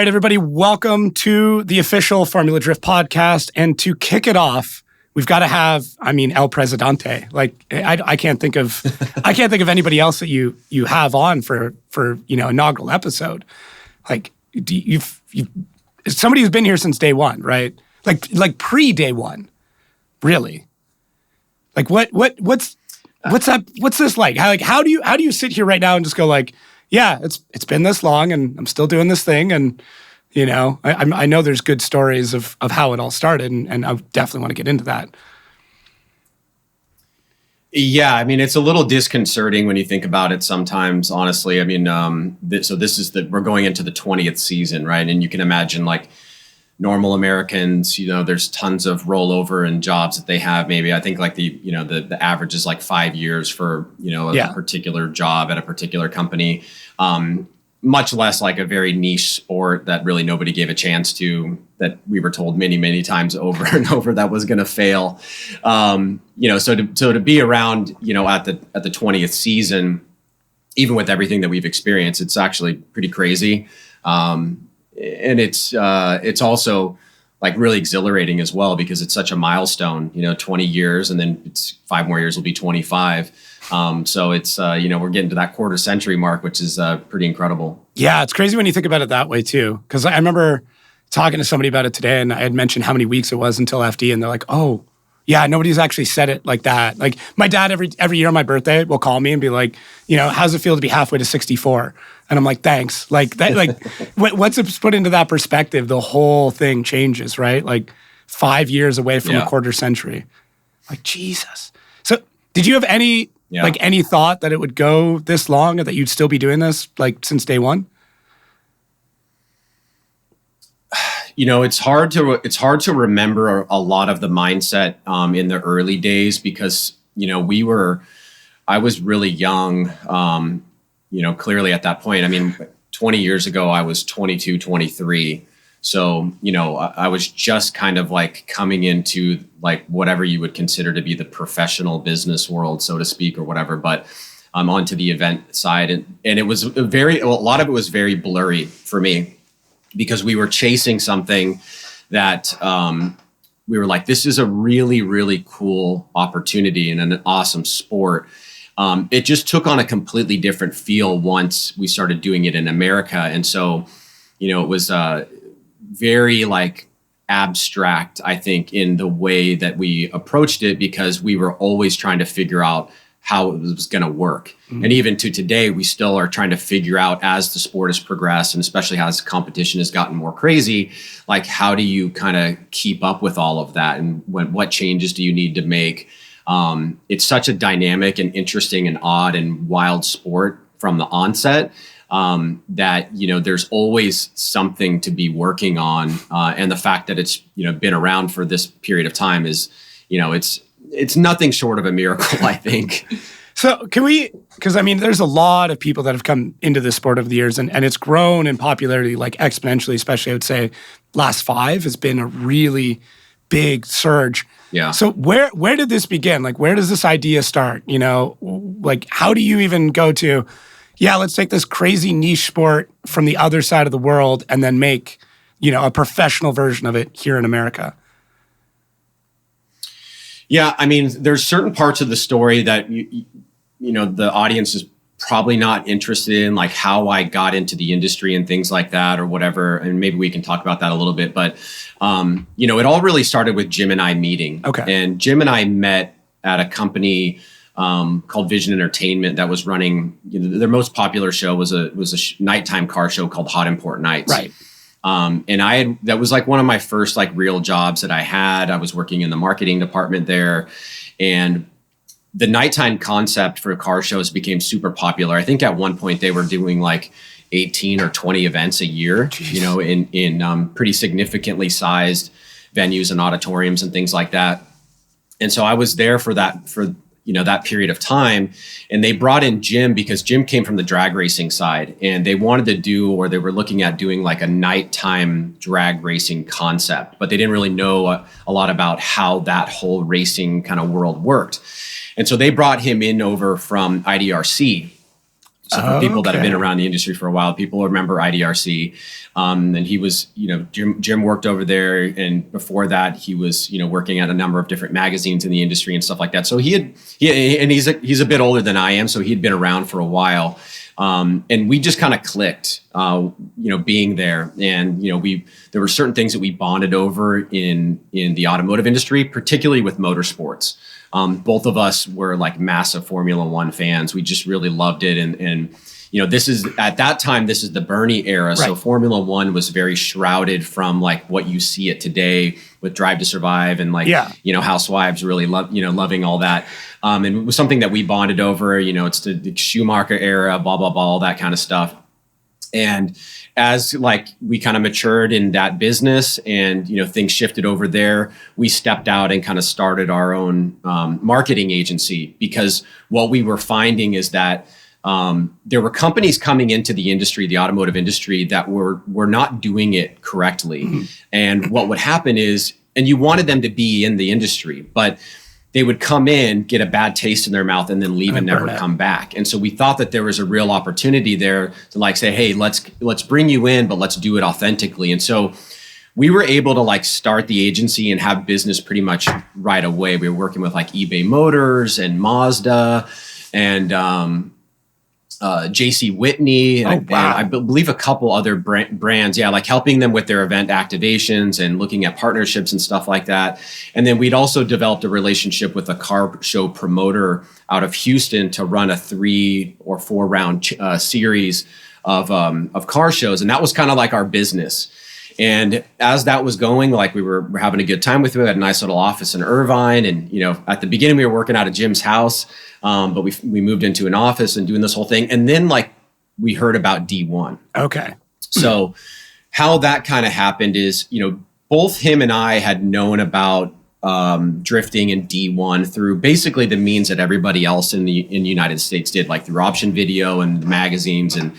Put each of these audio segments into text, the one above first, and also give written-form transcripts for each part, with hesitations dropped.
right, everybody, welcome to the official Formula Drift podcast. And to kick it off, we've got to have, El Presidente. Like, I can't think of, anybody else that you have on for inaugural episode. Like, you've somebody who's been here since day one, right? Like pre-day one, really. Like, what's this like? How do you sit here right now and just go like, yeah, it's been this long and I'm still doing this thing, and I know there's good stories of how it all started, and I definitely want to get into that. Yeah, it's a little disconcerting when you think about it sometimes, honestly. So this is we're going into the 20th season, right? And you can imagine, like, normal Americans, there's tons of rollover and jobs that they have. Maybe I think like the average is like 5 years for, a particular job at a particular company. Much less like a very niche sport that really nobody gave a chance to, that we were told many, many times over and over that was going to fail. So to be around, at the 20th season, even with everything that we've experienced, it's actually pretty crazy. And it's also like really exhilarating as well, because it's such a milestone, 20 years, and then it's 5 more years will be 25. So it's, we're getting to that quarter century mark, which is pretty incredible. Yeah, it's crazy when you think about it that way too. Because I remember talking to somebody about it today, and I had mentioned how many weeks it was until FD, and they're like, oh, yeah, nobody's actually said it like that. Like, my dad every year on my birthday will call me and be like, how's it feel to be halfway to 64? And I'm like, thanks. Like that, like once it's put into that perspective, the whole thing changes, right? Like 5 years away from a quarter century. Like, Jesus. So did you have any thought that it would go this long, or that you'd still be doing this like since day one? It's hard to remember a lot of the mindset in the early days, because I was really young. Clearly at that point, 20 years ago, I was 22, 23. So, I was just kind of like coming into like whatever you would consider to be the professional business world, so to speak, or whatever. But I'm onto the event side, and it was a lot of it was very blurry for me, because we were chasing something that we were like, this is a really, really cool opportunity and an awesome sport. It just took on a completely different feel once we started doing it in America. And so, it was very like abstract, I think, in the way that we approached it, because we were always trying to figure out how it was going to work. Mm-hmm. And even to today, we still are trying to figure out, as the sport has progressed, and especially as competition has gotten more crazy, like, how do you kind of keep up with all of that? And what changes do you need to make? It's such a dynamic and interesting and odd and wild sport from the onset, that, there's always something to be working on. And the fact that it's, been around for this period of time is, it's nothing short of a miracle, I think. So because there's a lot of people that have come into this sport over the years, and it's grown in popularity like exponentially, especially I would say last 5 has been a really big surge. Yeah. So where did this begin? Like, where does this idea start? Like, how do you even go to, let's take this crazy niche sport from the other side of the world and then make, a professional version of it here in America? Yeah, there's certain parts of the story that the audience is probably not interested in, like how I got into the industry and things like that, or whatever. And maybe we can talk about that a little bit. But it all really started with Jim and I meeting. Okay. And Jim and I met at a company called Vision Entertainment that was running. Their most popular show was a nighttime car show called Hot Import Nights. Right. And that was like one of my first like real jobs that I had. I was working in the marketing department there, and the nighttime concept for car shows became super popular. I think at one point they were doing like 18 or 20 events a year, Jeez. in pretty significantly sized venues and auditoriums and things like that. And so I was there for that period of time. And they brought in Jim because Jim came from the drag racing side, and they wanted to they were looking at doing like a nighttime drag racing concept, but they didn't really know a lot about how that whole racing kind of world worked. And so they brought him in over from IDRC. So for people that have been around the industry for a while, people remember IDRC. And he was, Jim worked over there. And before that, he was, working at a number of different magazines in the industry and stuff like that. So he's a bit older than I am. So he'd been around for a while. And we just kind of clicked, being there. And, there were certain things that we bonded over in the automotive industry, particularly with motorsports. Both of us were like massive Formula One fans. We just really loved it. And this is at that time, this is the Bernie era. Right. So Formula One was very shrouded from like what you see it today with Drive to Survive and Housewives really loving all that. And it was something that we bonded over, it's the Schumacher era, blah, blah, blah, all that kind of stuff. And as like we kind of matured in that business and, things shifted over there, we stepped out and kind of started our own marketing agency, because what we were finding is that there were companies coming into the industry, the automotive industry, that were not doing it correctly. Mm-hmm. And what would happen is, and you wanted them to be in the industry, but they would come in, get a bad taste in their mouth, and then leave and never come back. And so we thought that there was a real opportunity there to like say, hey, let's bring you in, but let's do it authentically. And so we were able to like start the agency and have business pretty much right away. We were working with like eBay Motors and Mazda and JC Whitney, and I believe a couple other brands. Yeah, like helping them with their event activations and looking at partnerships and stuff like that. And then we'd also developed a relationship with a car show promoter out of Houston to run a 3 or 4 round series of car shows. And that was kind of like our business. And as that was going, like we're having a good time with it. We had a nice little office in Irvine. And, at the beginning we were working out of Jim's house. But we moved into an office and doing this whole thing. And then like we heard about D1. Okay. So how that kind of happened is, both him and I had known about drifting and D1 through basically the means that everybody else in the United States did, like through option video and magazines and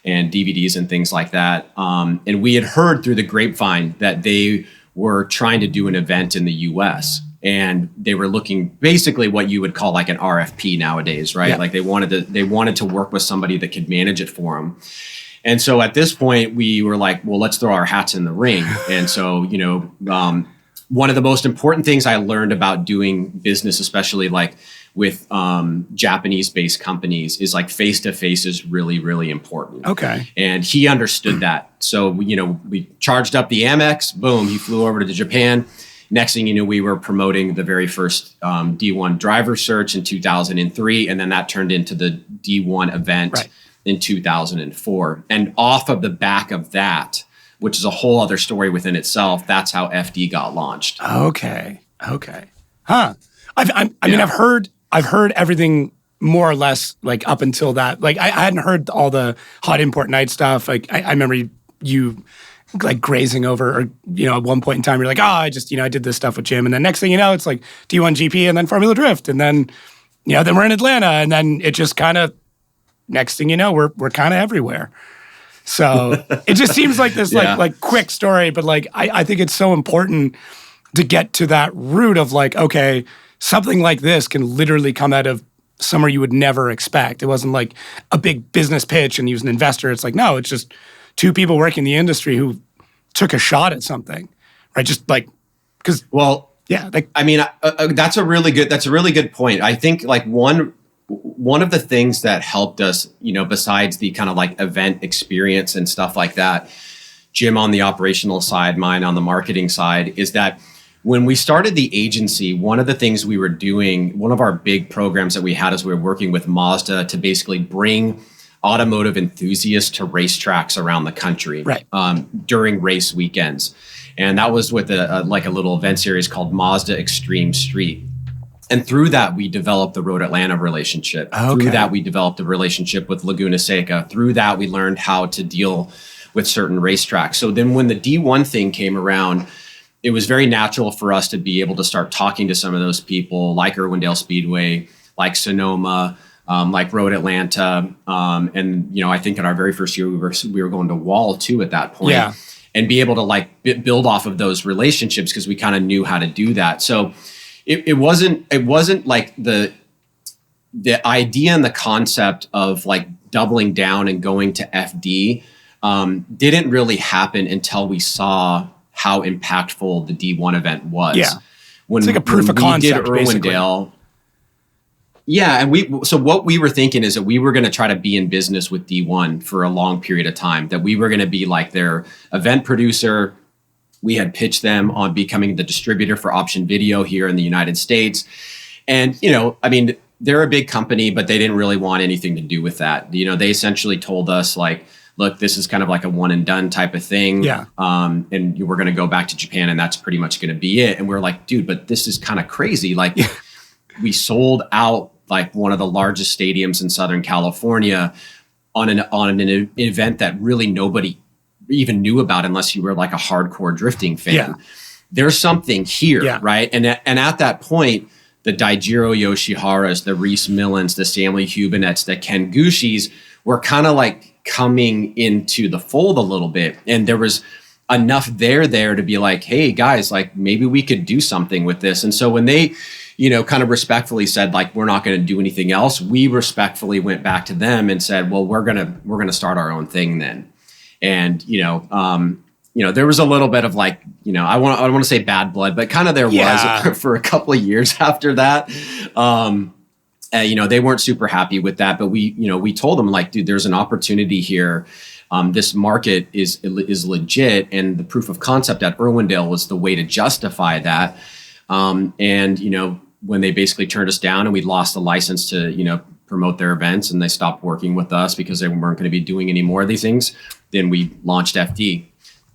DVDs and things like that. And we had heard through the grapevine that they were trying to do an event in the US. And they were looking basically what you would call like an RFP nowadays, right? Yeah. Like they wanted to work with somebody that could manage it for them. And so at this point we were like, well, let's throw our hats in the ring. And so, one of the most important things I learned about doing business, especially like with Japanese-based companies, is like face-to-face is really, really important. Okay. And he understood that. So, we charged up the Amex, boom, he flew over to Japan. Next thing you knew, we were promoting the very first D1 driver search in 2003. And then that turned into the D1 event in 2004. And off of the back of that, which is a whole other story within itself, that's how FD got launched. Okay. Huh. I mean, I've heard everything more or less like up until that. Like I hadn't heard all the hot import night stuff. Like I remember you like grazing over, or, at one point in time, you're like, I just, I did this stuff with Jim. And then next thing you know, it's like D1 GP and then Formula Drift. And then, then we're in Atlanta. And then it just kind of, next thing you know, we're kind of everywhere. So it just seems like this like quick story. But like, I think it's so important to get to that root of like, okay, something like this can literally come out of somewhere you would never expect. It wasn't like a big business pitch and he was an investor. It's like, no, it's just 2 people working in the industry who took a shot at something, right? Just like, because, well, yeah, like, I mean, that's a really good point. I think like one of the things that helped us, besides the kind of like event experience and stuff like that, Jim on the operational side, mine on the marketing side, is that when we started the agency, one of the things we were doing, one of our big programs that we had is we were working with Mazda to basically bring automotive enthusiasts to racetracks around the country during race weekends. And that was with a little event series called Mazda Extreme Street. And through that, we developed the Road Atlanta relationship. Okay. Through that, we developed a relationship with Laguna Seca. Through that, we learned how to deal with certain racetracks. So then when the D1 thing came around, it was very natural for us to be able to start talking to some of those people like Irwindale Speedway, like Sonoma, like Road Atlanta. And, I think in our very first year, we were going to Wall too at that point. Yeah. And be able to like build off of those relationships because we kind of knew how to do that. So it wasn't like the idea and the concept of like doubling down and going to FD didn't really happen until we saw how impactful the D1 event was. Yeah. It's like a proof of concept, did Irwindale. Yeah, and so what we were thinking is that we were going to try to be in business with D1 for a long period of time, that we were going to be like their event producer. We had pitched them on becoming the distributor for Option Video here in the United States. And, I mean, they're a big company, but they didn't really want anything to do with that. They essentially told us like, look, this is kind of like a one and done type of thing. Yeah. And we're going to go back to Japan and that's pretty much going to be it. And we're like, dude, but this is kind of crazy. Like we sold out like one of the largest stadiums in Southern California on an event that really nobody even knew about unless you were like a hardcore drifting fan. Yeah. There's something here, right? And at that point, the Daijiro Yoshiharas, the Reese Millens, the Stanley Hubinets, the Ken Gushis were kind of like coming into the fold a little bit. And there was enough there to be like, hey guys, like maybe we could do something with this. And so when they, kind of respectfully said like, we're not going to do anything else, we respectfully went back to them and said, well, we're going to start our own thing then. And, there was a little bit of like, I don't want to say bad blood, but kind of there was for a couple of years after that. They weren't super happy with that, but we told them like, dude, there's an opportunity here. This market is legit. And the proof of concept at Irwindale was the way to justify that. When they basically turned us down and we lost the license to, promote their events and they stopped working with us because they weren't going to be doing any more of these things, then we launched FD.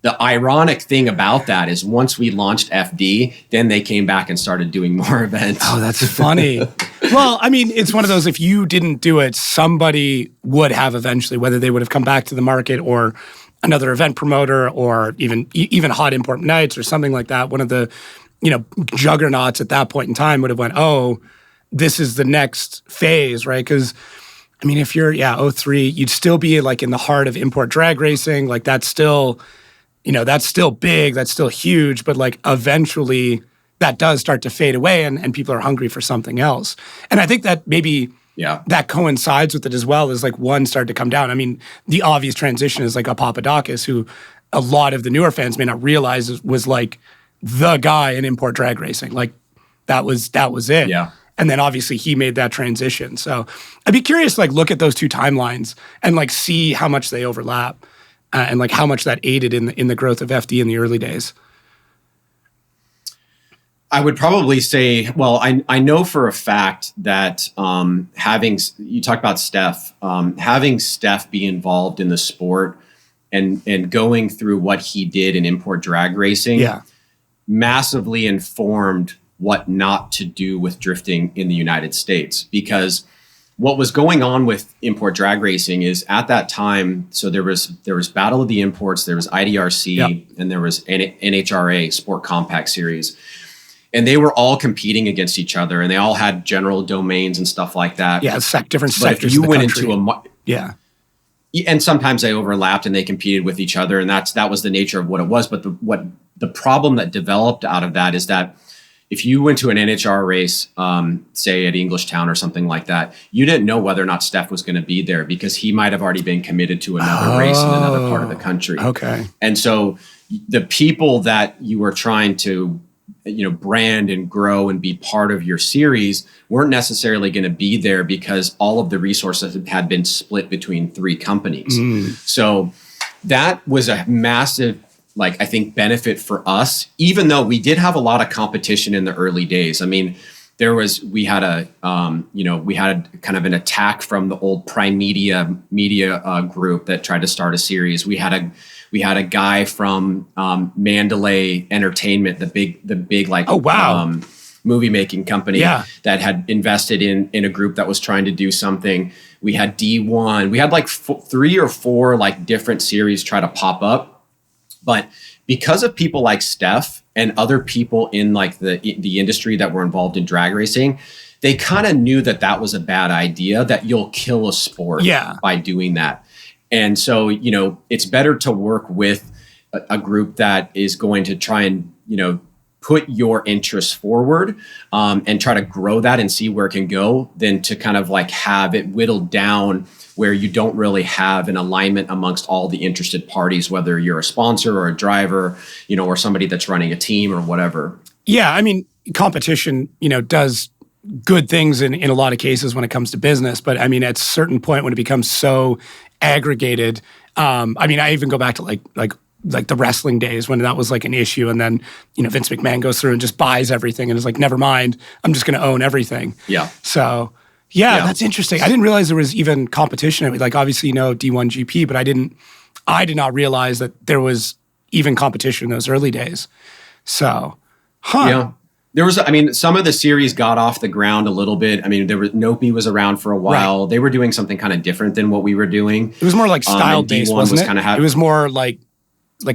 The ironic thing about that is once we launched FD, then they came back and started doing more events. Oh, that's funny. Well, I mean, it's one of those, if you didn't do it, somebody would have eventually, whether they would have come back to the market or another event promoter or even Hot Import Nights or something like that. One of the, juggernauts at that point in time would have went, oh, this is the next phase, right? Because I mean, if you're, 03, you'd still be like in the heart of import drag racing. Like that's still, that's still big, that's still huge, but like eventually that does start to fade away and people are hungry for something else. And I think that maybe that coincides with it as well, as like one started to come down. I mean, the obvious transition is like a Papadakis, who a lot of the newer fans may not realize was like the guy in import drag racing. Like that was it. Yeah. And then obviously he made that transition. So I'd be curious to like look at those two timelines and like see how much they overlap and like how much that aided in the growth of FD in the early days. I would probably say, well, I know for a fact that you talk about Steph, having Steph be involved in the sport and going through what he did in import drag racing massively informed what not to do with drifting in the United States. Because what was going on with import drag racing is at that time, so there was Battle of the Imports, there was IDRC, and there was NHRA Sport Compact Series. And they were all competing against each other, and they all had general domains and stuff like that. Yeah, different sectors. But if you went into and sometimes they overlapped and they competed with each other, and that was the nature of what it was. But the problem that developed out of that is that if you went to an NHR race, say at Englishtown or something like that, you didn't know whether or not Steph was going to be there because he might have already been committed to another race in another part of the country. Okay. And so the people that you were trying to brand and grow and be part of your series weren't necessarily going to be there because all of the resources had been split between three companies. So that was a massive, I think, benefit for us, even though we did have a lot of competition in the early days. I mean, we had a kind of an attack from the old Prime Media group that tried to start a series. We had a guy from Mandalay Entertainment, the big movie making company that had invested in a group that was trying to do something. We had D1. We had 3 or 4 different series try to pop up. But because of people like Steph and other people in the industry that were involved in drag racing, they kind of knew that was a bad idea, that you'll kill a sport by doing that. And so, it's better to work with a group that is going to try and, put your interests forward and try to grow that and see where it can go than to kind of like have it whittled down where you don't really have an alignment amongst all the interested parties, whether you're a sponsor or a driver, or somebody that's running a team or whatever. Yeah, I mean, competition, does good things in a lot of cases when it comes to business. But I mean, at a certain point when it becomes so aggregated, I even go back to like the wrestling days when that was like an issue. And then, Vince McMahon goes through and just buys everything and is like, never mind, I'm just going to own everything. Yeah. So, yeah, that's interesting. I didn't realize there was even competition. Like, obviously, D1 GP, but I did not realize that there was even competition in those early days. So, Yeah. There was, some of the series got off the ground a little bit. Nopi was around for a while. Right. They were doing something kind of different than what we were doing. It was more like style-based, wasn't it? It was more like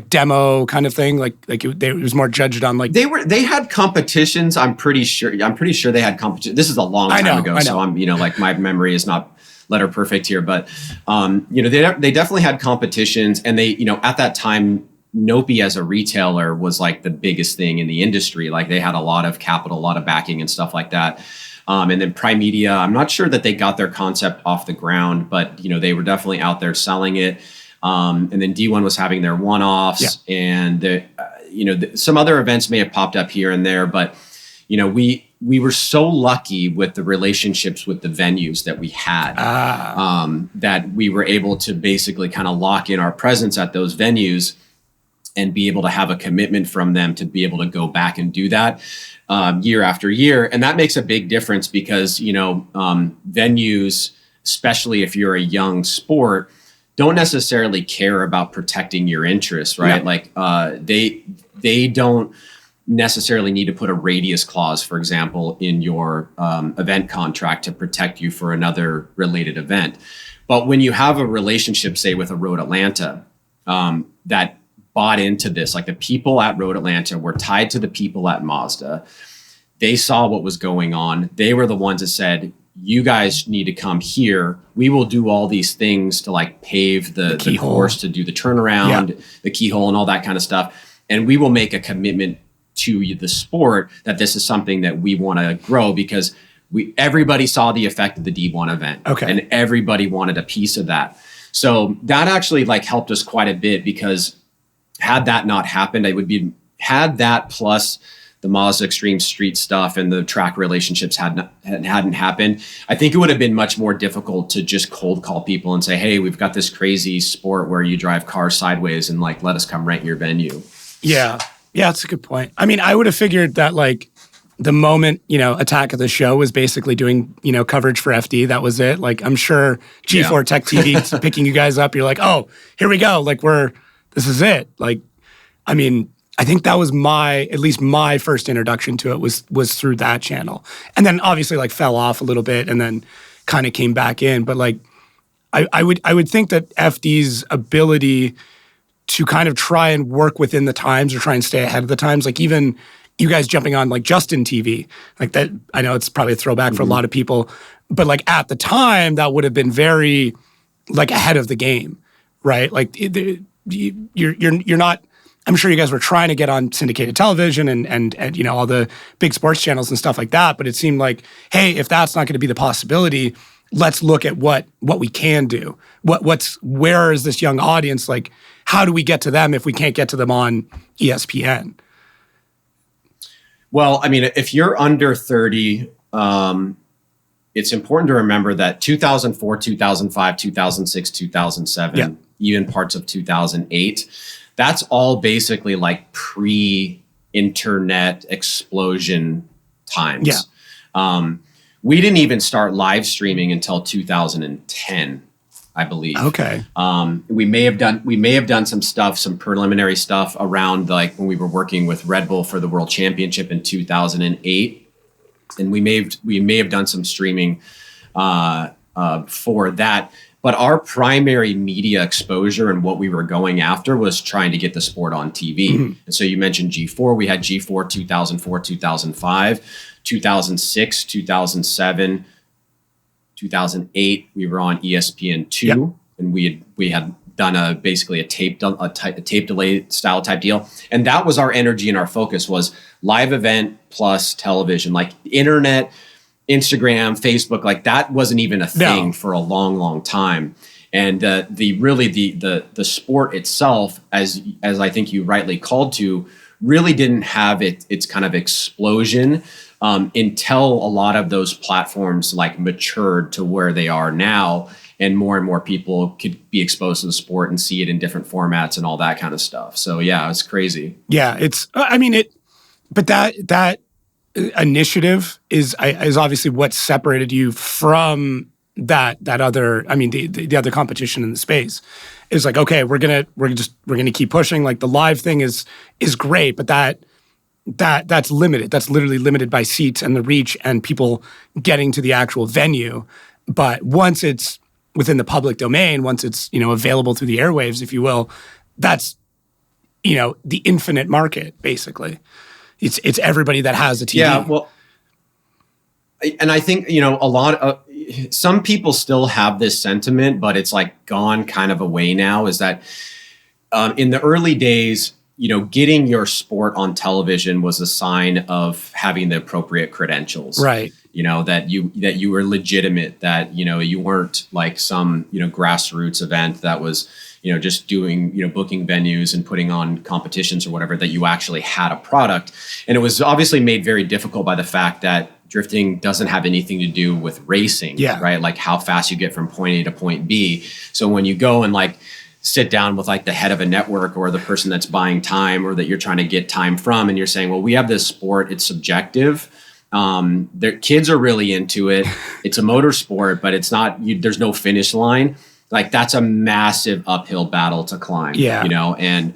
demo kind of thing. It was more judged on like they had competitions. I'm pretty sure they had competition. This is a long time ago, so I'm my memory is not letter perfect here, but they definitely had competitions, and they at that time Nopi as a retailer was like the biggest thing in the industry. Like they had a lot of capital, a lot of backing and stuff like that. And then Prime Media, I'm not sure that they got their concept off the ground, but they were definitely out there selling it. And then D1 was having their one-offs, and some other events may have popped up here and there, but we were so lucky with the relationships with the venues that we had, that we were able to basically kind of lock in our presence at those venues and be able to have a commitment from them to be able to go back and do that year after year. And that makes a big difference because, venues, especially if you're a young sport, don't necessarily care about protecting your interests, right? Yeah. They don't necessarily need to put a radius clause, for example, in your event contract to protect you for another related event. But when you have a relationship, say with a Road Atlanta, that bought into this, like the people at Road Atlanta were tied to the people at Mazda. They saw what was going on. They were the ones that said, you guys need to come here. We will do all these things to like pave the course, to do the turnaround, the keyhole and all that kind of stuff. And we will make a commitment to the sport that this is something that we want to grow, because everybody saw the effect of the D1 event. Okay. And everybody wanted a piece of that. So that actually like helped us quite a bit, because had that not happened, had that plus the Mazda Extreme Street stuff and the track relationships hadn't happened, I think it would have been much more difficult to just cold call people and say, hey, we've got this crazy sport where you drive cars sideways and like, let us come rent your venue. Yeah. Yeah, that's a good point. I would have figured that like the moment, Attack of the Show was basically doing, coverage for FD, that was it. Like, I'm sure G4 Tech TV picking you guys up, you're like, oh, here we go. Like this is it. Like, I think that was at least my first introduction to it was through that channel. And then obviously like fell off a little bit and then kind of came back in. But like, I would think that FD's ability to kind of try and work within the times or try and stay ahead of the times, like even you guys jumping on like Justin TV, like that, I know it's probably a throwback for a lot of people, but like at the time that would have been very like ahead of the game, right? Like you're not, I'm sure you guys were trying to get on syndicated television and all the big sports channels and stuff like that, but it seemed like, hey, if that's not going to be the possibility, let's look at what we can do. Where is this young audience? Like, how do we get to them if we can't get to them on ESPN? Well, if you're under 30, it's important to remember that 2004, 2005, 2006, 2007, even parts of 2008, that's all basically like pre-internet explosion times. Yeah. We didn't even start live streaming until 2010, I believe. Okay. We may have done some preliminary stuff around like when we were working with Red Bull for the World Championship in 2008, and we may have done some streaming for that. But our primary media exposure and what we were going after was trying to get the sport on TV. Mm-hmm. And so you mentioned G4. We had G4 2004, 2005, 2006, 2007, 2008. We were on ESPN2, and we had done basically a tape delay style type deal. And that was our energy and our focus was live event plus television, like internet, Instagram, Facebook, like that wasn't even a thing for a long, long time. And the sport itself, as I think you rightly called to, really didn't have its kind of explosion until a lot of those platforms like matured to where they are now, and more people could be exposed to the sport and see it in different formats and all that kind of stuff. So yeah, it's crazy. Yeah, but that initiative is obviously what separated you from that other, the other competition in the space. Is like, okay, we're gonna keep pushing. Like the live thing is great, but that's limited. That's literally limited by seats and the reach and people getting to the actual venue. But once it's within the public domain, once it's available through the airwaves, if you will, that's the infinite market basically. It's everybody that has a TV. Yeah, well, and I think a lot of some people still have this sentiment, but it's like gone kind of away now. Is that in the early days, getting your sport on television was a sign of having the appropriate credentials, right? That you were legitimate, that you weren't like some grassroots event that was just doing booking venues and putting on competitions or whatever, that you actually had a product. And it was obviously made very difficult by the fact that drifting doesn't have anything to do with racing, right? Like how fast you get from point A to point B. So when you go and like sit down with like the head of a network or the person that's buying time or that you're trying to get time from, and you're saying, well, we have this sport, it's subjective. Their kids are really into it. It's a motorsport, but it's not, there's no finish line. Like that's a massive uphill battle to climb, and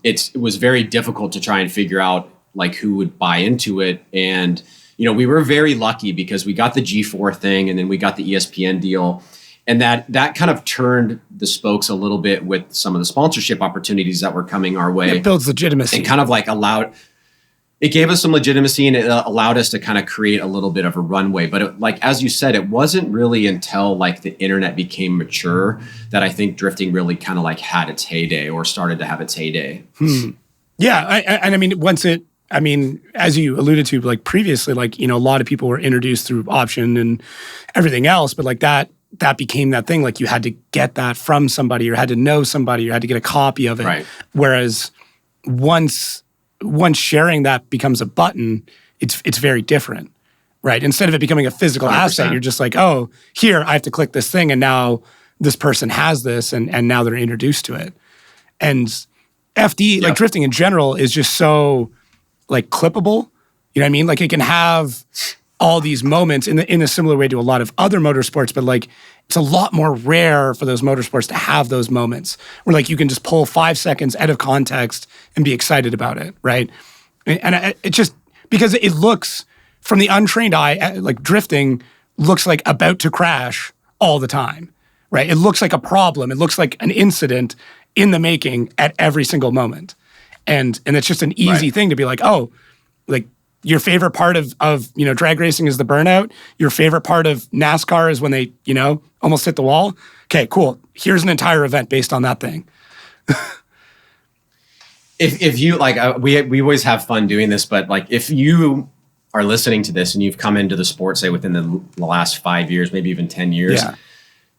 it was very difficult to try and figure out like who would buy into it. And we were very lucky because we got the G4 thing and then we got the ESPN deal. And that kind of turned the spokes a little bit with some of the sponsorship opportunities that were coming our way. It builds legitimacy. And kind of like it gave us some legitimacy, and it allowed us to kind of create a little bit of a runway. But like, as you said, it wasn't really until like the internet became mature that I think drifting really kind of like had its heyday or started to have its heyday. Yeah. As you alluded to, like previously, like, a lot of people were introduced through option and everything else, but like that became that thing. Like you had to get that from somebody or had to know somebody or had to get a copy of it. Right. Whereas once sharing that becomes a button, it's very different, right? Instead of it becoming a physical 100%. Asset, you're just like, oh, here, I have to click this thing and now this person has this and now they're introduced to it. And FD, like drifting in general, is just so like clippable. You know what I mean? Like it can have all these moments in a similar way to a lot of other motorsports, but like it's a lot more rare for those motorsports to have those moments where like you can just pull 5 seconds out of context and be excited about it, right? And it just, because it looks, from the untrained eye, like drifting looks like about to crash all the time, right? It looks like a problem. It looks like an incident in the making at every single moment. And it's just an easy thing to be like, oh, like your favorite part of drag racing is the burnout. Your favorite part of NASCAR is when they, almost hit the wall. Okay, cool. Here's an entire event based on that thing. If you like, we always have fun doing this, but like if you are listening to this and you've come into the sport, say within the last 5 years, maybe even 10 years,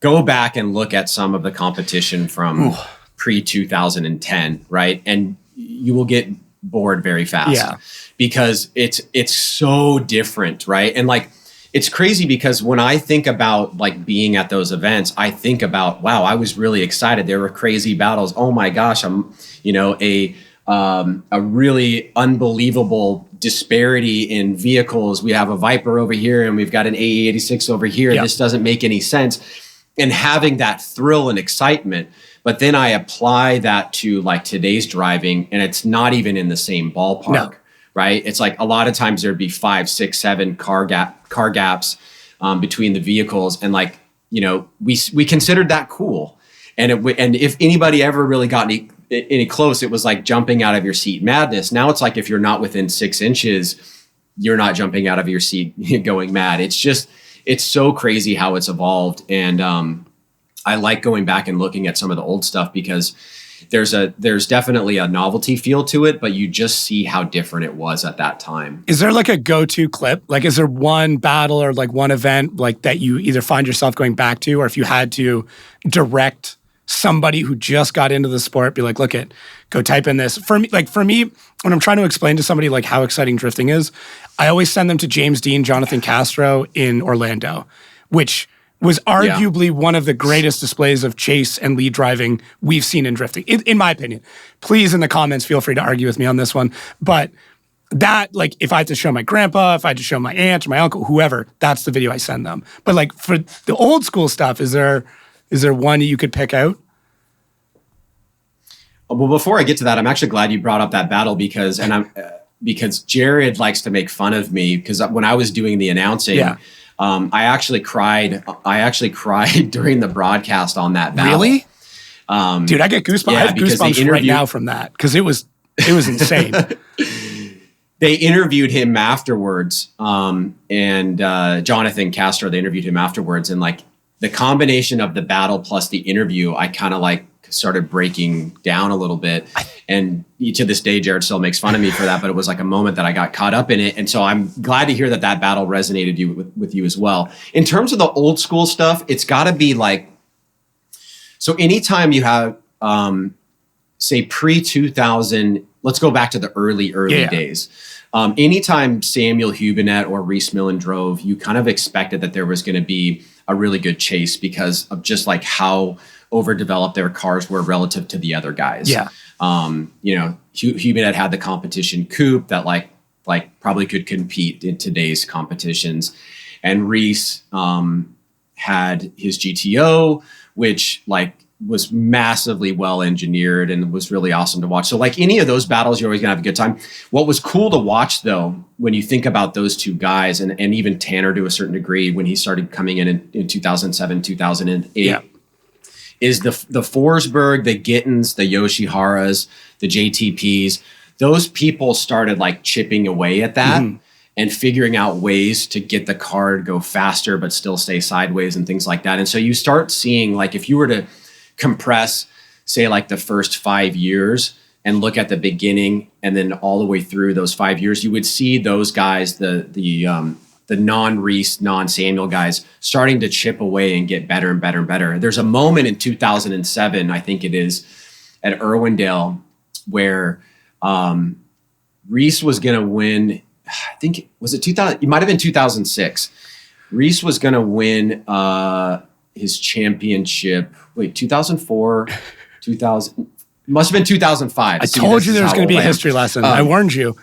go back and look at some of the competition from pre-2010, right? And you will get bored very fast because it's so different, right? And like, it's crazy because when I think about like being at those events, I think about, wow, I was really excited. There were crazy battles. Oh my gosh, I'm, a really unbelievable disparity in vehicles. We have a Viper over here and we've got an AE86 over here. This doesn't make any sense. And having that thrill and excitement. But then I apply that to like today's driving and it's not even in the same ballpark, right? It's like a lot of times there'd be 5, 6, 7 car gaps between the vehicles. And like, we considered that cool. And if anybody ever really got any close, it was like jumping out of your seat madness. Now it's like, if you're not within 6 inches, you're not jumping out of your seat going mad. It's so crazy how it's evolved. And, I like going back and looking at some of the old stuff because there's definitely a novelty feel to it, but you just see how different it was at that time. Is there like a go-to clip? Like, is there one battle or like one event like that you either find yourself going back to, or if you had to direct somebody who just got into the sport, be like, go type in this. For me, when I'm trying to explain to somebody like how exciting drifting is, I always send them to James Deane, Jonathan Castro in Orlando, which was arguably one of the greatest displays of chase and lead driving we've seen in drifting, in my opinion. Please, in the comments, feel free to argue with me on this one. But that, like, if I had to show my grandpa, if I had to show my aunt or my uncle, whoever, that's the video I send them. But like for the old school stuff, is there one you could pick out? Well, before I get to that, I'm actually glad you brought up that battle because Jarod likes to make fun of me because when I was doing the announcing, I actually cried during the broadcast on that battle. Really? Dude, I get goosebumps. I have goosebumps right now from that because it was insane. They interviewed him afterwards, and Jonathan Castro, they interviewed him afterwards, and like the combination of the battle plus the interview, I kind of like started breaking down a little bit. And to this day, Jarod still makes fun of me for that, but it was like a moment that I got caught up in it. And so I'm glad to hear that battle resonated with you as well. In terms of the old school stuff, it's got to be like, so anytime you have, say pre-2000, let's go back to the early days. Anytime Samuel Hubinet or Reese Millen drove, you kind of expected that there was going to be a really good chase because of just like how overdeveloped their cars were relative to the other guys. Hubinet had the competition coupe that like probably could compete in today's competitions. And Reese had his GTO, which like was massively well engineered and was really awesome to watch. So like any of those battles, you're always gonna have a good time. What was cool to watch though, when you think about those two guys and even Tanner to a certain degree, when he started coming in 2007, 2008, is the Forsberg, the Gettins, the Yoshiharas, the JTPs. Those people started like chipping away at that and figuring out ways to get the car to go faster but still stay sideways and things like that. And so you start seeing, like, if you were to compress, say, like the first 5 years and look at the beginning and then all the way through those 5 years, you would see those guys, the non-Reese, non-Samuel guys starting to chip away and get better and better and better. There's a moment in 2007, I think it is, at Irwindale where Reese was going to win. I think, was it 2000? It might have been 2006. Reese was going to win his championship. Wait, 2004, 2000, must have been 2005. I told you there was going to be a history lesson. I warned you.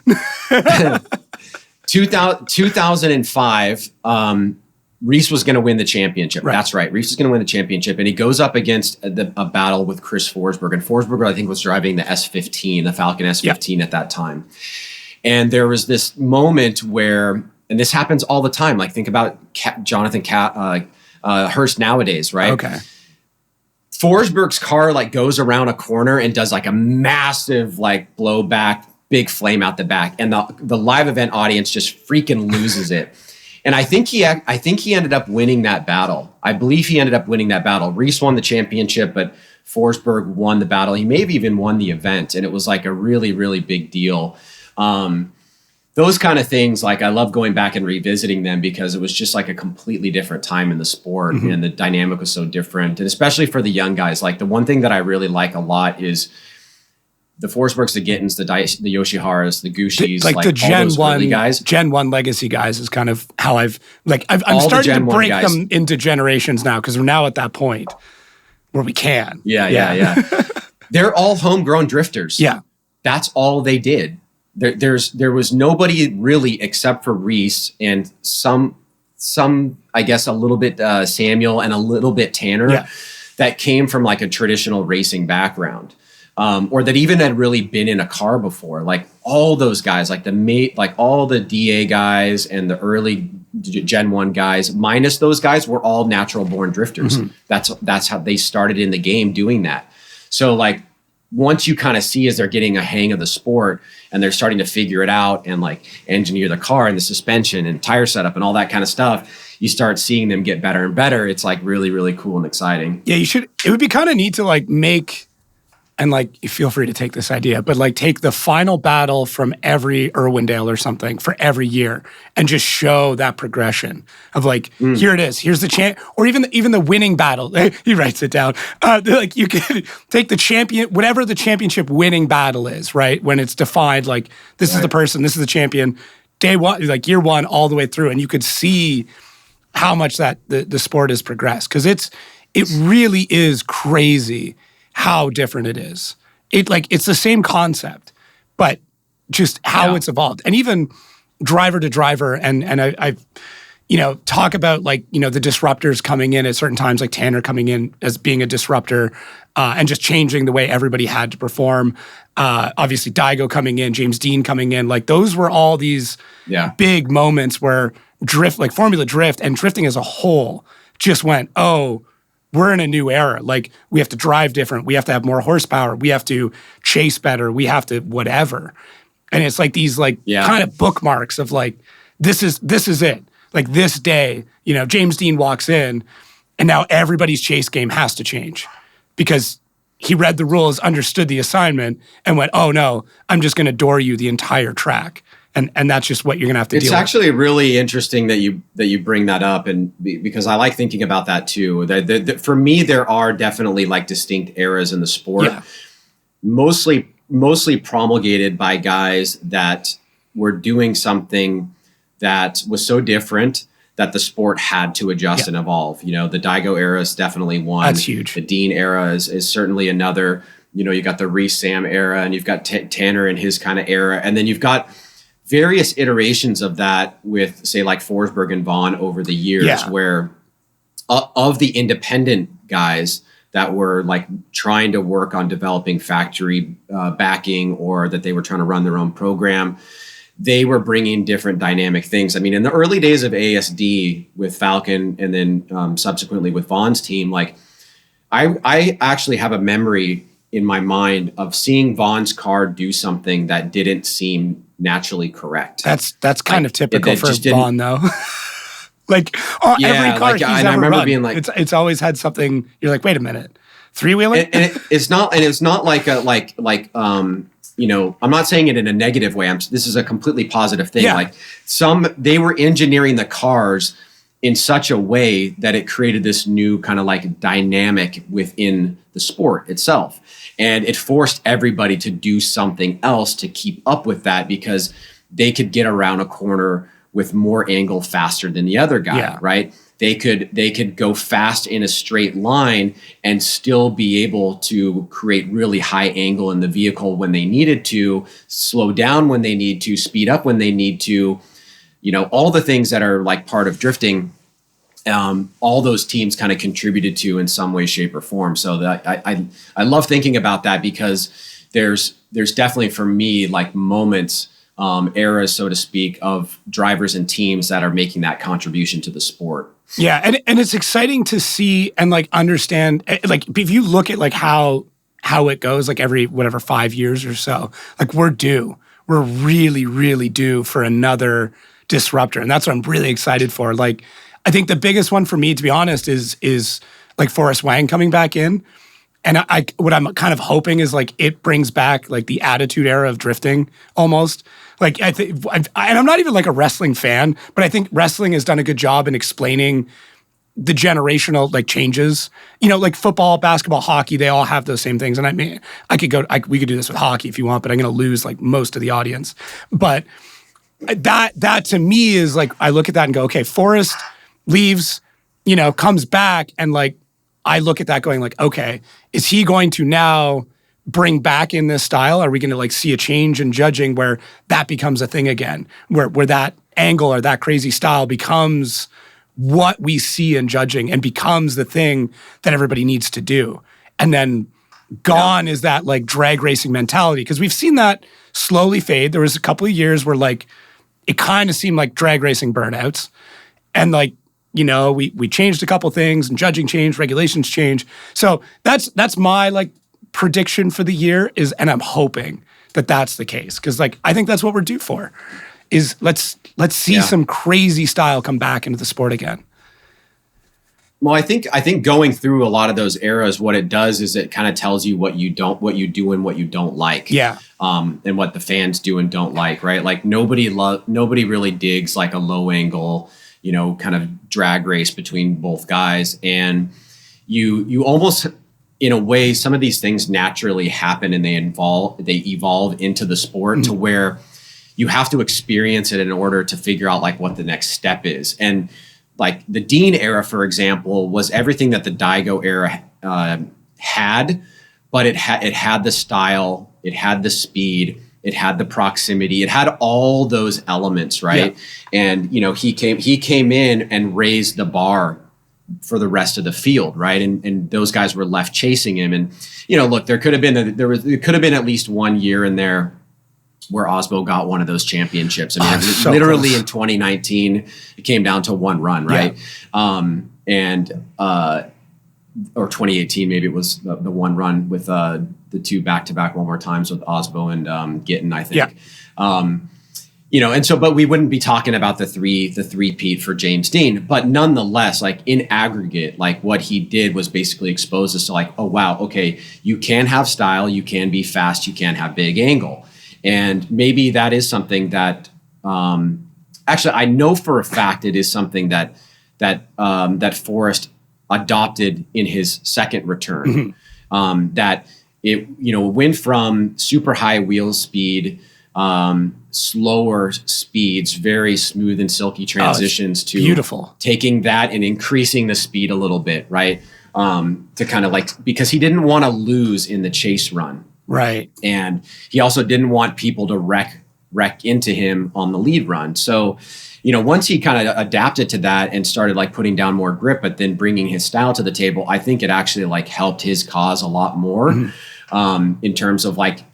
2005, Reese was going to win the championship. Right. That's right. Reese is going to win the championship. And he goes up against a battle with Chris Forsberg. And Forsberg, I think, was driving the S15, the Falcon S15 at that time. And there was this moment where, and this happens all the time, like think about Jonathan Hurst nowadays, right? Okay. Forsberg's car like goes around a corner and does like a massive like blowback, big flame out the back, and the live event audience just freaking loses it. And I think he ended up winning that battle. I believe he ended up winning that battle. Reese won the championship, but Forsberg won the battle. He maybe even won the event, and it was like a really, really big deal. Those kind of things, like I love going back and revisiting them because it was just like a completely different time in the sport and the dynamic was so different. And especially for the young guys, like the one thing that I really like a lot is the Forsbergs, the Gettins, the Yoshiharas, the Gushis, like the Gen 1 guys. Gen 1 legacy guys is kind of how I'm starting to break them into generations now because we're now at that point where we can. Yeah. They're all homegrown drifters. Yeah. That's all they did. There was nobody really except for Reese and some I guess a little bit Samuel and a little bit Tanner that came from like a traditional racing background. Or that even had really been in a car before. Like all those guys, like all the DA guys and the early Gen 1 guys, minus those guys, were all natural born drifters. That's how they started in the game doing that. So like once you kind of see as they're getting a hang of the sport and they're starting to figure it out and like engineer the car and the suspension and tire setup and all that kind of stuff, you start seeing them get better and better. It's like really, really cool and exciting. Yeah, it would be kind of neat to like make, and like, you feel free to take this idea, but like take the final battle from every Irwindale or something for every year and just show that progression of like, here it is, here's the champ, or even the winning battle. He writes it down. Like you could take the champion, whatever the championship winning battle is, right? When it's defined, like this is the person, this is the champion, day one, like year one, all the way through, and you could see how much that the sport has progressed, because it really is crazy how different it is. It's the same concept, but just how it's evolved. And even driver to driver, and I've talk about like, the disruptors coming in at certain times, like Tanner coming in as being a disruptor and just changing the way everybody had to perform. Obviously Daigo coming in, James Deane coming in, like those were all these big moments where Formula Drift and drifting as a whole just went, oh, we're in a new era. Like, we have to drive different. We have to have more horsepower. We have to chase better. We have to whatever. And it's like these kind of bookmarks of like, this is it. Like this day, James Deane walks in and now everybody's chase game has to change because he read the rules, understood the assignment, and went, oh no, I'm just going to door you the entire track. And that's just what you're going to have to deal with. It's actually really interesting that you bring that up, and because I like thinking about that too. For me, there are definitely like distinct eras in the sport, mostly promulgated by guys that were doing something that was so different that the sport had to adjust and evolve. The Daigo era is definitely one. That's huge. The Deane era is certainly another. You got the Reese Sam era, and you've got Tanner and his kind of era, and then you've got various iterations of that with, say, like Forsberg and Vaughn over the years, where of the independent guys that were like trying to work on developing factory backing, or that they were trying to run their own program, they were bringing different dynamic things. I mean, in the early days of ASD with Falcon, and then subsequently with Vaughn's team, like I actually have a memory in my mind of seeing Vaughn's car do something that didn't seem naturally correct. That's kind of typical for Vaughn, though. Every car he's ever run, being like, it's always had something. You're like, wait a minute, three-wheeler? And it's not like I'm not saying it in a negative way. This is a completely positive thing. Yeah. Like they were engineering the cars in such a way that it created this new kind of like dynamic within the sport itself. And it forced everybody to do something else to keep up with that, because they could get around a corner with more angle faster than the other guy, right? They could go fast in a straight line and still be able to create really high angle in the vehicle when they needed to, slow down when they need to, speed up when they need to, all the things that are like part of drifting. All those teams kind of contributed to in some way, shape, or form. So that I love thinking about that, because there's definitely for me like moments, eras, so to speak, of drivers and teams that are making that contribution to the sport. Yeah, and it's exciting to see and like understand. Like if you look at like how it goes, like every 5 years or so, like we're really, really due for another disruptor, and that's what I'm really excited for. Like, I think the biggest one for me, to be honest, is like Forrest Wang coming back in. And what I'm kind of hoping is like it brings back like the attitude era of drifting almost. Like and I'm not even like a wrestling fan, but I think wrestling has done a good job in explaining the generational like changes. Like football, basketball, hockey, they all have those same things. And I mean, we could do this with hockey if you want, but I'm going to lose like most of the audience. But that to me is like, I look at that and go, okay, Forrest leaves, comes back, and like I look at that going like, okay, is he going to now bring back in this style? Are we going to like see a change in judging where that becomes a thing again, where that angle or that crazy style becomes what we see in judging and becomes the thing that everybody needs to do? And then gone is that like drag racing mentality, because we've seen that slowly fade. There was a couple of years where like it kind of seemed like drag racing burnouts, and like, we changed a couple things, and judging changed, regulations changed. So that's my like prediction for the year is, and I'm hoping that that's the case, because like I think that's what we're due for. Is let's see some crazy style come back into the sport again. Well, I think going through a lot of those eras, what it does is it kind of tells you what you do and what you don't like. Yeah. And what the fans do and don't like, right? Like nobody really digs like a low angle, kind of drag race between both guys. And you almost, in a way, some of these things naturally happen and they evolve into the sport to where you have to experience it in order to figure out like what the next step is. And like the Deane era, for example, was everything that the Daigo era had, but it had the style, it had the speed, it had the proximity, it had all those elements, right? Yeah. And he came in and raised the bar for the rest of the field, right? And those guys were left chasing him. And look, there could have been at least 1 year in there where Osbo got one of those championships. I mean, so literally close. In 2019, it came down to one run, right? Yeah. Or 2018, maybe it was the one run with the two back-to-back one more times with Osbo and Gettins, I think. Yeah. But we wouldn't be talking about the three-peat for James Deane. But nonetheless, like in aggregate, like what he did was basically expose us to like, oh, wow, okay, you can have style, you can be fast, you can have big angle. And maybe that is something that, actually, I know for a fact it is something that Forrest adopted in his second return. Mm-hmm. That it went from super high wheel speed, slower speeds, very smooth and silky transitions to beautiful, taking that and increasing the speed a little bit, right? To kind of like, because he didn't want to lose in the chase run. Right. And he also didn't want people to wreck into him on the lead run. So, once he kind of adapted to that and started like putting down more grip, but then bringing his style to the table, I think it actually like helped his cause a lot more in terms of like,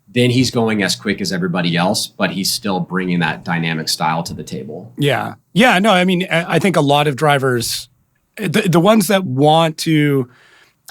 then he's going as quick as everybody else, but he's still bringing that dynamic style to the table. Yeah. Yeah. No, I mean, I think a lot of drivers, the ones that want to,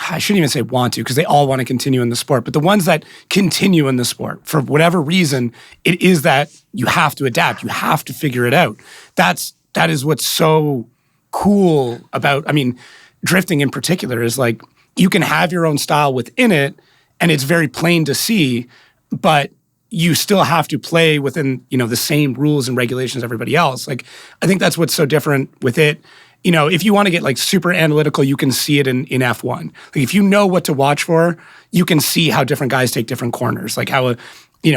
I shouldn't even say want to, because they all want to continue in the sport, but the ones that continue in the sport, for whatever reason, it is that you have to adapt. You have to figure it out. That is what's so cool about, I mean, drifting in particular is like, you can have your own style within it, and it's very plain to see, but you still have to play within, the same rules and regulations as everybody else. Like, I think that's what's so different with it. If you want to get like super analytical, you can see it in F1. Like if you know what to watch for, you can see how different guys take different corners. Like how a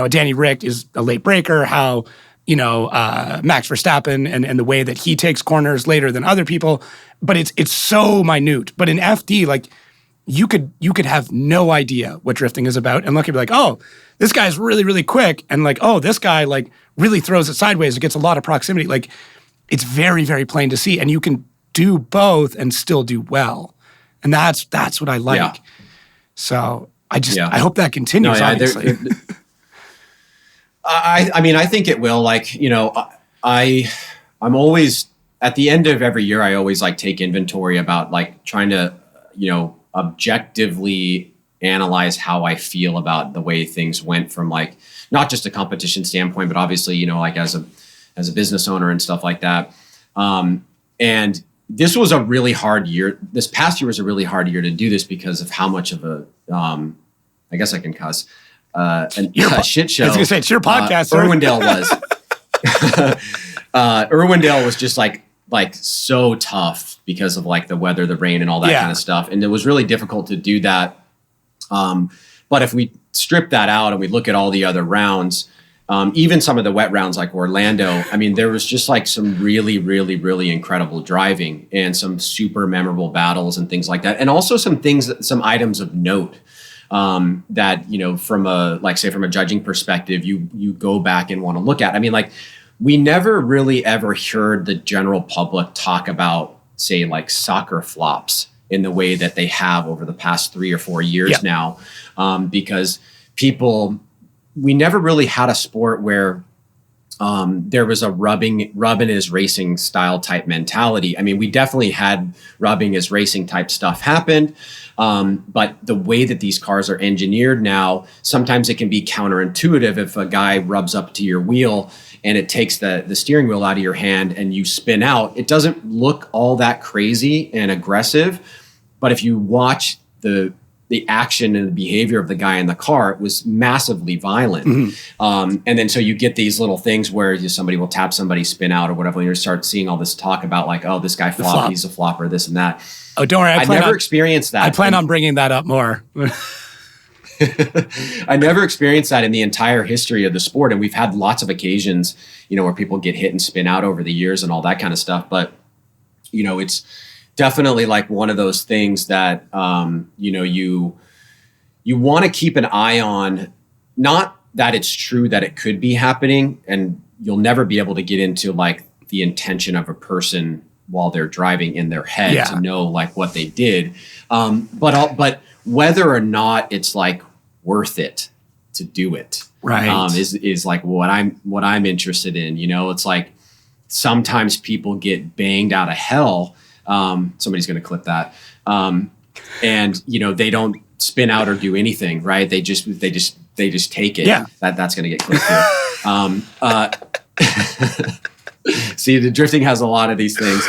Danny Rick is a late breaker, how Max Verstappen and the way that he takes corners later than other people. But it's so minute. But in FD, like you could have no idea what drifting is about, and look and be like, oh, this guy's really, really quick, and like, oh, this guy like really throws it sideways. It gets a lot of proximity. Like it's very, very plain to see, and you can do both and still do well. And that's what I like. Yeah. So I hope that continues, obviously. I think it will. Like, I'm always, at the end of every year, I always like take inventory about like trying to, objectively analyze how I feel about the way things went from like, not just a competition standpoint, but obviously, like as a business owner and stuff like that. And this was a really hard year. This past year was a really hard year to do this because of how much of a, I guess I can cuss, a shit show. I was going to say, it's your podcast. Irwindale was. Irwindale was just like so tough because of like the weather, the rain, and all that kind of stuff. And it was really difficult to do that. But if we strip that out and we look at all the other rounds, even some of the wet rounds like Orlando, I mean, there was just like some really, really, really incredible driving and some super memorable battles and things like that. And also some items of note that, from a judging perspective, you go back and want to look at. I mean, like we never really ever heard the general public talk about, say, like soccer flops in the way that they have over the past 3 or 4 years now, because we never really had a sport where there was a rubbing is racing style type mentality. I mean, we definitely had rubbing is racing type stuff happen. But the way that these cars are engineered now, sometimes it can be counterintuitive if a guy rubs up to your wheel and it takes the steering wheel out of your hand and you spin out. It doesn't look all that crazy and aggressive. But if you watch the action and the behavior of the guy in the car, it was massively violent. And then so you get these little things where somebody will tap somebody, spin out or whatever, and you start seeing all this talk about like, oh, this guy flopped, he's a flopper, this and that. Oh, don't worry. I never experienced that. I plan on bringing that up more. I never experienced that in the entire history of the sport. And we've had lots of occasions, where people get hit and spin out over the years and all that kind of stuff. But, it's definitely like one of those things that, you want to keep an eye on. Not that it's true that it could be happening, and you'll never be able to get into like the intention of a person while they're driving in their head to know like what they did. But whether or not it's like worth it to do it, right, is like what I'm interested in. It's like sometimes people get banged out of hell. Somebody's going to clip that. And they don't spin out or do anything, right? They just take it. Yeah. That's going to get clipped here. See, the drifting has a lot of these things.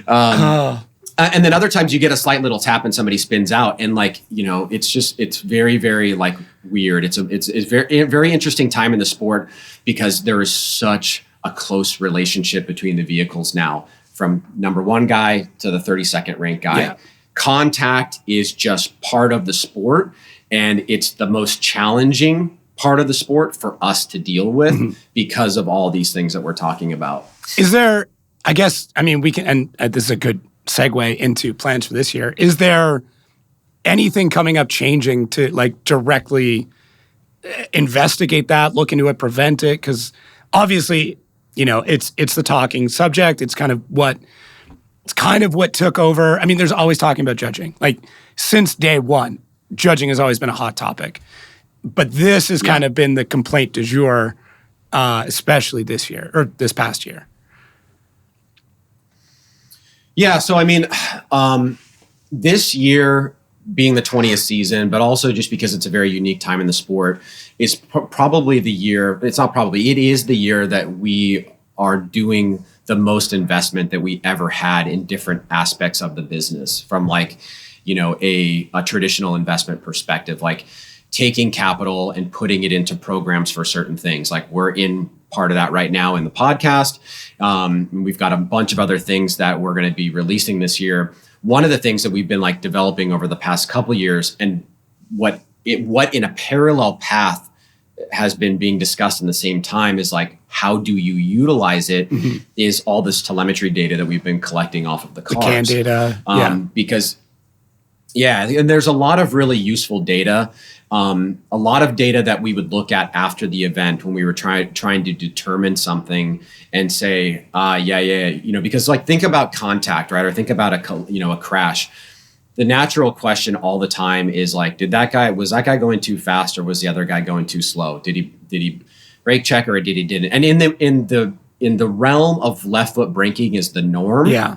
And then other times you get a slight little tap and somebody spins out, and like, it's very, very like weird. It's very, very interesting time in the sport because there is such a close relationship between the vehicles now, from number one guy to the 32nd ranked guy. Yeah. Contact is just part of the sport, and it's the most challenging part of the sport for us to deal with because of all these things that we're talking about. Is there, I guess, I mean, we can, and this is a good segue into plans for this year. Is there anything coming up changing to like directly investigate that, look into it, prevent it? Because obviously, it's the talking subject. It's kind of what took over. I mean, there's always talking about judging. Like since day one, judging has always been a hot topic. But this has kind of been the complaint du jour, especially this year or this past year. Yeah, so I mean, this year being the 20th season, but also just because it's a very unique time in the sport, is probably the year, it is the year that we are doing the most investment that we ever had in different aspects of the business, from like, a traditional investment perspective, like taking capital and putting it into programs for certain things. Like we're in part of that right now in the podcast. We've got a bunch of other things that we're going to be releasing this year. One of the things that we've been like developing over the past couple of years, and what in a parallel path has been being discussed in the same time, is like, how do you utilize it? Is all this telemetry data that we've been collecting off of the cars. The CAN data. Because and there's a lot of really useful data. A lot of data that we would look at after the event when we were trying to determine something and say, because like think about contact, right? Or think about a crash. The natural question all the time is like, was that guy going too fast or was the other guy going too slow? Did he brake check or did he didn't? And in the realm of left foot braking is the norm. Yeah.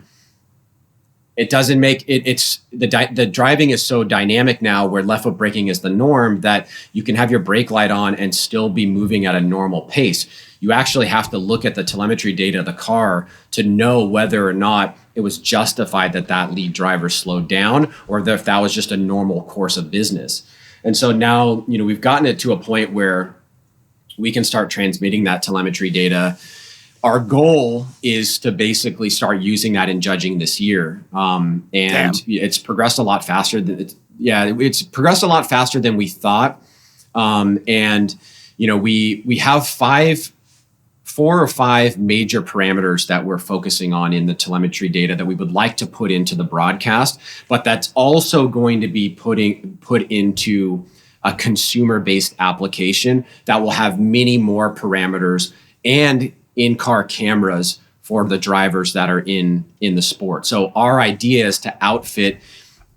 It doesn't make it. It's the driving is so dynamic now, where left foot braking is the norm, that you can have your brake light on and still be moving at a normal pace. You actually have to look at the telemetry data of the car to know whether or not it was justified that lead driver slowed down, or if that was just a normal course of business. And so now, we've gotten it to a point where we can start transmitting that telemetry data. Our goal is to basically start using that in judging this year. It's progressed a lot faster it's progressed a lot faster than we thought. We have 4 or 5 major parameters that we're focusing on in the telemetry data that we would like to put into the broadcast, but that's also going to be put into a consumer-based application that will have many more parameters and in-car cameras for the drivers that are in the sport. So our idea is to outfit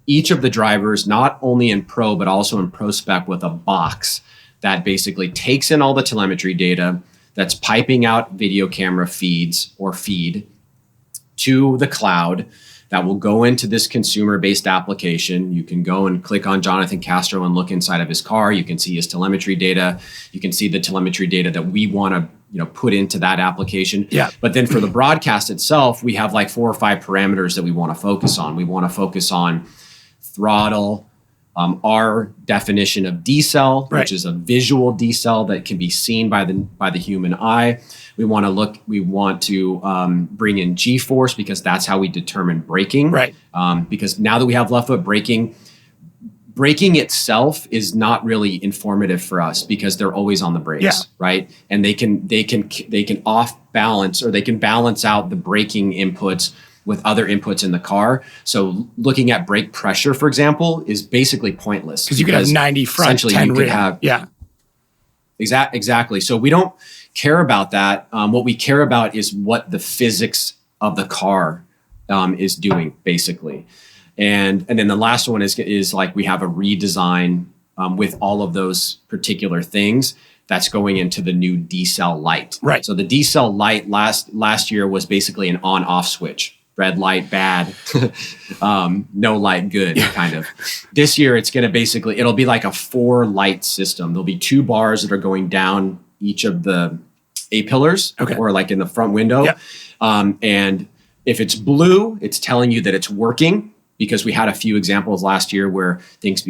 each of the drivers, not only in Pro, but also in Pro Spec, with a box that basically takes in all the telemetry data, that's piping out video camera feeds or feed to the cloud that will go into this consumer-based application. You can go and click on Jonathan Castro and look inside of his car. You can see his telemetry data. You can see the telemetry data that we want to put into that application. Yeah. But then for the broadcast itself, we have like 4 or 5 parameters that we want to focus on. We want to focus on throttle, our definition of decel, right, which is a visual decel that can be seen by the human eye. We want to bring in G-force because that's how we determine braking. Right. Because now that we have left foot braking itself is not really informative for us because they're always on the brakes, right? And they can off balance, or they can balance out the braking inputs with other inputs in the car. So looking at brake pressure, for example, is basically pointless. Because you could have 90 front, 10 rear. Yeah. Exactly. So we don't care about that. What we care about is what the physics of the car is doing, basically. And then the last one is like we have a redesign with all of those particular things that's going into the new decel light. Right. So the decel light last year was basically an on-off switch. Red light, bad. No light, good, kind of. This year, it's going to it'll be like a 4 light system. There'll be 2 bars that are going down each of the A-pillars, or like in the front window. Yeah. And if it's blue, it's telling you that it's working, because we had a few examples last year where things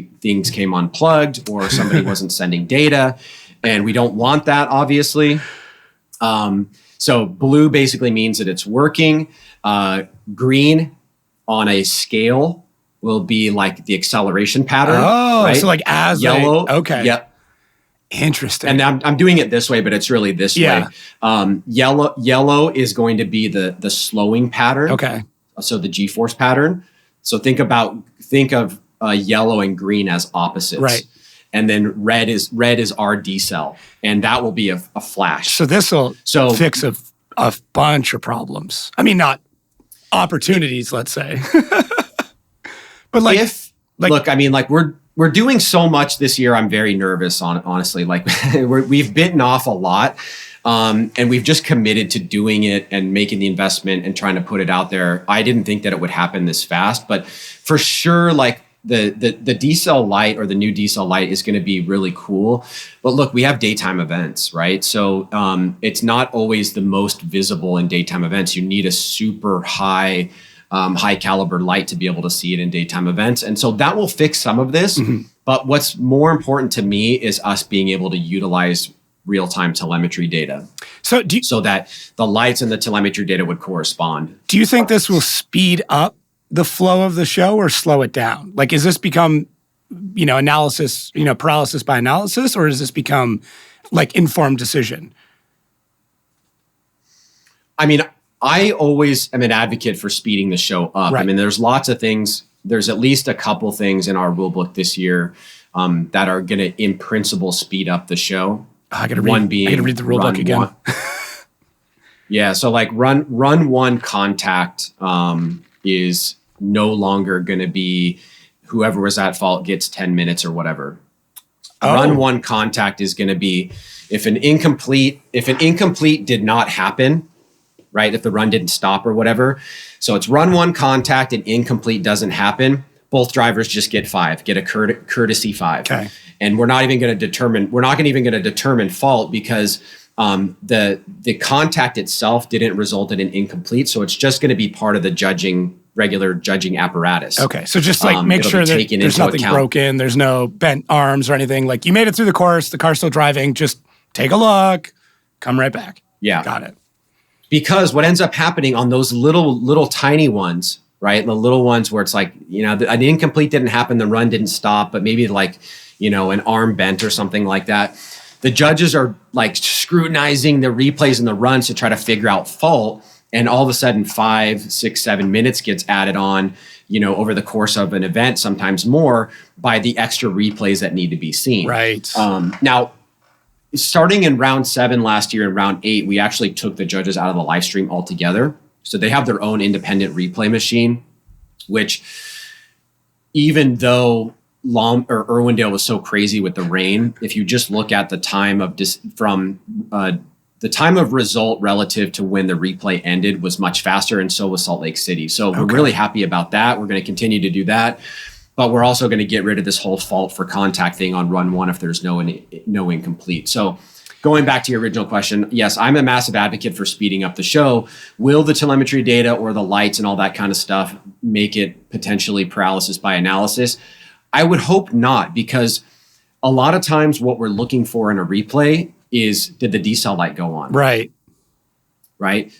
came unplugged or somebody wasn't sending data, and we don't want that, obviously. So blue basically means that it's working. Green on a scale will be like the acceleration pattern. Oh, right? So like as yellow. Okay. Yep. Interesting. And I'm doing it this way, but it's really this way. Yellow is going to be the slowing pattern. Okay. So the G-force pattern. So think of yellow and green as opposites. Right. And then red is our decel, and that will be a flash. So this will fix a bunch of problems. I mean, not opportunities, let's say. But look, I mean, like we're doing so much this year. I'm very nervous, honestly. Like we've bitten off a lot, and we've just committed to doing it and making the investment and trying to put it out there. I didn't think that it would happen this fast, but for sure, like the decel light, or the new decel light, is going to be really cool. But look, we have daytime events, right? So it's not always the most visible in daytime events. You need a super high caliber light to be able to see it in daytime events. And so that will fix some of this. Mm-hmm. But what's more important to me is us being able to utilize real-time telemetry data. So that the lights and the telemetry data would correspond. Do you think this will speed up the flow of the show or slow it down? Like, is this become, analysis, paralysis by analysis, or does this become like informed decision? I mean, I always am an advocate for speeding the show up. Right. I mean, there's lots of things. There's at least a couple things in our rule book this year that are going to, in principle, speed up the show. I got to read the rule book again. Yeah. So like run one contact is no longer going to be whoever was at fault gets 10 minutes or whatever. Oh. Run one contact is going to be if an incomplete did not happen, right? If the run didn't stop or whatever. So it's run one contact and incomplete doesn't happen. Both drivers just get a courtesy 5. Okay. And we're not even going to determine fault because the contact itself didn't result in an incomplete. So it's just going to be part of the regular judging apparatus. Okay. So just like make sure that there's nothing broken, there's no bent arms or anything. Like you made it through the course, the car's still driving, just take a look, come right back. Yeah. Got it. Because what ends up happening on those little tiny ones, right? The little ones where it's like, an incomplete didn't happen, the run didn't stop, but maybe like, an arm bent or something like that. The judges are like scrutinizing the replays and the runs to try to figure out fault. And all of a sudden 5, 6, 7 minutes gets added on, over the course of an event, sometimes more, by the extra replays that need to be seen. Right. Now, starting in round 7 last year and round 8, we actually took the judges out of the live stream altogether. So they have their own independent replay machine, which even though Irwindale was so crazy with the rain, if you just look at the time from the time of result relative to when the replay ended was much faster, and so was Salt Lake City. So we're really happy about that. We're going to continue to do that, but we're also going to get rid of this whole fault for contact thing on run one if there's no incomplete. So going back to your original question, yes, I'm a massive advocate for speeding up the show. Will the telemetry data or the lights and all that kind of stuff make it potentially paralysis by analysis? I would hope not, because a lot of times what we're looking for in a replay is, did the decel light go on? Right.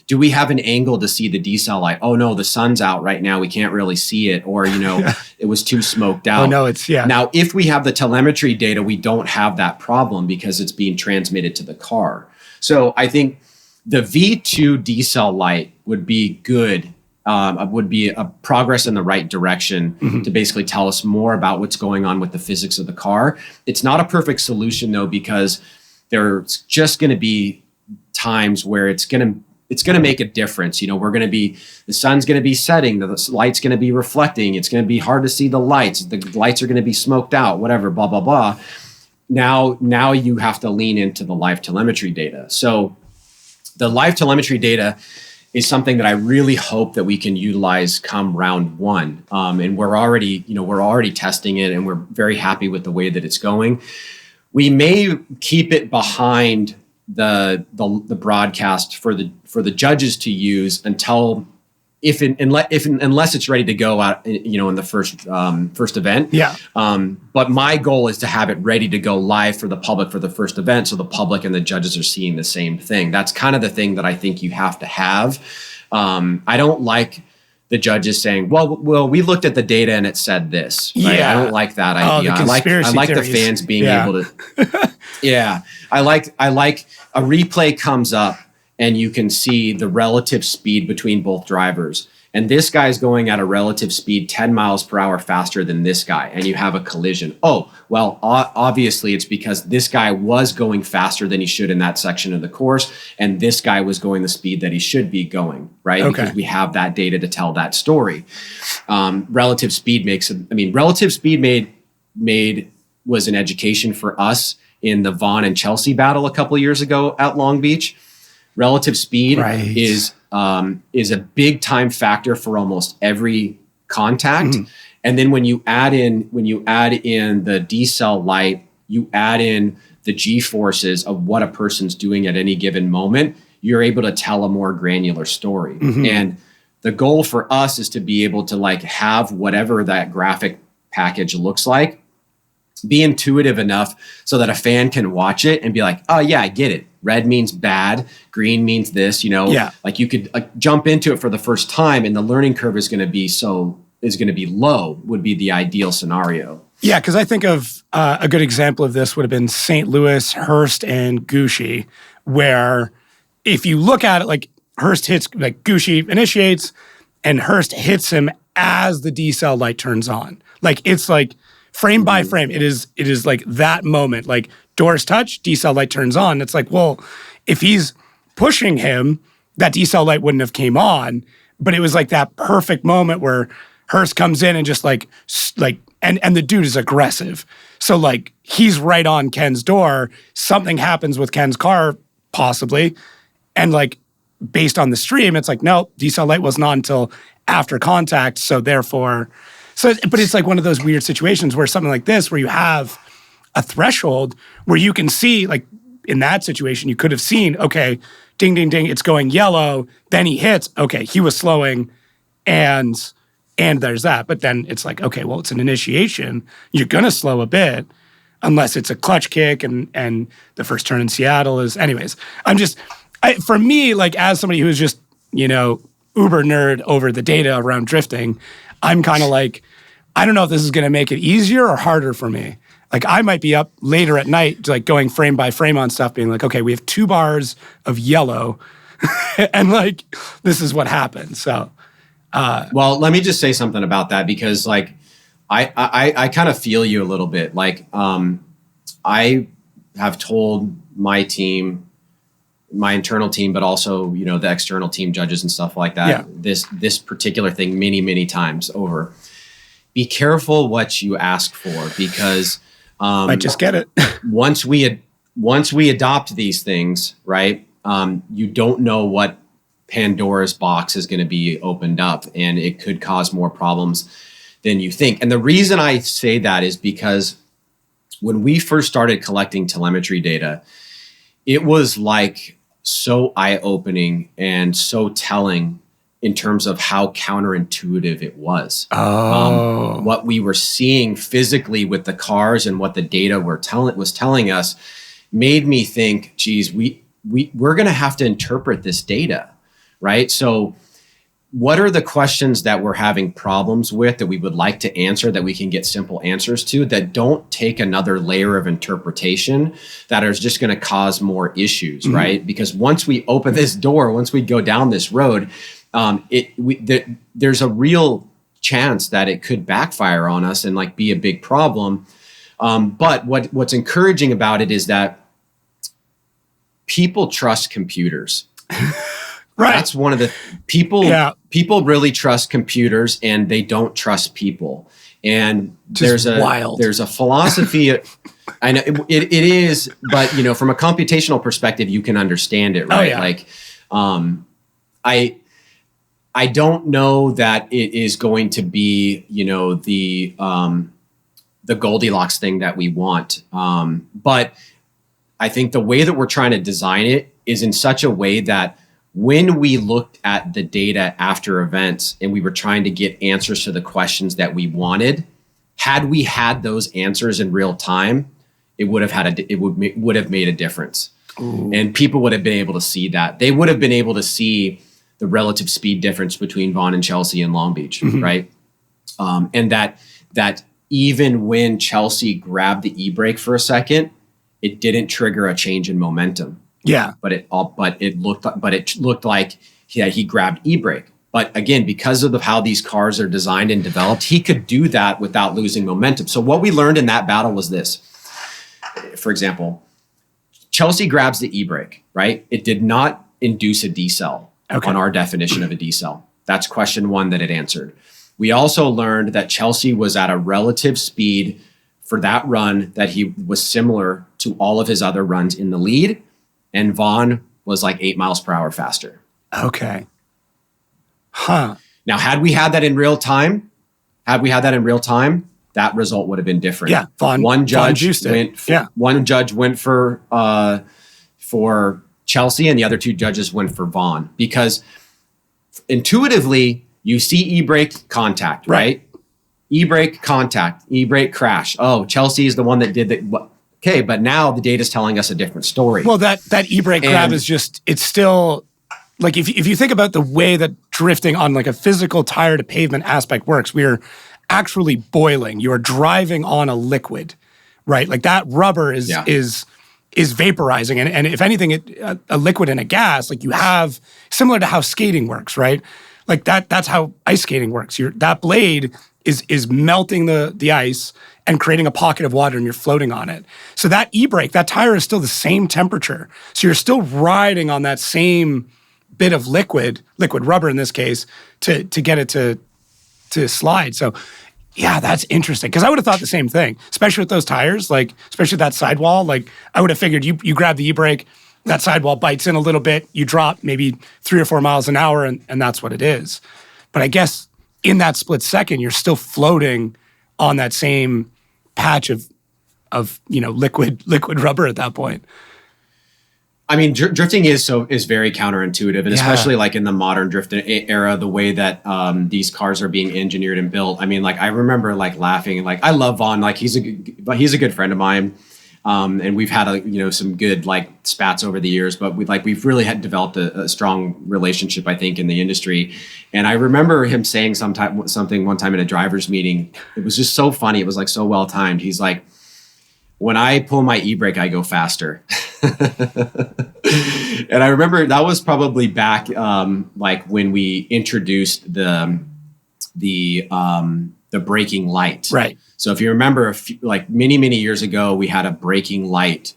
Do we have an angle to see the decel light? Oh no, the sun's out right now. We can't really see it. Or, it was too smoked out. Oh no, Now, if we have the telemetry data, we don't have that problem because it's being transmitted to the car. So I think the V2 decel light would be good. Would be a progress in the right direction to basically tell us more about what's going on with the physics of the car. It's not a perfect solution though, because there's just going to be times where it's going to make a difference. The sun's going to be setting, the light's going to be reflecting. It's going to be hard to see the lights. The lights are going to be smoked out, whatever, blah, blah, blah. Now you have to lean into the live telemetry data. So the live telemetry data is something that I really hope that we can utilize come round one. And we're already testing it, and we're very happy with the way that it's going. We may keep it behind the broadcast for the judges to use until unless it's ready to go out, in the first event. Yeah. But my goal is to have it ready to go live for the public for the first event, so the public and the judges are seeing the same thing. That's kind of the thing that I think you have to have. I don't like the judges saying, well, we looked at the data and it said this. Right? Yeah. I don't like that idea. I like the fans being able to. Yeah. I like a replay comes up and you can see the relative speed between both drivers. And this guy's going at a relative speed 10 miles per hour faster than this guy, and you have a collision. Oh, well, obviously it's because this guy was going faster than he should in that section of the course, and this guy was going the speed that he should be going, right? Okay. Because we have that data to tell that story. Relative speed made was an education for us in the Vaughn and Chelsea battle a couple of years ago at Long Beach. Relative speed is a big time factor for almost every contact. Mm-hmm. And then when you add in the decel light, you add in the G-forces of what a person's doing at any given moment, you're able to tell a more granular story. Mm-hmm. And the goal for us is to be able to have whatever that graphic package looks like, be intuitive enough so that a fan can watch it and be like, oh yeah, I get it. Red means bad, green means this, like you could jump into it for the first time, and the learning curve is going to be low, would be the ideal scenario. Yeah, because I think of a good example of this would have been St. Louis, Hurst, and Gucci, where if you look at it, Hurst hits, Gucci initiates, and Hurst hits him as the decel light turns on. It's frame by frame. It is that moment. Doors touch, decel light turns on. It's well, if he's pushing him, that decel light wouldn't have came on. But it was that perfect moment where Hurst comes in and just and the dude is aggressive. So he's right on Ken's door. Something happens with Ken's car, possibly. And based on the stream, it's no, decel light wasn't on until after contact. So therefore, but it's one of those weird situations where something like this, where you have a threshold where you can see, in that situation, you could have seen, okay, ding, ding, ding, it's going yellow. Then he hits, okay, he was slowing, and there's that. But then it's okay, well, it's an initiation. You're going to slow a bit unless it's a clutch kick, and the first turn in Seattle is, anyways. For me, as somebody who's just, uber nerd over the data around drifting, I'm kind of I don't know if this is going to make it easier or harder for me. I might be up later at night, going frame by frame on stuff, being okay, we have 2 bars of yellow, and this is what happened. So, well, let me just say something about that, because I kind of feel you a little bit. I have told my team, my internal team, but also the external team judges and stuff like that. Yeah. This particular thing many times over. Be careful what you ask for, because I just get it. once we adopt these things, right? you don't know what Pandora's box is going to be opened up, and it could cause more problems than you think. And the reason I say that is because when we first started collecting telemetry data, it was like so eye-opening and so telling in terms of how counterintuitive it was. What we were seeing physically with the cars and what the data was telling us made me think, geez, we're going to have to interpret this data, right? So what are the questions that we're having problems with that we would like to answer, that we can get simple answers to, that don't take another layer of interpretation that is just going to cause more issues, right? Because once we open this door, once we go down this road, there's a real chance that it could backfire on us and like be a big problem. But what's encouraging about it is that people trust computers. Right. That's one of the people. Yeah. People really trust computers, and they don't trust people. And there's a philosophy. I know it is, but from a computational perspective, you can understand it, right? Oh, yeah. Like, I don't know that it is going to be, the Goldilocks thing that we want. But I think the way that we're trying to design it is in such a way that when we looked at the data after events and we were trying to get answers to the questions that we wanted, had we had those answers in real time, it would have made a difference. Ooh. And people would have been able to see that. They would have been able to see the relative speed difference between Vaughan and Chelsea and Long Beach, right? And that even when Chelsea grabbed the e-brake for a second, it didn't trigger a change in momentum. Yeah, but it looked like he grabbed e-brake. But again, because of how these cars are designed and developed, he could do that without losing momentum. So what we learned in that battle was this. For example, Chelsea grabs the e-brake, right? It did not induce a decel on our definition of a decel. That's question one that it answered. We also learned that Chelsea was at a relative speed for that run that he was similar to all of his other runs in the lead. And Vaughan was like 8 miles per hour faster. Okay. Huh. Now, had we had that in real time, that result would have been different. Yeah. One judge went for Chelsea, and the other two judges went for Vaughan, because intuitively you see e-brake contact, right? E-brake contact, e-brake crash. Oh, Chelsea is the one that did that. Okay, but now the data is telling us a different story. Well, that e-brake grab is it's still, like, if you think about the way that drifting on like a physical tire to pavement aspect works, we're actually boiling. You are driving on a liquid, right? Like that rubber is vaporizing. And if anything, a liquid and a gas, like you have, similar to how skating works, right? Like that's how ice skating works. That blade is melting the ice and creating a pocket of water, and you're floating on it. So that e-brake, that tire is still the same temperature. So you're still riding on that same bit of liquid rubber in this case, to get it to slide. So yeah, that's interesting. Because I would have thought the same thing, especially with those tires, like especially that sidewall. Like I would have figured you grab the e-brake, that sidewall bites in a little bit, you drop maybe 3 or 4 miles an hour, and that's what it is. But I guess in that split second, you're still floating on that same patch of liquid rubber at that point. I mean, drifting is very counterintuitive, and especially like in the modern drift era, the way that these cars are being engineered and built. I mean, like I remember like laughing, like I love Vaughan, like he's a good friend of mine, and we've had some good like spats over the years, but we've really had developed a strong relationship, I think, in the industry. And I remember him saying something one time in a driver's meeting. It was just so funny. It was like so well timed. He's like, "When I pull my e-brake, I go faster." And I remember that was probably back like when we introduced the braking light. Right. So if you remember, like many years ago, we had a braking light,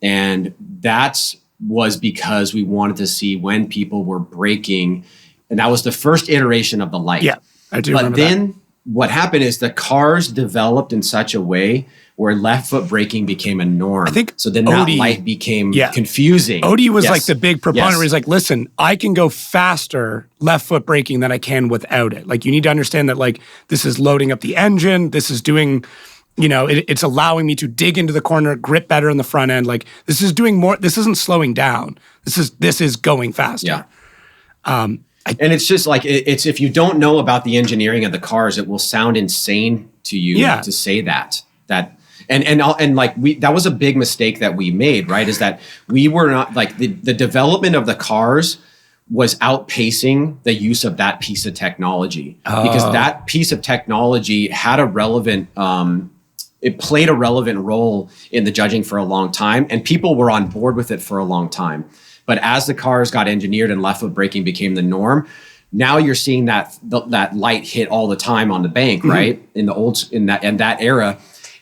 and that was because we wanted to see when people were braking, and that was the first iteration of the light. Yeah, I do remember that. what happened is the cars developed in such a way where left foot braking became a norm. I think so. Then that light became confusing. Odie was like the big proponent where he's like, listen, I can go faster left foot braking than I can without it. Like, you need to understand that, like, this is loading up the engine. This is doing, it's allowing me to dig into the corner, grip better in the front end. Like, this is doing more. This isn't slowing down. This is going faster. Yeah. And it's just like, it's if you don't know about the engineering of the cars, it will sound insane to you to say that. And like that was a big mistake that we made, right? Is that we were not like the development of the cars was outpacing the use of that piece of technology because that piece of technology had a relevant, it played a relevant role in the judging for a long time, and people were on board with it for a long time. But as the cars got engineered and left foot braking became the norm, now you're seeing that light hit all the time on the bank, right? In that era.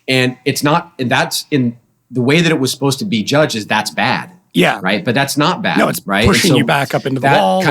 And it's not, and that's in the way that it was supposed to be judged is that's bad. Yeah. Right. But that's not bad. No, it's right? pushing you back up into the wall.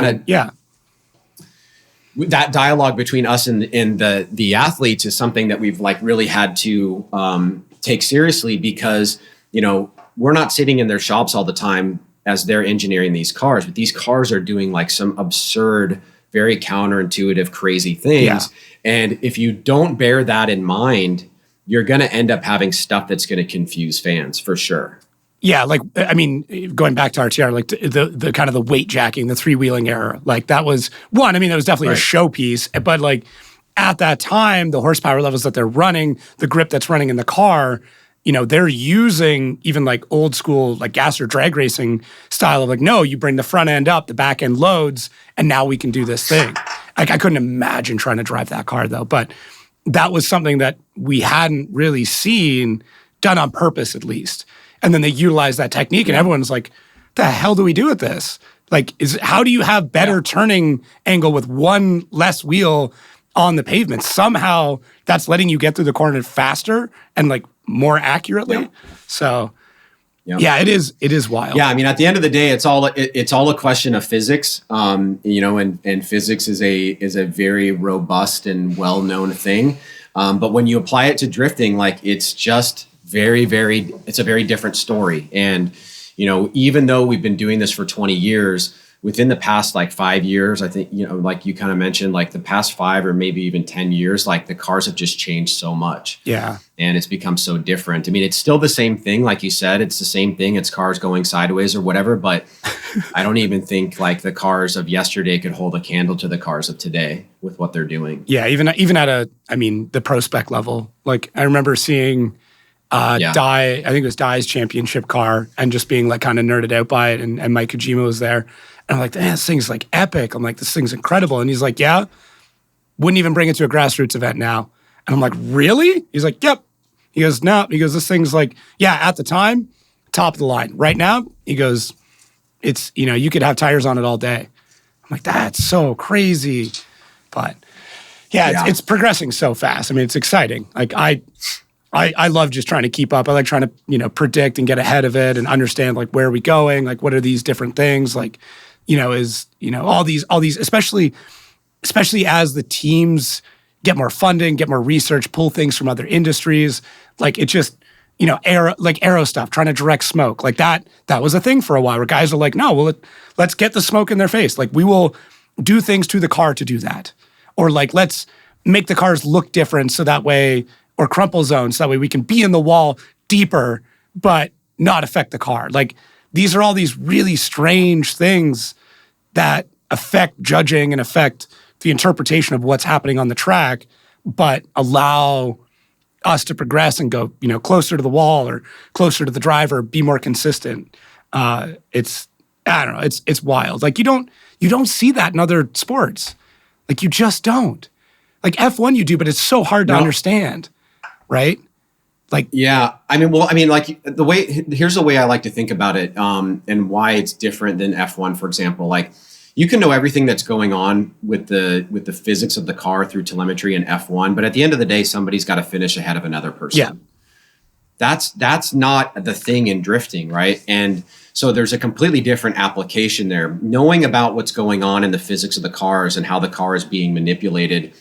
That dialogue between us and the athletes is something that we've like really had to take seriously because, we're not sitting in their shops all the time as they're engineering these cars, but these cars are doing like some absurd, very counterintuitive, crazy things. Yeah. And if you don't bear that in mind, you're going to end up having stuff that's going to confuse fans for sure. Yeah, like, I mean, going back to RTR, like the kind of the weight jacking, the three-wheeling era, like that was one, I mean, that was definitely a showpiece, but like at that time, the horsepower levels that they're running, the grip that's running in the car, they're using even like old school, like gas or drag racing style of like, no, you bring the front end up, the back end loads, and now we can do this thing. Like I couldn't imagine trying to drive that car though, but that was something that we hadn't really seen done on purpose, at least. And then they utilized that technique, and everyone's like, the hell do we do with this? Like, how do you have better turning angle with one less wheel on the pavement? Somehow that's letting you get through the corner faster and like more accurately. Yeah. So it is wild. Yeah. I mean, at the end of the day, it's all a question of physics. And physics is a very robust and well-known thing. But when you apply it to drifting, like it's just it's a very different story. And, even though we've been doing this for 20 years, within the past like 5 years, I think, like you kind of mentioned, like the past 5 or maybe even 10 years, like the cars have just changed so much. Yeah. And it's become so different. I mean, it's still the same thing. Like you said, it's the same thing. It's cars going sideways or whatever. But I don't even think like the cars of yesterday could hold a candle to the cars of today with what they're doing. Yeah. Even at the pro spec level, like I remember seeing I think it was Dai's championship car and just being like kind of nerded out by it. And Mike Kojima was there. And I'm like, this thing's like epic. I'm like, this thing's incredible. And he's like, yeah, wouldn't even bring it to a grassroots event now. And I'm like, really? He's like, yep. He goes, no. He goes, this thing's like, at the time, top of the line. Right now, he goes, it's, you could have tires on it all day. I'm like, that's so crazy. But it's progressing so fast. I mean, it's exciting. Like I love just trying to keep up. I like trying to, predict and get ahead of it and understand like where are we going? Like what are these different things? Like, all these, especially as the teams get more funding, get more research, pull things from other industries. Like it just, aero stuff, trying to direct smoke. Like that was a thing for a while where guys are like, no, well, let's get the smoke in their face. Like we will do things to the car to do that. Or like, let's make the cars look different so that way, or crumple zones, so that way we can be in the wall deeper, but not affect the car. Like these are all these really strange things that affect judging and affect the interpretation of what's happening on the track, but allow us to progress and go, closer to the wall or closer to the driver, be more consistent. It's wild. Like you don't see that in other sports. Like you just don't. Like F1 you do, but it's so hard to understand, right? Like, yeah, here's the way I like to think about it, and why it's different than F1, for example. Like, you can know everything that's going on with the physics of the car through telemetry in F1, but at the end of the day, somebody's got to finish ahead of another person. Yeah, that's not the thing in drifting, right? And so there's a completely different application there. Knowing about what's going on in the physics of the cars and how the car is being manipulated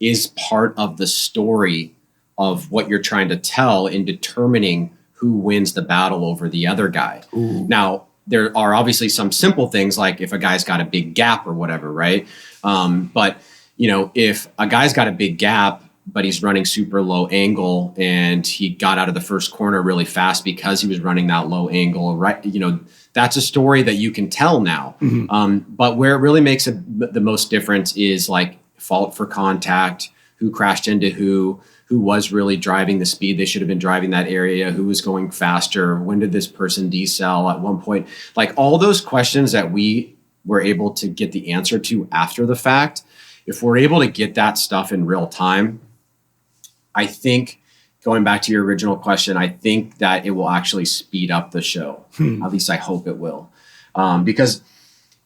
is part of the story of what you're trying to tell in determining who wins the battle over the other guy. Ooh. Now, there are obviously some simple things like if a guy's got a big gap or whatever, right? But if a guy's got a big gap, but he's running super low angle and he got out of the first corner really fast because he was running that low angle, right? That's a story that you can tell now. Mm-hmm. But where it really makes the most difference is like fault for contact, who crashed into who was really driving the speed they should have been driving that area, who was going faster, when did this person decel at one point? Like all those questions that we were able to get the answer to after the fact, if we're able to get that stuff in real time, I think, going back to your original question, I think that it will actually speed up the show. At least I hope it will. Because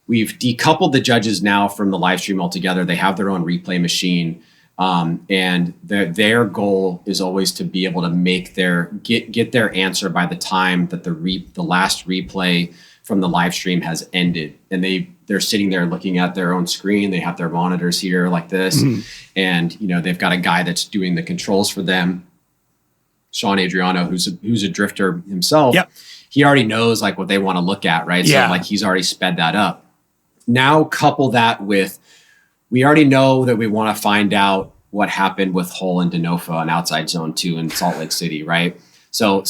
we've decoupled the judges now from the live stream altogether. They have their own replay machine. And their goal is always to be able to make get their answer by the time that the last replay from the live stream has ended. And they're sitting there looking at their own screen. They have their monitors here like this. Mm-hmm. And, they've got a guy that's doing the controls for them. Sean Adriano, who's a drifter himself. Yep. He already knows like what they want to look at, right? Yeah. So like he's already sped that up. Now couple that with, we already know that we want to find out what happened with Hull and Denofa on Outside Zone 2 in Salt Lake City, right? So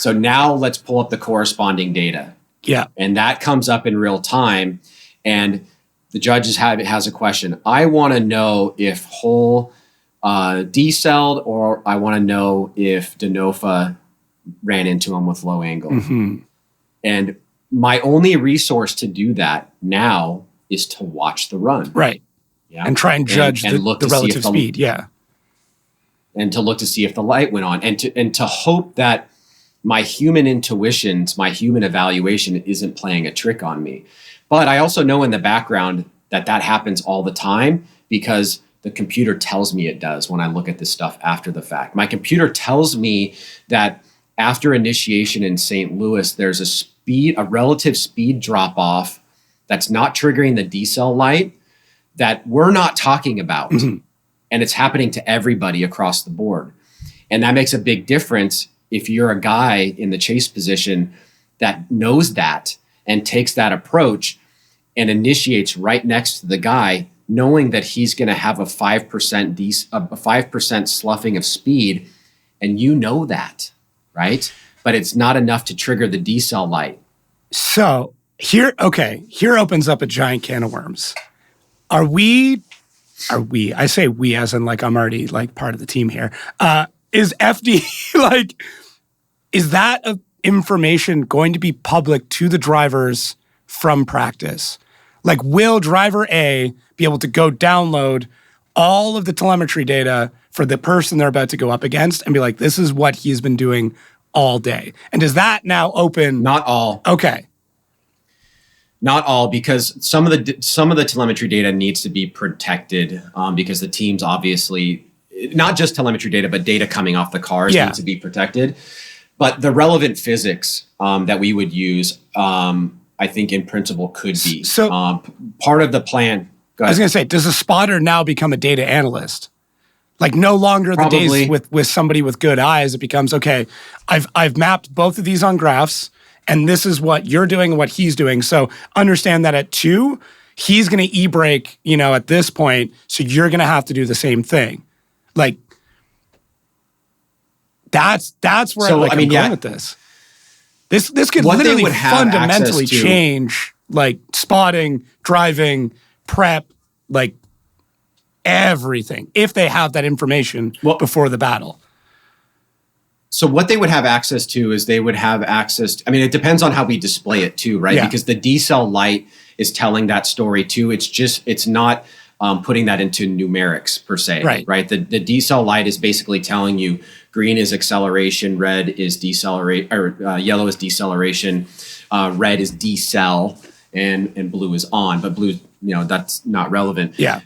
now let's pull up the corresponding data. Yeah. And that comes up in real time. And the judges has a question. I want to know if Hull decelled, or I want to know if Denofa ran into him with low angle. Mm-hmm. And my only resource to do that now is to watch the run. Right. Yeah. And try and judge and the relative speed. Yeah. And to look to see if the light went on, and to hope that my human intuitions, my human evaluation isn't playing a trick on me. But I also know in the background that happens all the time, because the computer tells me it does when I look at this stuff after the fact. My computer tells me that after initiation in St. Louis, there's a relative speed drop off that's not triggering the decel light that we're not talking about. Mm-hmm. And it's happening to everybody across the board. And that makes a big difference if you're a guy in the chase position that knows that and takes that approach and initiates right next to the guy, knowing that he's going to have a 5% sloughing of speed. And you know that, right? But it's not enough to trigger the decel light. So here opens up a giant can of worms. Are we, I say we as in like I'm already like part of the team here. Is FD like, is that information going to be public to the drivers from practice? Like, will driver A be able to go download all of the telemetry data for the person they're about to go up against and be like, this is what he's been doing all day? And does that now open? Not all. Okay. Not all, because some of the telemetry data needs to be protected, because the teams obviously, not just telemetry data, but data coming off the cars needs to be protected. But the relevant physics that we would use, I think in principle could be. So part of the plan. Go ahead. I was going to say, does a spotter now become a data analyst? Like no longer Probably. The days with somebody with good eyes, it becomes, okay, I've mapped both of these on graphs, and this is what you're doing and what he's doing. So understand that at 2, he's going to e-brake, at this point, so you're going to have to do the same thing. Like, that's where I'm going with this. This could literally fundamentally change, like, spotting, driving, prep, like, everything, if they have that information before the battle. So what they would have access to is they would have access to, it depends on how we display it too, right? Yeah. Because the decel light is telling that story too. It's not putting that into numerics per se, right? The decel light is basically telling you green is acceleration, red is decelerate, or yellow is deceleration, red is decel, and blue is on. But blue, that's not relevant. Yeah.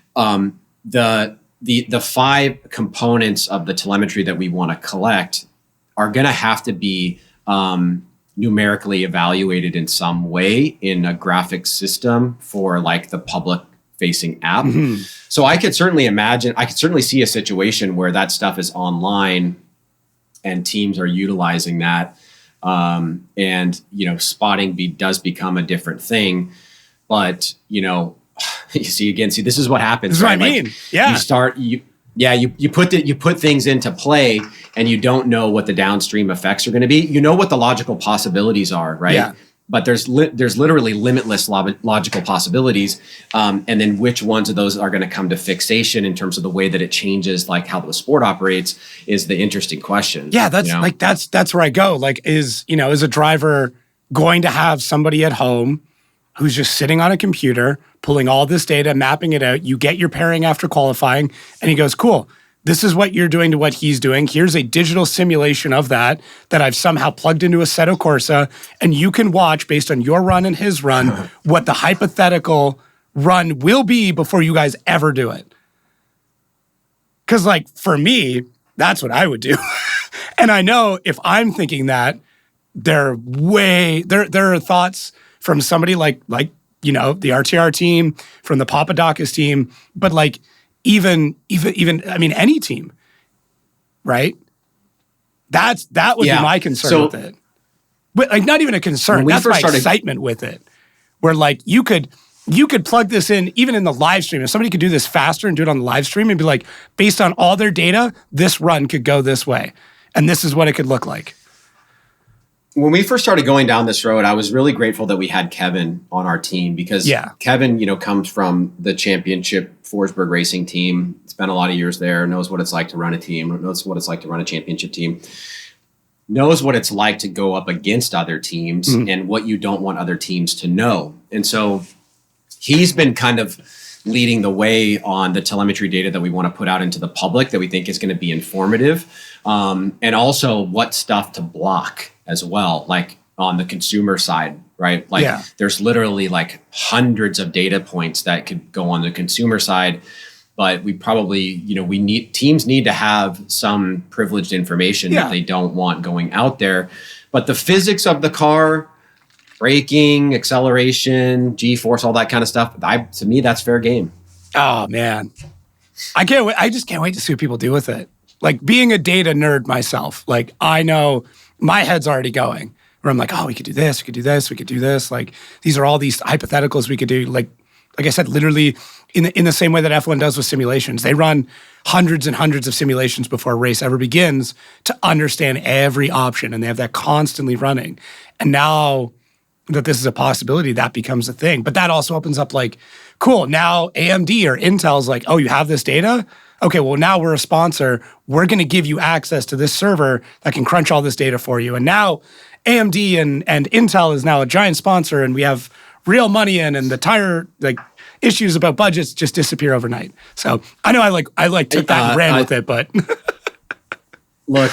The 5 components of the telemetry that we want to collect are going to have to be numerically evaluated in some way in a graphic system for like the public facing app. So I could certainly see a situation where that stuff is online and teams are utilizing that. And, spotting does become a different thing. But, this is what happens. This is what I mean. You put things into play and you don't know what the downstream effects are going to be. You know what the logical possibilities are, right? Yeah. But there's literally limitless logical possibilities. And then which ones of those are going to come to fixation in terms of the way that it changes, like how the sport operates, is the interesting question. Yeah, that's where I go. Like, is a driver going to have somebody at home who's just sitting on a computer, pulling all this data, mapping it out? You get your pairing after qualifying, and he goes, cool. This is what you're doing to what he's doing. Here's a digital simulation of that I've somehow plugged into Assetto Corsa, and you can watch based on your run and his run what the hypothetical run will be before you guys ever do it. Because, for me, that's what I would do. And I know if I'm thinking that, there are thoughts from somebody like the RTR team, from the Papadakis team, but even any team, right? That would be my concern with it. But not even a concern. That's my excitement with it. Where you could plug this in even in the live stream. If somebody could do this faster and do it on the live stream and be based on all their data, this run could go this way. And this is what it could look like. When we first started going down this road, I was really grateful that we had Kevin on our team because Kevin, comes from the championship Forsberg racing team, spent a lot of years there, knows what it's like to run a team, knows what it's like to run a championship team, knows what it's like to go up against other teams and what you don't want other teams to know. And so he's been kind of leading the way on the telemetry data that we want to put out into the public that we think is going to be informative, and also what stuff to block as well, on the consumer side, right? There's literally hundreds of data points that could go on the consumer side, but we probably, teams need to have some privileged information that they don't want going out there. But the physics of the car, braking, acceleration, G-force, all that kind of stuff, to me, that's fair game. Oh, man. I can't wait. I just can't wait to see what people do with it. Being a data nerd myself, I know my head's already going where I'm oh, we could do this, we could do this, we could do this. These are all these hypotheticals we could do. Like I said, literally in the same way that F1 does with simulations. They run hundreds and hundreds of simulations before a race ever begins to understand every option, and they have that constantly running. And now that this is a possibility, that becomes a thing. But that also opens up cool, now AMD or Intel's oh, you have this data? Okay, well, now we're a sponsor. We're going to give you access to this server that can crunch all this data for you. And now AMD and Intel is now a giant sponsor, and we have real money in, and the tire issues about budgets just disappear overnight. So I know I took that and ran with it, but look,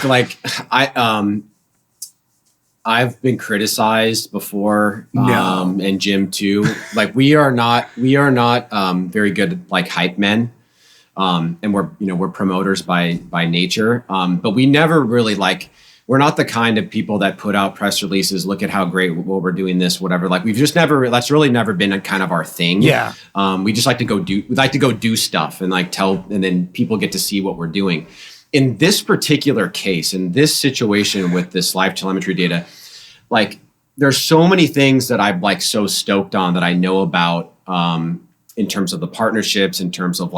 I've been criticized before, and Jim too. We are not very good hype men. And we're promoters by nature. But we never really we're not the kind of people that put out press releases, look at how great what we're doing this, whatever. We've just that's really never been a kind of our thing. Yeah. We just like to go do stuff and tell, and then people get to see what we're doing. In this particular case, in this situation with this live telemetry data, there's so many things that I'm so stoked on that I know about, in terms of the partnerships, in terms of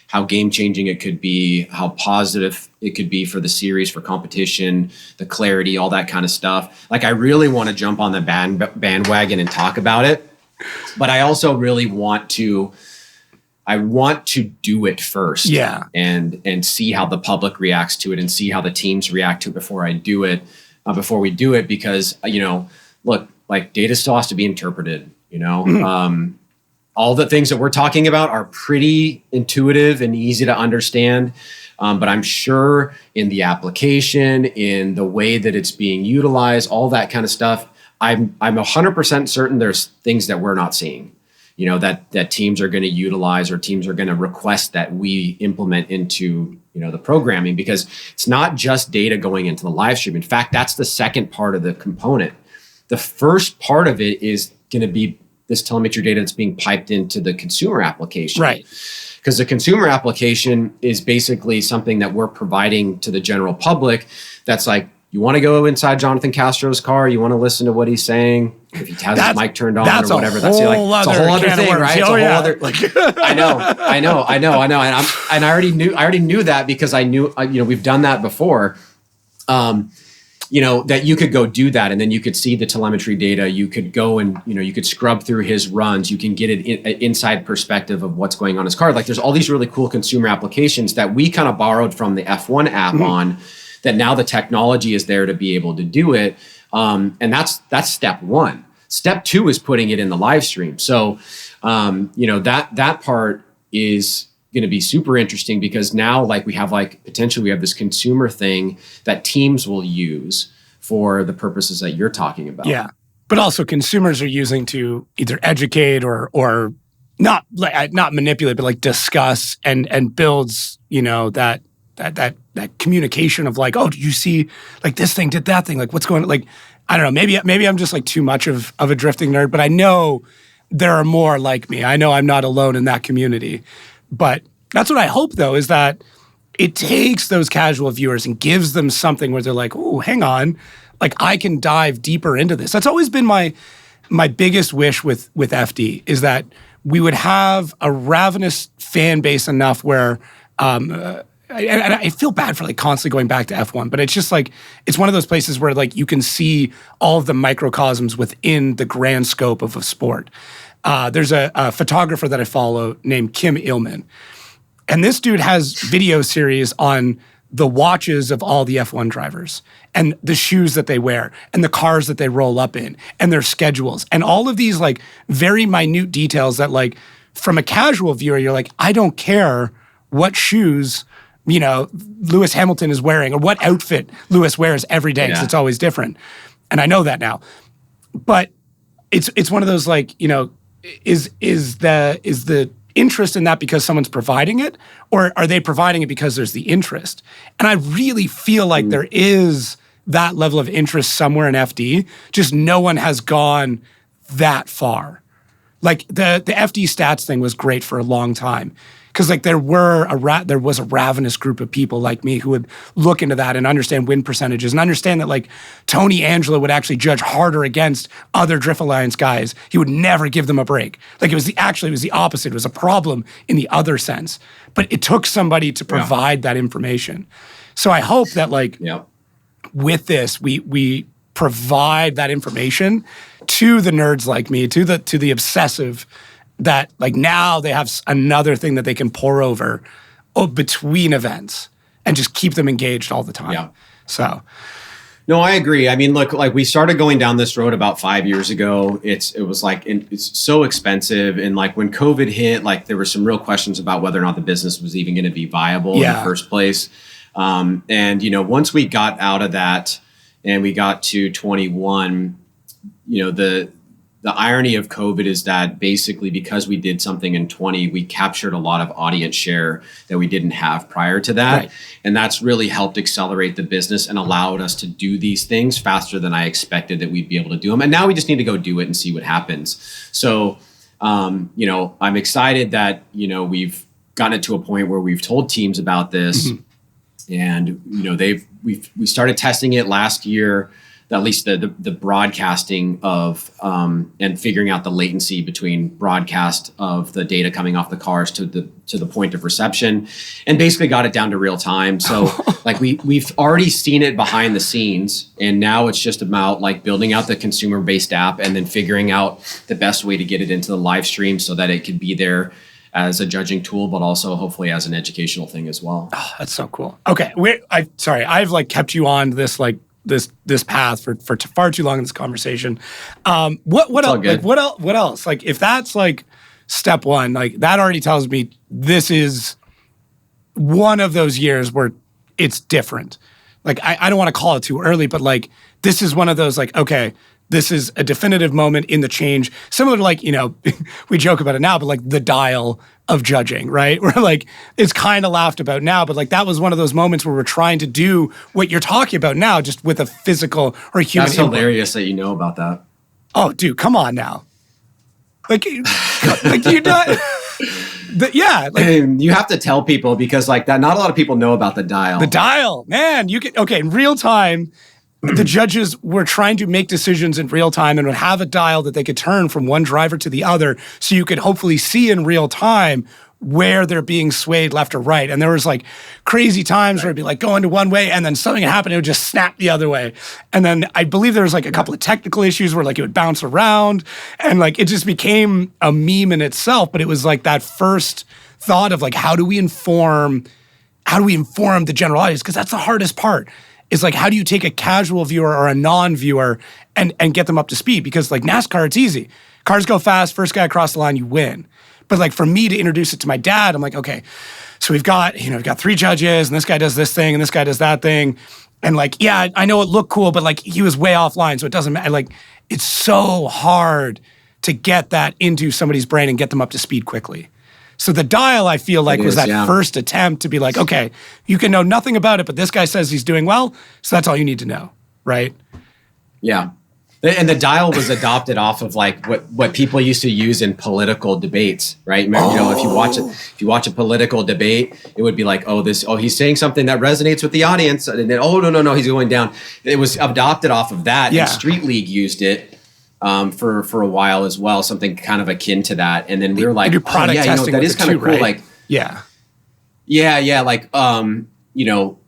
how game-changing it could be, how positive it could be for the series, for competition, the clarity, all that kind of stuff. I really want to jump on the bandwagon and talk about it, but I also really want to do it first. Yeah. And see how the public reacts to it and see how the teams react to it before we do it, because, look, data still has to be interpreted, all the things that we're talking about are pretty intuitive and easy to understand. But I'm sure in the application, in the way that it's being utilized, all that kind of stuff, I'm 100% certain there's things that we're not seeing, that teams are going to utilize or teams are going to request that we implement into, the programming, because it's not just data going into the live stream. In fact, that's the second part of the component. The first part of it is going to be this telemetry data that's being piped into the consumer application. Right. Because the consumer application is basically something that we're providing to the general public that's like, you want to go inside Jonathan Castro's car, you want to listen to what he's saying, if he has his mic turned on or whatever, it's a whole other thing, right? It's a whole other. I know. And I already knew that because I knew, we've done that before. That you could go do that, and then you could see the telemetry data. You could go and, you could scrub through his runs. You can get an inside perspective of what's going on in his car. Like, there's all these really cool consumer applications that we kind of borrowed from the F1 app on, that now the technology is there to be able to do it. And that's step one. Step two is putting it in the live stream. So, that part is going to be super interesting, because now we have this consumer thing that teams will use for the purposes that you're talking about. Yeah. But also consumers are using to either educate or not manipulate, but discuss and builds, that communication of oh, did you see this thing did that thing? What's going on? I don't know, maybe I'm just too much of a drifting nerd, but I know there are more like me. I know I'm not alone in that community. But that's what I hope, though, is that it takes those casual viewers and gives them something where they're oh, hang on, I can dive deeper into this. That's always been my biggest wish with FD, is that we would have a ravenous fan base enough where, and I feel bad for constantly going back to F1, but it's just it's one of those places where you can see all of the microcosms within the grand scope of a sport. There's a photographer that I follow named Kim Illman. And this dude has video series on the watches of all the F1 drivers and the shoes that they wear and the cars that they roll up in and their schedules and all of these very minute details that from a casual viewer, you're I don't care what shoes, Lewis Hamilton is wearing or what outfit Lewis wears every day, because it's always different. And I know that now. But it's one of those is the interest in that because someone's providing it, or are they providing it because there's the interest? And I really feel there is that level of interest somewhere in FD, just no one has gone that far. The FD stats thing was great for a long time, because there was a ravenous group of people like me who would look into that and understand win percentages and understand that Tony Angelo would actually judge harder against other Drift Alliance guys. He would never give them a break. It was the opposite. It was a problem in the other sense. But it took somebody to provide that information. So I hope that with this, we provide that information to the nerds like me, to the obsessive, that now they have another thing that they can pour over between events and just keep them engaged all the time. Yeah. So. No, I agree. I mean, look, we started going down this road about 5 years ago. It's so expensive. And when COVID hit, there were some real questions about whether or not the business was even going to be viable in the first place. And, once we got out of that and we got to 21, the irony of COVID is that basically because we did something in 20, we captured a lot of audience share that we didn't have prior to that. Right. And that's really helped accelerate the business and allowed us to do these things faster than I expected that we'd be able to do them. And now we just need to go do it and see what happens. So, I'm excited that, we've gotten it to a point where we've told teams about this. Mm-hmm. And, we started testing it last year, at least the broadcasting of and figuring out the latency between broadcast of the data coming off the cars to the point of reception, and basically got it down to real time. So we've already seen it behind the scenes, and now it's just about building out the consumer based app and then figuring out the best way to get it into the live stream so that it could be there as a judging tool, but also hopefully as an educational thing as well. Oh, that's so cool. Okay, I've kept you on this this path for far too long in this conversation. What else? What else? If that's step one, that already tells me this is one of those years where it's different. I don't want to call it too early, but this is one of those okay, this is a definitive moment in the change, similar to we joke about it now, but the dial of judging, right? Where it's kind of laughed about now, but that was one of those moments where we're trying to do what you're talking about now, just with a physical or human. That's hilarious that you know about that. Oh, dude, come on now. Like you not. Yeah, like you have to tell people because like that. Not a lot of people know about the dial. The dial, man. You can in real time. The judges were trying to make decisions in real time and would have a dial that they could turn from one driver to the other, so you could hopefully see in real time where they're being swayed left or right. And there was like crazy times where it'd be like going to one way and then something would happen, it would just snap the other way. And then I believe there was like a couple of technical issues where like it would bounce around and like it just became a meme in itself. But it was like that first thought of like, how do we inform the general audience? Because that's the hardest part. Is like, how do you take a casual viewer or a non-viewer and get them up to speed? Because like NASCAR, it's easy. Cars go fast, first guy across the line, you win. But like for me to introduce it to my dad, I'm like, okay, so we've got 3 judges and this guy does this thing and this guy does that thing. And like, yeah, I know it looked cool, but like he was way offline, so it doesn't matter. Like it's so hard to get that into somebody's brain and get them up to speed quickly. So the dial, I feel like, was that first attempt to be like, okay, you can know nothing about it, but this guy says he's doing well, so that's all you need to know, right? Yeah. And the dial was adopted off of like what people used to use in political debates, right? Remember, if you watch a political debate, it would be like, he's saying something that resonates with the audience, and then no, he's going down. It was adopted off of that, and Street League used it. For a while as well, something kind of akin to that. And then we were like, that is kind of cool. Right? Like, like,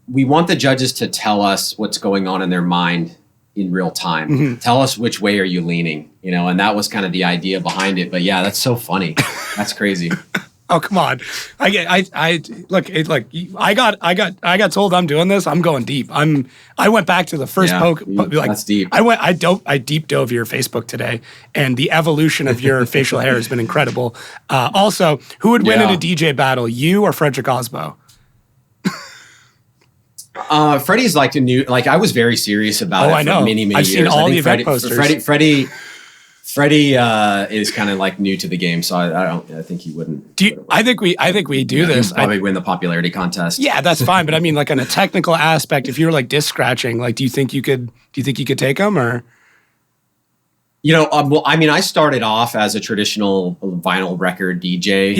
we want the judges to tell us what's going on in their mind in real time. Mm-hmm. Tell us which way are you leaning, and that was kind of the idea behind it. But yeah, that's so funny. That's crazy. Oh, come on. I got told I'm doing this. I'm going deep. I went back to the first poke. That's deep. I deep dove your Facebook today, and the evolution of your facial hair has been incredible. Also, who would win in a DJ battle, you or Frederick Osbo? Freddie's I was very serious about it for many years. I've seen all the event posters. Freddie is kind of like new to the game, so I think he wouldn't. I think we do this. He'd probably win the popularity contest. Yeah, that's fine. But I mean, like on a technical aspect, if you were like disc scratching, like, do you think you could take him or? I started off as a traditional vinyl record DJ,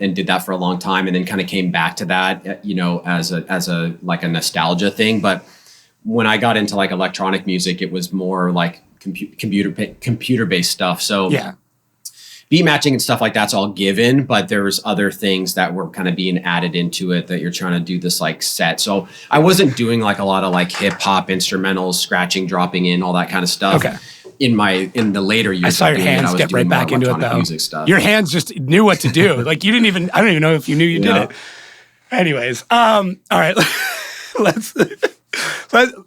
and did that for a long time, and then kind of came back to that, as a like a nostalgia thing. But when I got into like electronic music, it was more like computer based stuff. So beat matching and stuff like that's all given, but there's other things that were kind of being added into it that you're trying to do this like set. So I wasn't doing like a lot of like hip hop instrumentals, scratching, dropping in, all that kind of stuff. Okay. In the later years, I saw your hands get right back into it though. Music stuff. Your hands just knew what to do. Like I don't even know if you knew you did it. Anyways, all right,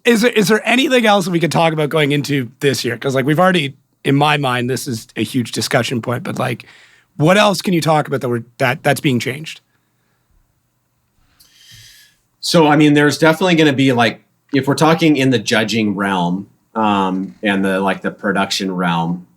Is there anything else we could talk about going into this year? Because like we've already, in my mind, this is a huge discussion point. But like, what else can you talk about that's being changed? So I mean, there's definitely going to be like, if we're talking in the judging realm and the production realm,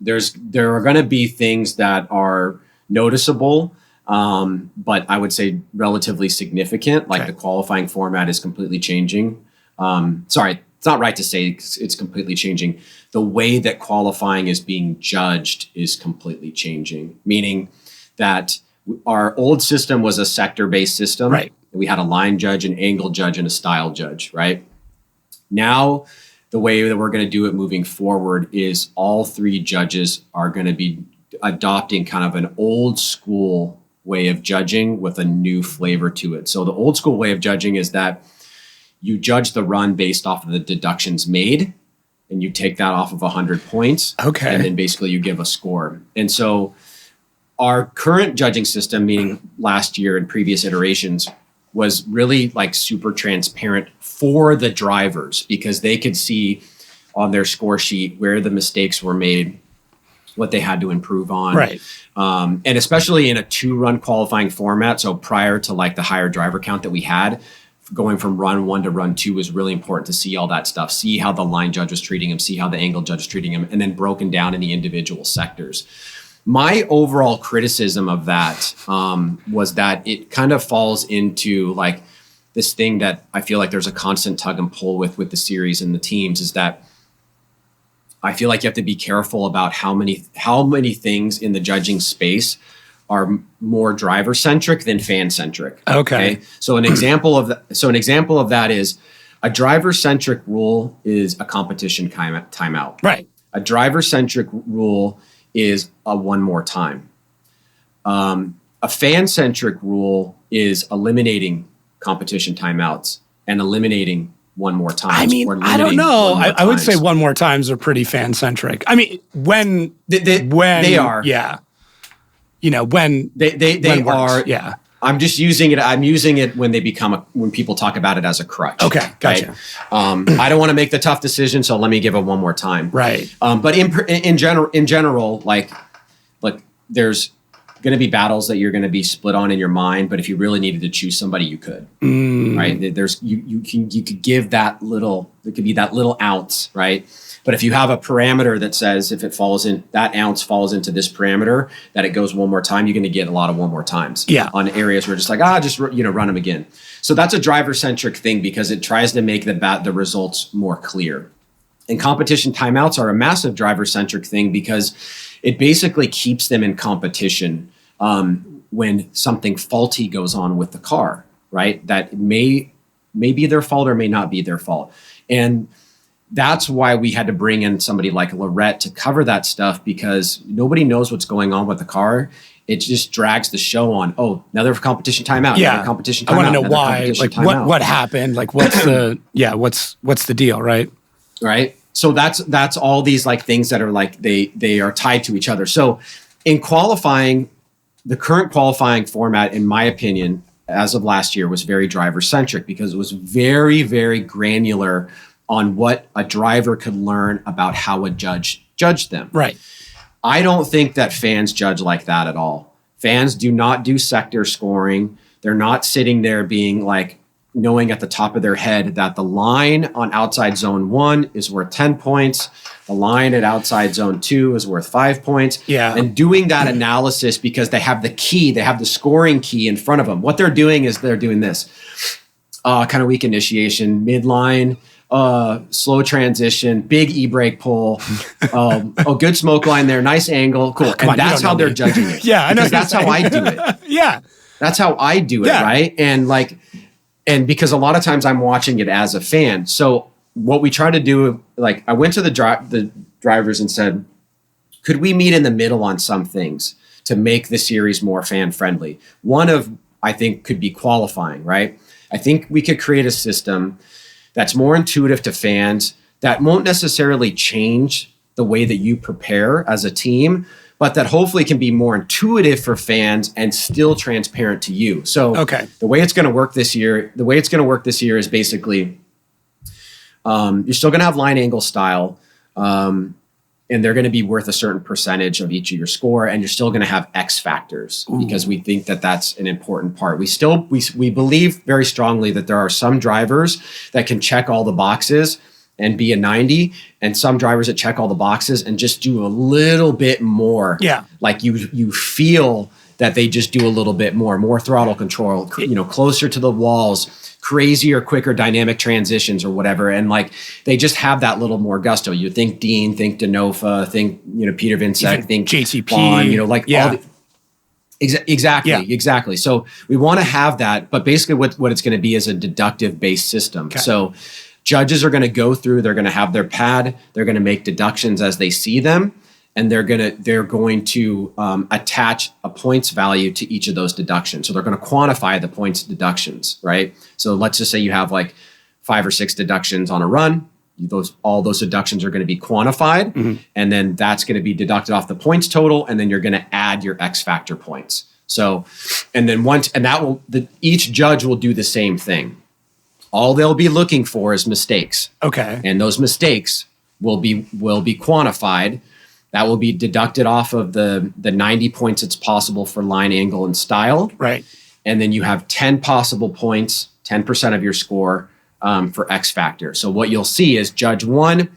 there are going to be things that are noticeable. But I would say relatively significant, like the qualifying format is completely changing. Sorry, it's not right to say it's completely changing. The way that qualifying is being judged is completely changing, meaning that our old system was a sector-based system. Right. We had a line judge, an angle judge, and a style judge, right? Now, the way that we're going to do it moving forward is all 3 judges are going to be adopting kind of an old school way of judging with a new flavor to it. So the old school way of judging is that you judge the run based off of the deductions made, and you take that off of 100 points. Okay. And then basically you give a score. And so our current judging system, meaning last year and previous iterations, was really like super transparent for the drivers because they could see on their score sheet where the mistakes were made, what they had to improve on. Right. And especially in a 2-run qualifying format. So prior to like the higher driver count that we had, going from run 1 to run 2 was really important to see all that stuff, see how the line judge was treating him, see how the angle judge was treating him, and then broken down in the individual sectors. My overall criticism of that was that it kind of falls into like this thing that I feel like there's a constant tug and pull with the series and the teams is that I feel like you have to be careful about how many things in the judging space are more driver centric than fan centric. Okay. So an example of that is a driver centric rule is a competition timeout. Right. A driver centric rule is a one more time. A fan centric rule is eliminating competition timeouts and eliminating one more time. I mean, I don't know. I would say one more times are pretty fan centric. I mean, when they are, yeah. You know, when they are, yeah. I'm just using it. I'm using it when they when people talk about it as a crutch. Okay, gotcha. Right? I don't want to make the tough decision, so let me give it one more time. Right. But in general, like there's going to be battles that you're going to be split on in your mind. But if you really needed to choose somebody, you could. Right. There's you could give that little. There could be that little ounce. Right. But if you have a parameter that says if it falls in, that ounce falls into this parameter, that it goes one more time, you're going to get a lot of one more times. Yeah. On areas where just like, just run them again. So that's a driver-centric thing because it tries to make the results more clear. And competition timeouts are a massive driver-centric thing because it basically keeps them in competition when something faulty goes on with the car, right? That may be their fault or may not be their fault. And that's why we had to bring in somebody like Lorette to cover that stuff because nobody knows what's going on with the car. It just drags the show on. Oh, another competition timeout. Yeah, another competition timeout. I want to know why. Like what happened? Like what's the what's the deal? Right. Right. So that's all these like things that are like they are tied to each other. So in qualifying, the current qualifying format, in my opinion, as of last year, was very driver centric because it was very, very granular on what a driver could learn about how a judge judged them. Right. I don't think that fans judge like that at all. Fans do not do sector scoring. They're not sitting there being like knowing at the top of their head that the line on outside zone 1 is worth 10 points. The line at outside zone 2 is worth 5 points. Yeah. And doing that analysis because they have the key, they have the scoring key in front of them. What they're doing is they're doing this kind of weak initiation, midline, slow transition, big e-brake pull, good smoke line there, nice angle, cool. And that's how they're judging it. Yeah, I know. That's how I do it. Yeah. That's how I do it, right? And because a lot of times I'm watching it as a fan. So what we try to do, like I went to the drivers and said, could we meet in the middle on some things to make the series more fan friendly? One of, I think, could be qualifying, right? I think we could create a system that's more intuitive to fans, that won't necessarily change the way that you prepare as a team, but that hopefully can be more intuitive for fans and still transparent to you. So the way it's going to work this year is basically you're still going to have line angle style, and they're going to be worth a certain percentage of each of your score, and you're still going to have X factors because we think that that's an important part. We believe very strongly that there are some drivers that can check all the boxes and be a 90, and some drivers that check all the boxes and just do a little bit more. Yeah. Like you feel that they just do a little bit more throttle control, closer to the walls, crazier, quicker dynamic transitions or whatever. And like, they just have that little more gusto. You think Deane, think Denofa, think, Peter Vincek, think JTP, Vaughn, all the, Yeah. exactly. So we want to have that, but basically what it's going to be is a deductive based system. Okay. So judges are going to go through, they're going to have their pad, they're going to make deductions as they see them. And they're going to attach a points value to each of those deductions. So they're going to quantify the points deductions, right? So let's just say you have like 5 or 6 deductions on a run. All those deductions are going to be quantified, and then that's going to be deducted off the points total, and then you're going to add your X factor points. So, and then each judge will do the same thing. All they'll be looking for is mistakes. Okay, and those mistakes will be quantified. That will be deducted off of the 90 points it's possible for line angle and style. Right. And then you have 10 possible points, 10% of your score for X factor. So what you'll see is judge 1,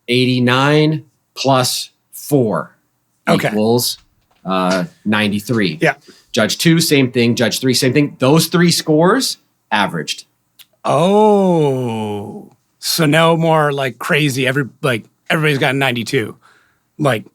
89 plus 4 equals 93. Yeah. Judge 2, same thing. Judge 3, same thing. Those 3 scores averaged. Oh, so no more like crazy. everybody's got a 92. Like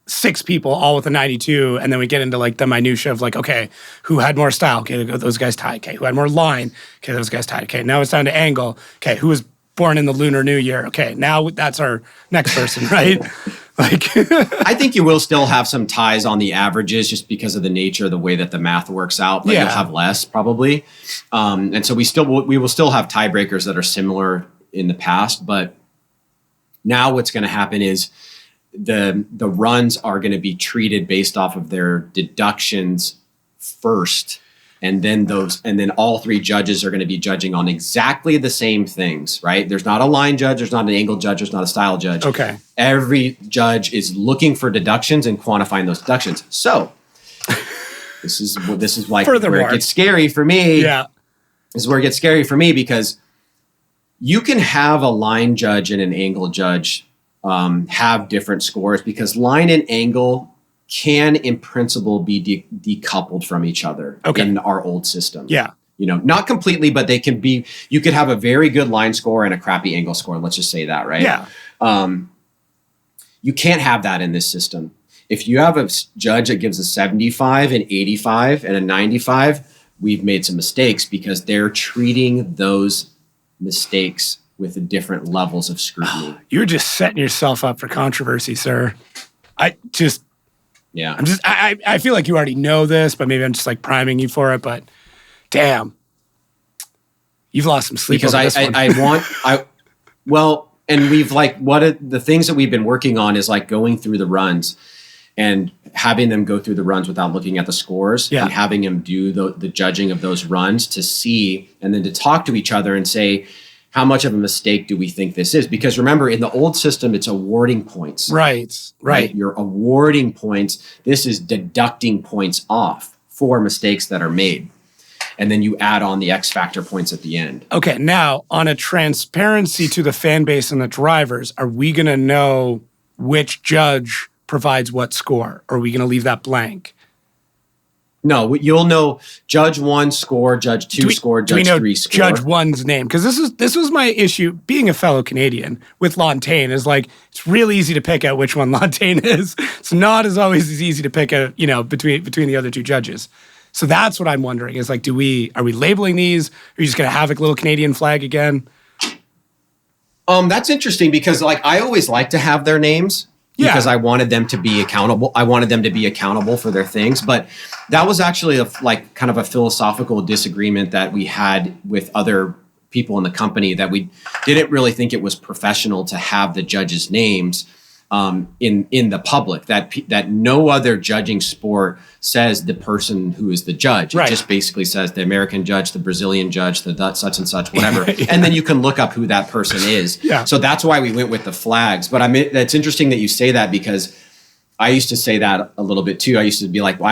6 people all with a 92, and then we get into like the minutia of like, okay, who had more style? Okay, those guys tied. Okay, who had more line? Okay, those guys tied. Okay, now it's down to angle. Okay, who was born in the Lunar New Year? Okay, now that's our next person, right? Like, I think you will still have some ties on the averages just because of the nature of the way that the math works out, but you'll have less probably. And so we will still have tiebreakers that are similar in the past, but now what's going to happen is the runs are going to be treated based off of their deductions first. And then all 3 judges are going to be judging on exactly the same things, right? There's not a line judge, there's not an angle judge, there's not a style judge. Okay. Every judge is looking for deductions and quantifying those deductions. So this is like where it gets scary for me. Yeah. This is where it gets scary for me because you can have a line judge and an angle judge have different scores because line and angle can in principle be decoupled from each other in our old system. Yeah. Not completely, but they can be, you could have a very good line score and a crappy angle score. Let's just say that, right? Yeah. You can't have that in this system. If you have a judge that gives a 75, an 85, and a 95, we've made some mistakes because they're treating those mistakes with the different levels of scrutiny. You're just setting yourself up for controversy, sir. I feel like you already know this, but maybe I'm just like priming you for it. But damn, you've lost some sleep because over this one. And we've like the things that we've been working on is like going through the runs and having them go through the runs without looking at the scores and having them do the judging of those runs to see and then to talk to each other and say, how much of a mistake do we think this is? Because remember, in the old system, it's awarding points. Right. You're awarding points. This is deducting points off for mistakes that are made. And then you add on the X factor points at the end. Okay, now, on a transparency to the fan base and the drivers, are we going to know which judge provides what score? Or are we going to leave that blank? No, you'll know Judge 1 score, Judge 2 score, Judge 3 score. Judge 1's name? Because this was my issue, being a fellow Canadian with Lantain, is like, it's really easy to pick out which one Lantain is. It's not as always as easy to pick out, between the other 2 judges. So that's what I'm wondering, is like, are we labeling these? Are you just going to have a little Canadian flag again? That's interesting because like, I always like to have their names. Because I wanted them to be accountable. I wanted them to be accountable for their things. But that was actually kind of a philosophical disagreement that we had with other people in the company, that we didn't really think it was professional to have the judges' names in the public, that no other judging sport says the person who is the judge. It just basically says the American judge, the Brazilian judge, the such and such, whatever. And then you can look up who that person is. So that's why we went with the flags. But it's interesting that you say that because I used to say that a little bit too. I used to be like, well,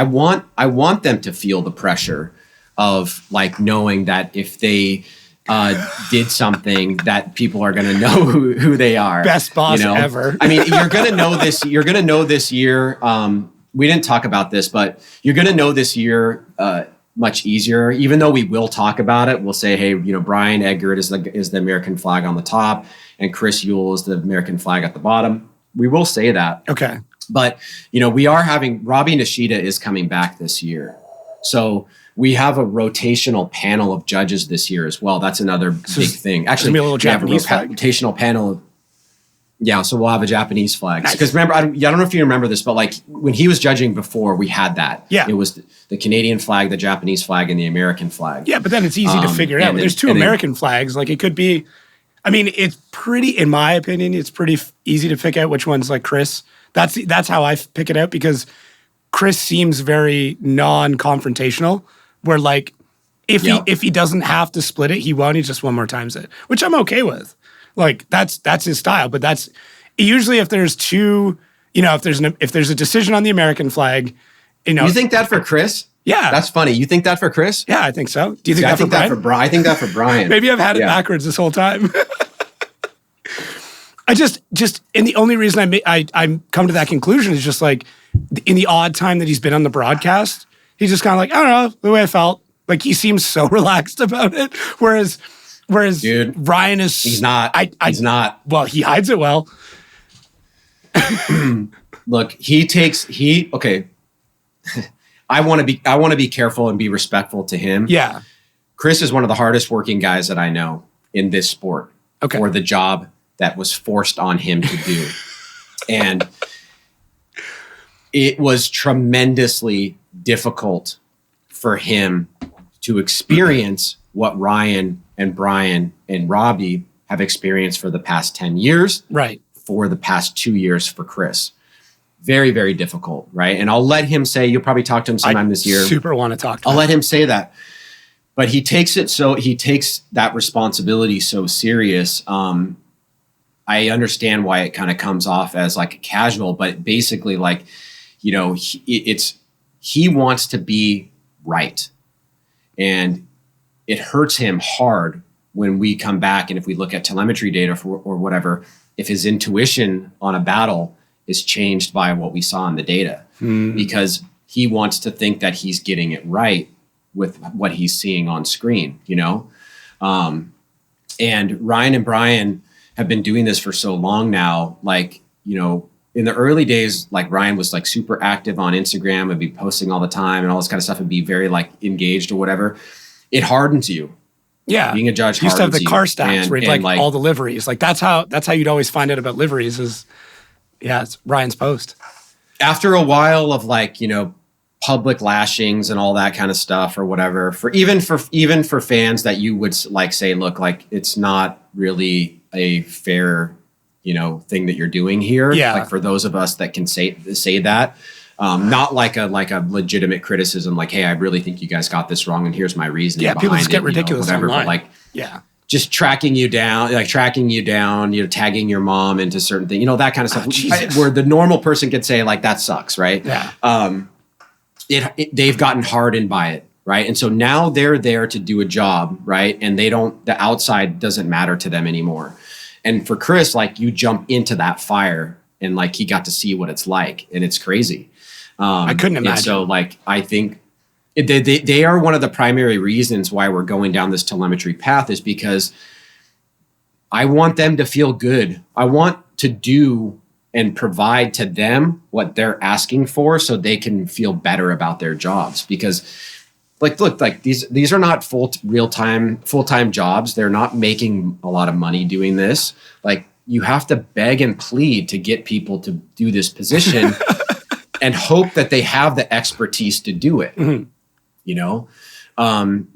I want them to feel the pressure of like knowing that if they did something that people are going to know who they are. Best boss ever. I mean, you're going to know this. You're going to know this year. We didn't talk about this, but you're going to know this year much easier. Even though we will talk about it, we'll say, hey, Brian Eggert is the American flag on the top, and Chris Yule is the American flag at the bottom. We will say that. Okay. But we are having Robbie Nishida is coming back this year, so we have a rotational panel of judges this year as well. That's another big thing. Actually, be a little Japanese flag. Rotational panel. Yeah, so we'll have a Japanese flag. Because remember, I don't know if you remember this, but like when he was judging before, we had that. Yeah. It was the Canadian flag, the Japanese flag, and the American flag. Yeah, but then it's easy to figure out. There's 2 American flags. Like it could be, it's pretty, in my opinion, it's pretty easy to pick out which one's like Chris. That's how I pick it out, because Chris seems very non-confrontational. Where like, if he doesn't have to split it, he won't. He just one more times it, which I'm okay with. Like that's his style. But that's usually if there's 2, if there's a decision on the American flag, You think that for Chris? Yeah, that's funny. You think that for Chris? Yeah, I think so. Do you think I that think for Brian? That for Brian? I think that for Brian. Maybe I've had it backwards this whole time. I just and the only reason I come to that conclusion is just like in the odd time that he's been on the broadcast. He's just kind of like, I don't know, the way I felt. Like, he seems so relaxed about it. Whereas dude, Ryan is... He's not. He's not. Well, he hides it well. Look, okay. I want to be careful and be respectful to him. Yeah. Chris is one of the hardest working guys that I know in this sport for the job that was forced on him to do. And it was tremendously difficult for him to experience what Ryan and Brian and Robbie have experienced for the past 10 years. Right. For the past 2 years for Chris. Very, very difficult, right? And I'll let him say, you'll probably talk to him sometime this year. Super want to talk to him. I'll let him say that. But he takes that responsibility so serious. I understand why it kind of comes off as like a casual, but basically like, you know, he wants to be right. And it hurts him hard when we come back and if we look at telemetry data or whatever, if his intuition on a battle is changed by what we saw in the data, because he wants to think that he's getting it right with what he's seeing on screen, you know? And Ryan and Brian have been doing this for so long now. Like, you know, in the early days, like Ryan was like super active on Instagram and be posting all the time and all this kind of stuff and be very like engaged or whatever. It hardens you. Yeah. Being a judge you used to have the you. car stats where and like all the liveries. Like that's how you'd always find out about liveries is, it's Ryan's post. After a while of like, you know, public lashings and all that kind of stuff or whatever, for even for fans that you would like say, look, like it's not really a fair, you know, thing that you're doing here. Yeah. Like for those of us that can say that, not like a legitimate criticism, like, hey, I really think you guys got this wrong and here's my reasoning. Yeah, people just get ridiculous whatever, online. But like, just tracking you down, you know, tagging your mom into certain things, you know, that kind of stuff. Where the normal person could say like, that sucks, right? Yeah. They've gotten hardened by it, right? And so now they're there to do a job, right? And the outside doesn't matter to them anymore. And for Chris, like you jump into that fire and like he got to see what it's like and it's crazy. I couldn't imagine. And so like, I think they are one of the primary reasons why we're going down this telemetry path is because I want them to feel good. I want to do and provide to them what they're asking for so they can feel better about their jobs. Because like, look, like these are not full-time jobs. They're not making a lot of money doing this. Like you have to beg and plead to get people to do this position and hope that they have the expertise to do it. Mm-hmm. You know,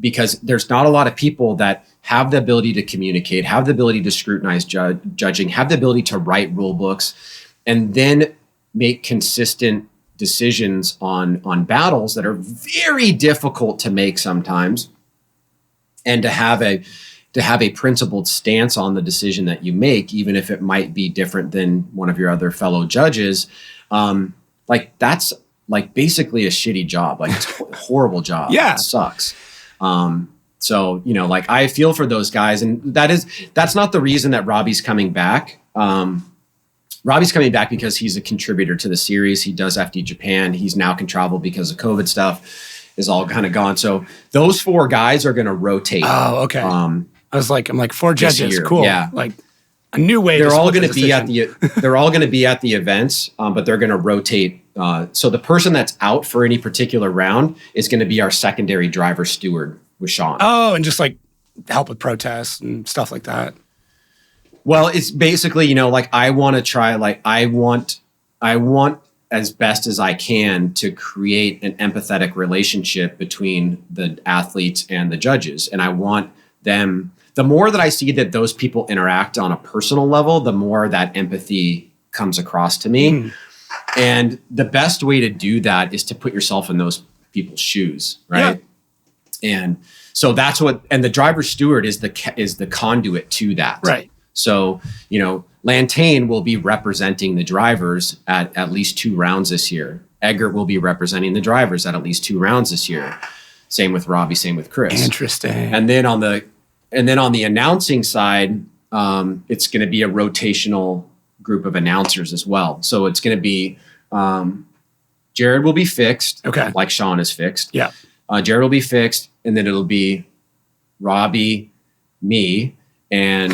because there's not a lot of people that have the ability to communicate, have the ability to scrutinize judging, have the ability to write rule books, and then make consistent decisions on battles that are very difficult to make sometimes, and to have a principled stance on the decision that you make, even if it might be different than one of your other fellow judges. Like that's like basically a shitty job. Like it's a horrible job. Yeah. It sucks. So, you know, like I feel for those guys, and that's not the reason that Robbie's coming back. Robbie's coming back because he's a contributor to the series. He does FD Japan. He's now can travel because of COVID stuff is all kind of gone. So those 4 guys are going to rotate. Oh, okay. I'm like 4 judges. Cool. Yeah. Like a new way. They're all going to be they're all going to be at the events, but they're going to rotate. So the person that's out for any particular round is going to be our secondary driver steward with Sean. Oh, and just like help with protests and stuff like that. Well, it's basically, you know, like I want to try, like I want as best as I can to create an empathetic relationship between the athletes and the judges. And I want them, the more that I see that those people interact on a personal level, the more that empathy comes across to me. Mm. And the best way to do that is to put yourself in those people's shoes, right? Yeah. And so that's and the driver steward is the conduit to that. Right. So, you know, Lantane will be representing the drivers at least 2 rounds this year. Eggert will be representing the drivers at least 2 rounds this year. Same with Robbie, same with Chris. Interesting. And then on the announcing side, it's going to be a rotational group of announcers as well. So it's going to be Jarod will be fixed, okay, like Sean is fixed. Yeah. Jarod will be fixed, and then it'll be Robbie, me, and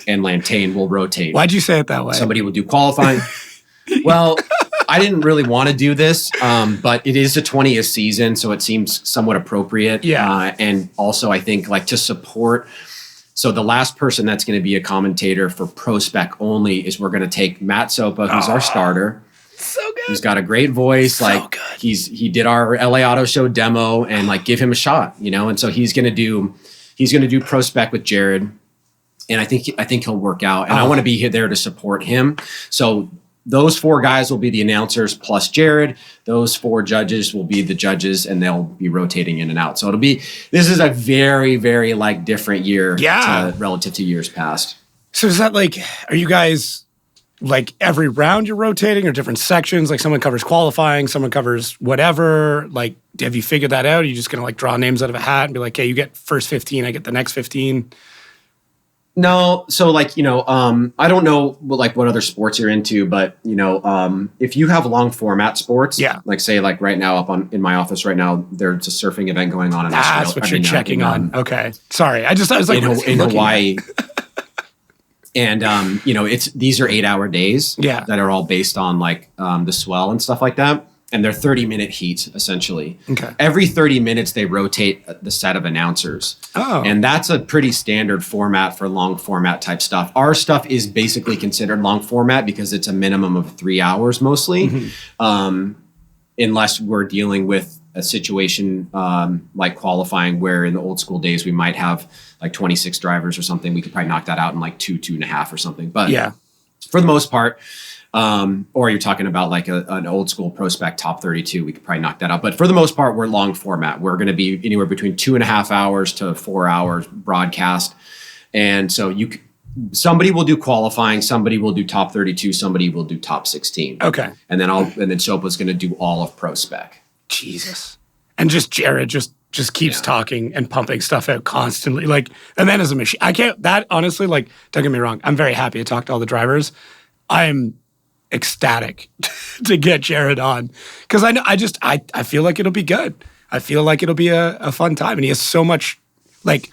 Lantane will rotate. Why'd you say it that way? Somebody will do qualifying. Well, I didn't really want to do this, but it is the 20th season, so it seems somewhat appropriate. Yeah. And also, I think like to support. So the last person that's going to be a commentator for Pro Spec only is we're going to take Matt Sopa, who's our starter. So good. He's got a great voice. So like good. he did our LA Auto Show demo, and like give him a shot, And so he's going to do Pro Spec with Jarod, and I think he'll work out. And I want to be there to support him. So those 4 guys will be the announcers plus Jarod. Those 4 judges will be the judges, and they'll be rotating in and out. So this is a very, very like different year relative to years past. So is that like, are you guys like every round you're rotating or different sections? Like someone covers qualifying, someone covers whatever. Like, have you figured that out? Are you just going to like draw names out of a hat and be like, hey, you get first 15, I get the next 15? No, so like, I don't know what other sports you're into, but if you have long format sports, like say like right now in my office right now, there's a surfing event going on. That's what you're checking on. Okay. Sorry. I was like, in Hawaii. And, these are 8-hour days that are all based on like the swell and stuff like that. And they're 30-minute heats, essentially. Okay. Every 30 minutes, they rotate the set of announcers. Oh. And that's a pretty standard format for long format type stuff. Our stuff is basically considered long format because it's a minimum of 3 hours mostly, unless we're dealing with a situation like qualifying where in the old school days, we might have like 26 drivers or something. We could probably knock that out in like 2.5 or something. But for the most part, or you're talking about like an old school Pro Spec top 32, we could probably knock that out. But for the most part, we're long format. We're going to be anywhere between 2.5 hours to 4 hours broadcast. And so somebody will do qualifying, somebody will do top 32, somebody will do top 16. Okay. And then Sopa's going to do all of Pro Spec. Jesus. And just Jarod just keeps talking and pumping stuff out constantly. Like, the man is a machine. Honestly, like, don't get me wrong, I'm very happy to talk to all the drivers. I'm ecstatic to get Jarod on because I feel like it'll be good. I feel like it'll be a fun time, and he has so much like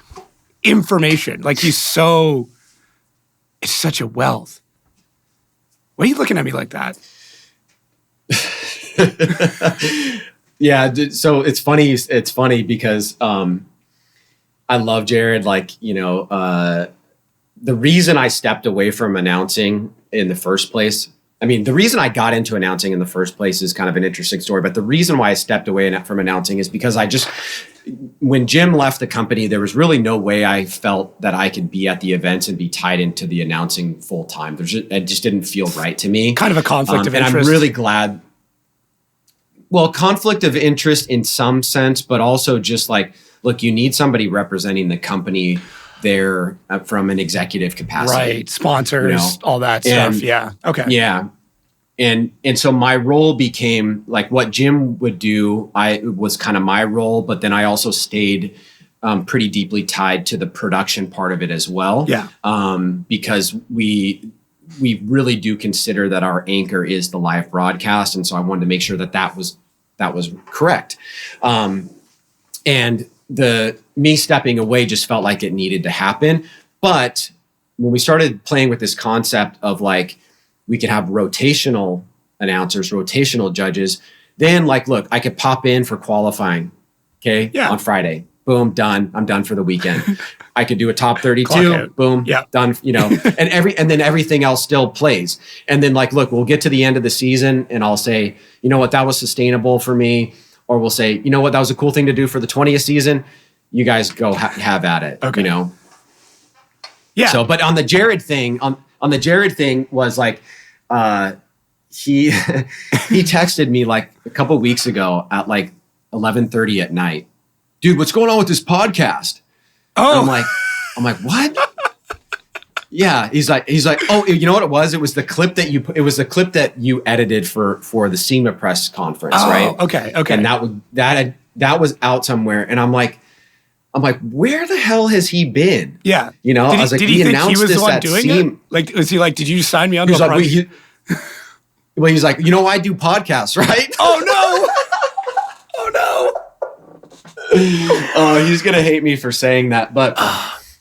information. Like it's such a wealth. Why are you looking at me like that? Yeah, so it's funny. It's funny because I love Jarod. Like the reason I stepped away from announcing in the first place. I mean, the reason I got into announcing in the first place is kind of an interesting story, but the reason why I stepped away from announcing is because when Jim left the company, there was really no way I felt that I could be at the events and be tied into the announcing full time. It just didn't feel right to me. Kind of a conflict of interest. And I'm really glad. Well, conflict of interest in some sense, but also just like, look, you need somebody representing the company there from an executive capacity. Right. Sponsors, all that stuff. Yeah. Okay. Yeah. And so my role became like what Jim would do. It was kind of my role, but then I also stayed pretty deeply tied to the production part of it as well. Yeah. Because we really do consider that our anchor is the live broadcast. And so I wanted to make sure that was correct. And me stepping away just felt like it needed to happen. But when we started playing with this concept of like, we could have rotational announcers, rotational judges, then like, look, I could pop in for qualifying. Okay. Yeah. On Friday, boom, done. I'm done for the weekend. I could do a top 32, boom, done, and then everything else still plays. And then like, look, we'll get to the end of the season and I'll say, you know what, that was sustainable for me. Or we'll say, you know what, that was a cool thing to do for the 20th season. You guys go have at it, Yeah. So, but on the Jarod thing, on the Jarod thing was like, he texted me like a couple weeks ago at like 11:30 at night. Dude, what's going on with this podcast? Oh, and I'm like, what? Yeah, he's like, oh, you know what it was? It was the clip that you edited for the SEMA press conference, right? Okay. And that was out somewhere, and I'm like, where the hell has he been? Yeah, I was like, did he think he was the one doing it? Like, was he like, did you sign me on? He's like, he's like, I do podcasts, right? Oh no! Oh no! Oh, he's gonna hate me for saying that, but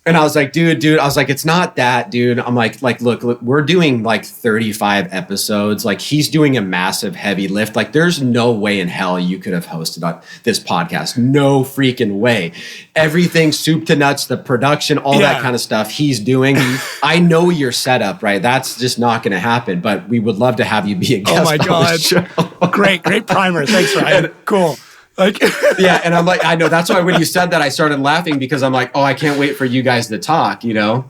And I was like, dude, I was like, it's not that, dude. I'm like, look, we're doing like 35 episodes. Like he's doing a massive heavy lift. Like there's no way in hell you could have hosted this podcast. No freaking way. Everything soup to nuts, the production, all that kind of stuff he's doing. I know your setup, right? That's just not going to happen, but we would love to have you be a guest. Oh my God. Show. Great primer. Thanks, Ryan. Cool. Like, yeah. And I'm like, I know that's why when you said that, I started laughing because I'm like, oh, I can't wait for you guys to talk, you know?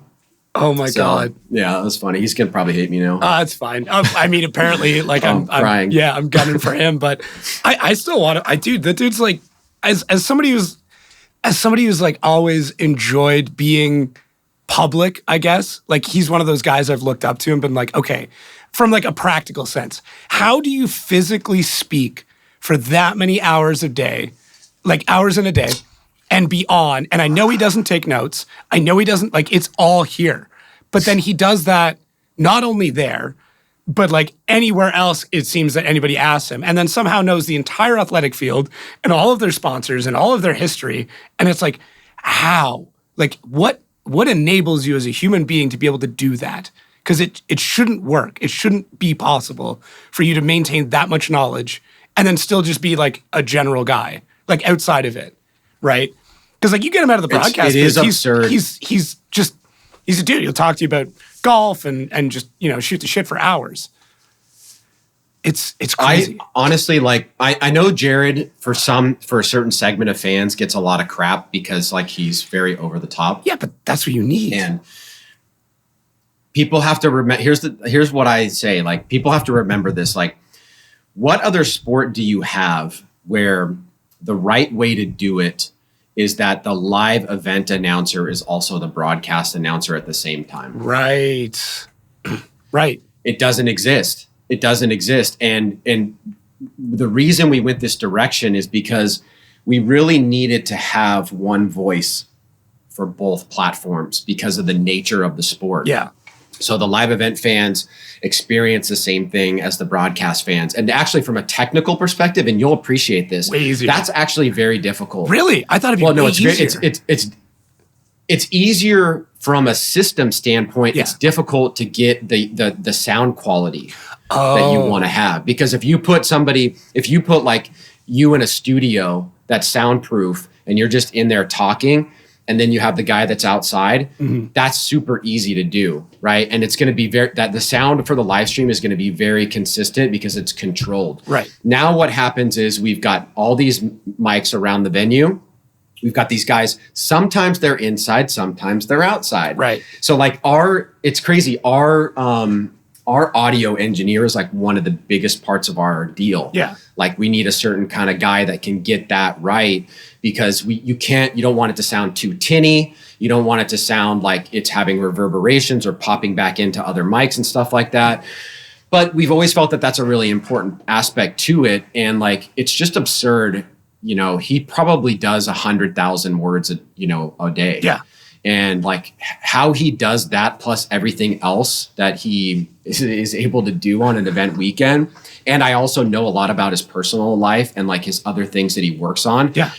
Oh my God. Yeah, that's funny. He's going to probably hate me now. It's fine. I mean, apparently like I'm crying. I'm gunning for him, but I still want to, the dude's like, as somebody who's like always enjoyed being public, I guess, like he's one of those guys I've looked up to and been like, okay, from like a practical sense, how do you physically speak for that many hours a day, like hours in a day, and be on? And I know he doesn't take notes. I know he doesn't, like, it's all here. But then he does that not only there, but like anywhere else it seems that anybody asks him, and then somehow knows the entire athletic field and all of their sponsors and all of their history. And it's like, how? Like, what enables you as a human being to be able to do that? Because it shouldn't work. It shouldn't be possible for you to maintain that much knowledge and then still just be like a general guy, like outside of it, right? Because like you get him out of the broadcast, it is absurd. He's a dude. He'll talk to you about golf and just, you know, shoot the shit for hours. It's crazy. I honestly, like, I know Jarod for a certain segment of fans gets a lot of crap because like he's very over the top. Yeah, but that's what you need. And people have to remember. Here's what I say. Like, people have to remember this. Like, what other sport do you have where the right way to do it is that the live event announcer is also the broadcast announcer at the same time? Right. Right. It doesn't exist. It doesn't exist. And the reason we went this direction is because we really needed to have one voice for both platforms because of the nature of the sport. Yeah. So the live event fans experience the same thing as the broadcast fans. And actually from a technical perspective, and you'll appreciate this, way easier. That's actually very difficult. Really? I thought it'd be way easier. It's easier from a system standpoint. Yeah. It's difficult to get the sound quality that you want to have. Because if you put like you in a studio that's soundproof and you're just in there talking, and then you have the guy that's outside, that's super easy to do, right? And it's going to be the sound for the live stream is going to be very consistent because it's controlled. Right. Now what happens is we've got all these mics around the venue. We've got these guys, sometimes they're inside, sometimes they're outside. Right. So like it's crazy. Our audio engineer is like one of the biggest parts of our deal. Yeah. Like we need a certain kind of guy that can get that right because you don't want it to sound too tinny. You don't want it to sound like it's having reverberations or popping back into other mics and stuff like that. But we've always felt that that's a really important aspect to it. And like, it's just absurd. You know, he probably does 100,000 words, a day. Yeah. And like how he does that plus everything else that he is able to do on an event weekend. And I also know a lot about his personal life and like his other things that he works on. Yeah.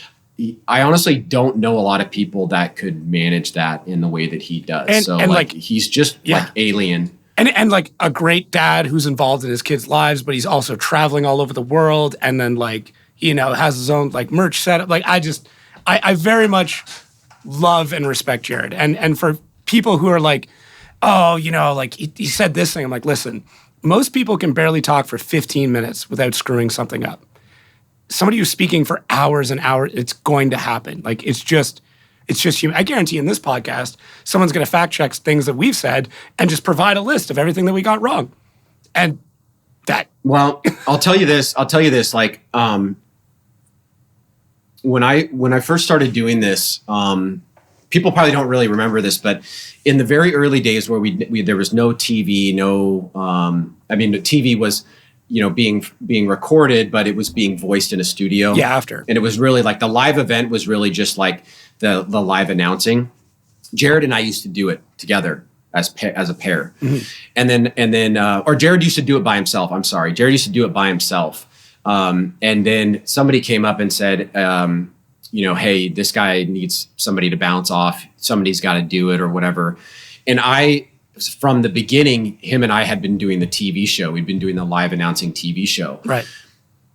I honestly don't know a lot of people that could manage that in the way that he does. And like he's just like alien. And like a great dad who's involved in his kids' lives, but he's also traveling all over the world and then like, has his own like merch setup. Like I very much love and respect Jarod. And for people who are like, oh, like he said this thing, I'm like, listen, most people can barely talk for 15 minutes without screwing something up. Somebody who's speaking for hours and hours, it's going to happen. Like it's just human. I guarantee in this podcast, someone's going to fact check things that we've said and just provide a list of everything that we got wrong. And that. Well, I'll tell you this. Like, when I first started doing this, people probably don't really remember this, but in the very early days where there was no TV, the TV was, being recorded, but it was being voiced in a studio. Yeah, after. And it was really like the live event was really just like the live announcing. Jarod and I used to do it together as a pair. Mm-hmm. And then or Jarod used to do it by himself. I'm sorry. Jarod used to do it by himself. And then somebody came up and said, hey, this guy needs somebody to bounce off. Somebody's got to do it or whatever. And from the beginning, him and I had been doing the TV show. We'd been doing the live announcing TV show. Right.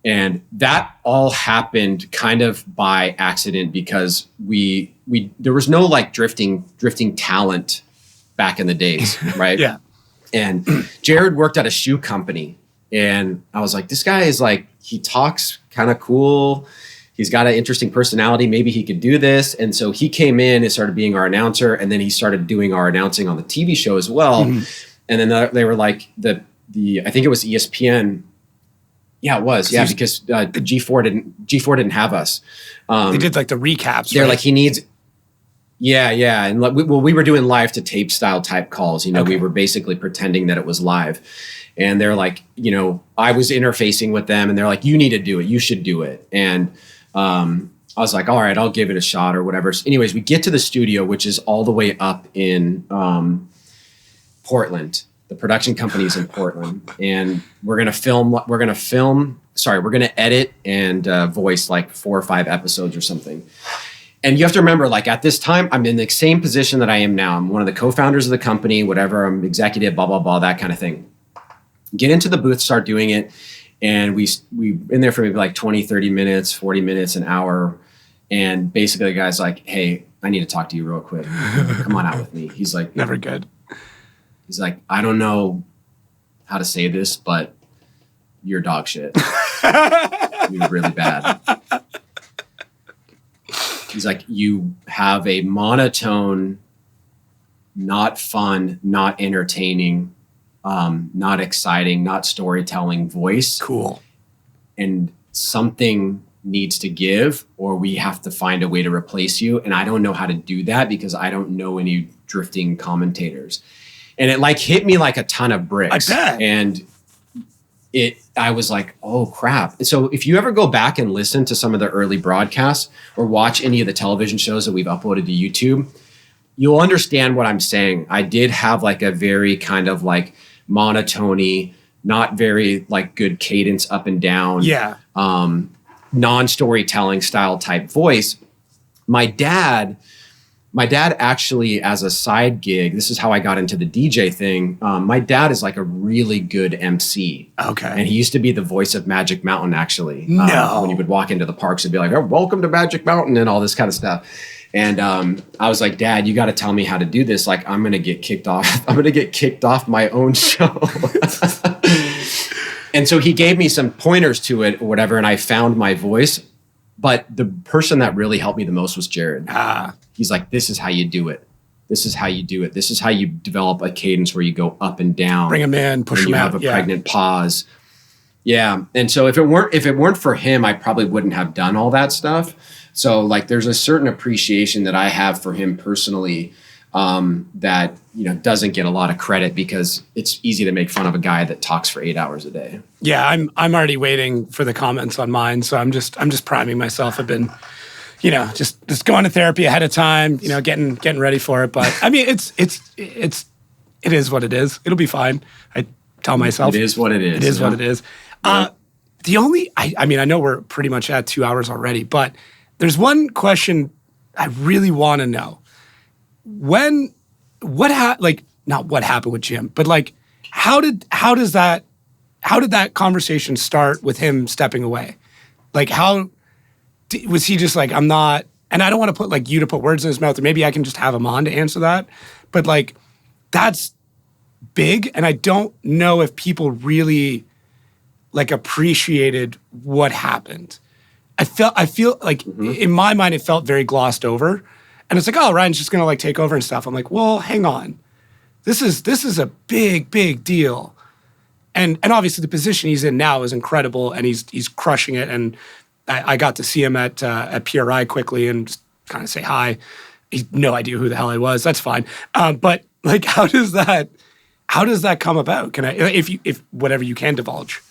And that all happened kind of by accident because there was no like drifting talent back in the days, right? Yeah. And Jarod worked at a shoe company, and I was like, this guy is like, he talks kind of cool. He's got an interesting personality. Maybe he could do this. And so he came in and started being our announcer, and then he started doing our announcing on the TV show as well. Mm-hmm. And then they were like I think it was ESPN. Yeah, it was. Yeah, because G4 didn't have us. They did like the recaps. They're right? like, he needs. Yeah. And we were doing live to tape style type calls. Okay. We were basically pretending that it was live. And they're like, I was interfacing with them, and they're like, you need to do it. You should do it. And I was like, all right, I'll give it a shot or whatever. So anyways, we get to the studio, which is all the way up in Portland. The production company's in Portland, and we're going to edit and voice like 4 or 5 episodes or something. And you have to remember, like at this time, I'm in the same position that I am now. I'm one of the co-founders of the company, whatever. I'm executive, blah, blah, blah, that kind of thing. Get into the booth, start doing it. And we in there for maybe like 20, 30 minutes, 40 minutes, an hour. And basically the guy's like, hey, I need to talk to you real quick. Come on out with me. He's like, never good. He's like, I don't know how to say this, but you're dog shit. You're really bad. He's like, you have a monotone, not fun, not entertaining, not exciting, not storytelling voice. Cool. And something needs to give, or we have to find a way to replace you. And I don't know how to do that because I don't know any drifting commentators. And it like hit me like a ton of bricks. I bet. And I was like, oh crap. So if you ever go back and listen to some of the early broadcasts or watch any of the television shows that we've uploaded to YouTube, you'll understand what I'm saying. I did have like a very kind of like monotony, not very like good cadence up and down. Yeah. Non-storytelling style type voice. My dad actually, as a side gig, this is how I got into the DJ thing. My dad is like a really good MC. Okay. And he used to be the voice of Magic Mountain, actually. No. When he would walk into the parks and be like, oh, welcome to Magic Mountain and all this kind of stuff. And I was like, Dad, you got to tell me how to do this. Like, I'm going to get kicked off. I'm going to get kicked off my own show. And so he gave me some pointers to it or whatever, and I found my voice. But the person that really helped me the most was Jarod. He's like, this is how you do it. This is how you do it. This is how you develop a cadence where you go up and down. Bring him in, push him out. You have a pregnant pause. Yeah. And so if it weren't for him, I probably wouldn't have done all that stuff. So like there's a certain appreciation that I have for him personally that, doesn't get a lot of credit because it's easy to make fun of a guy that talks for 8 hours a day. Yeah, I'm already waiting for the comments on mine, so I'm just priming myself. I've been, just going to therapy ahead of time, getting ready for it. But I mean, it is what it is. It'll be fine. I tell myself it is what it is. It is what it is. The only, I mean, I know we're pretty much at 2 hours already, but there's one question I really want to know. Not what happened with Jim, but like, how did that conversation start with him stepping away? Like, how was he just like, I'm not, and I don't want to put like you to put words in his mouth, or maybe I can just have him on to answer that. But like, that's big. And I don't know if people really like appreciated what happened. I feel like in my mind, it felt very glossed over. And it's like, oh, Ryan's just gonna like take over and stuff. I'm like, well, hang on. This is a big, big deal. And obviously the position he's in now is incredible, and he's crushing it. And I got to see him at PRI quickly and just kind of say hi. He had no idea who the hell I was. That's fine. But like, how does that come about? Can I, if whatever you can divulge?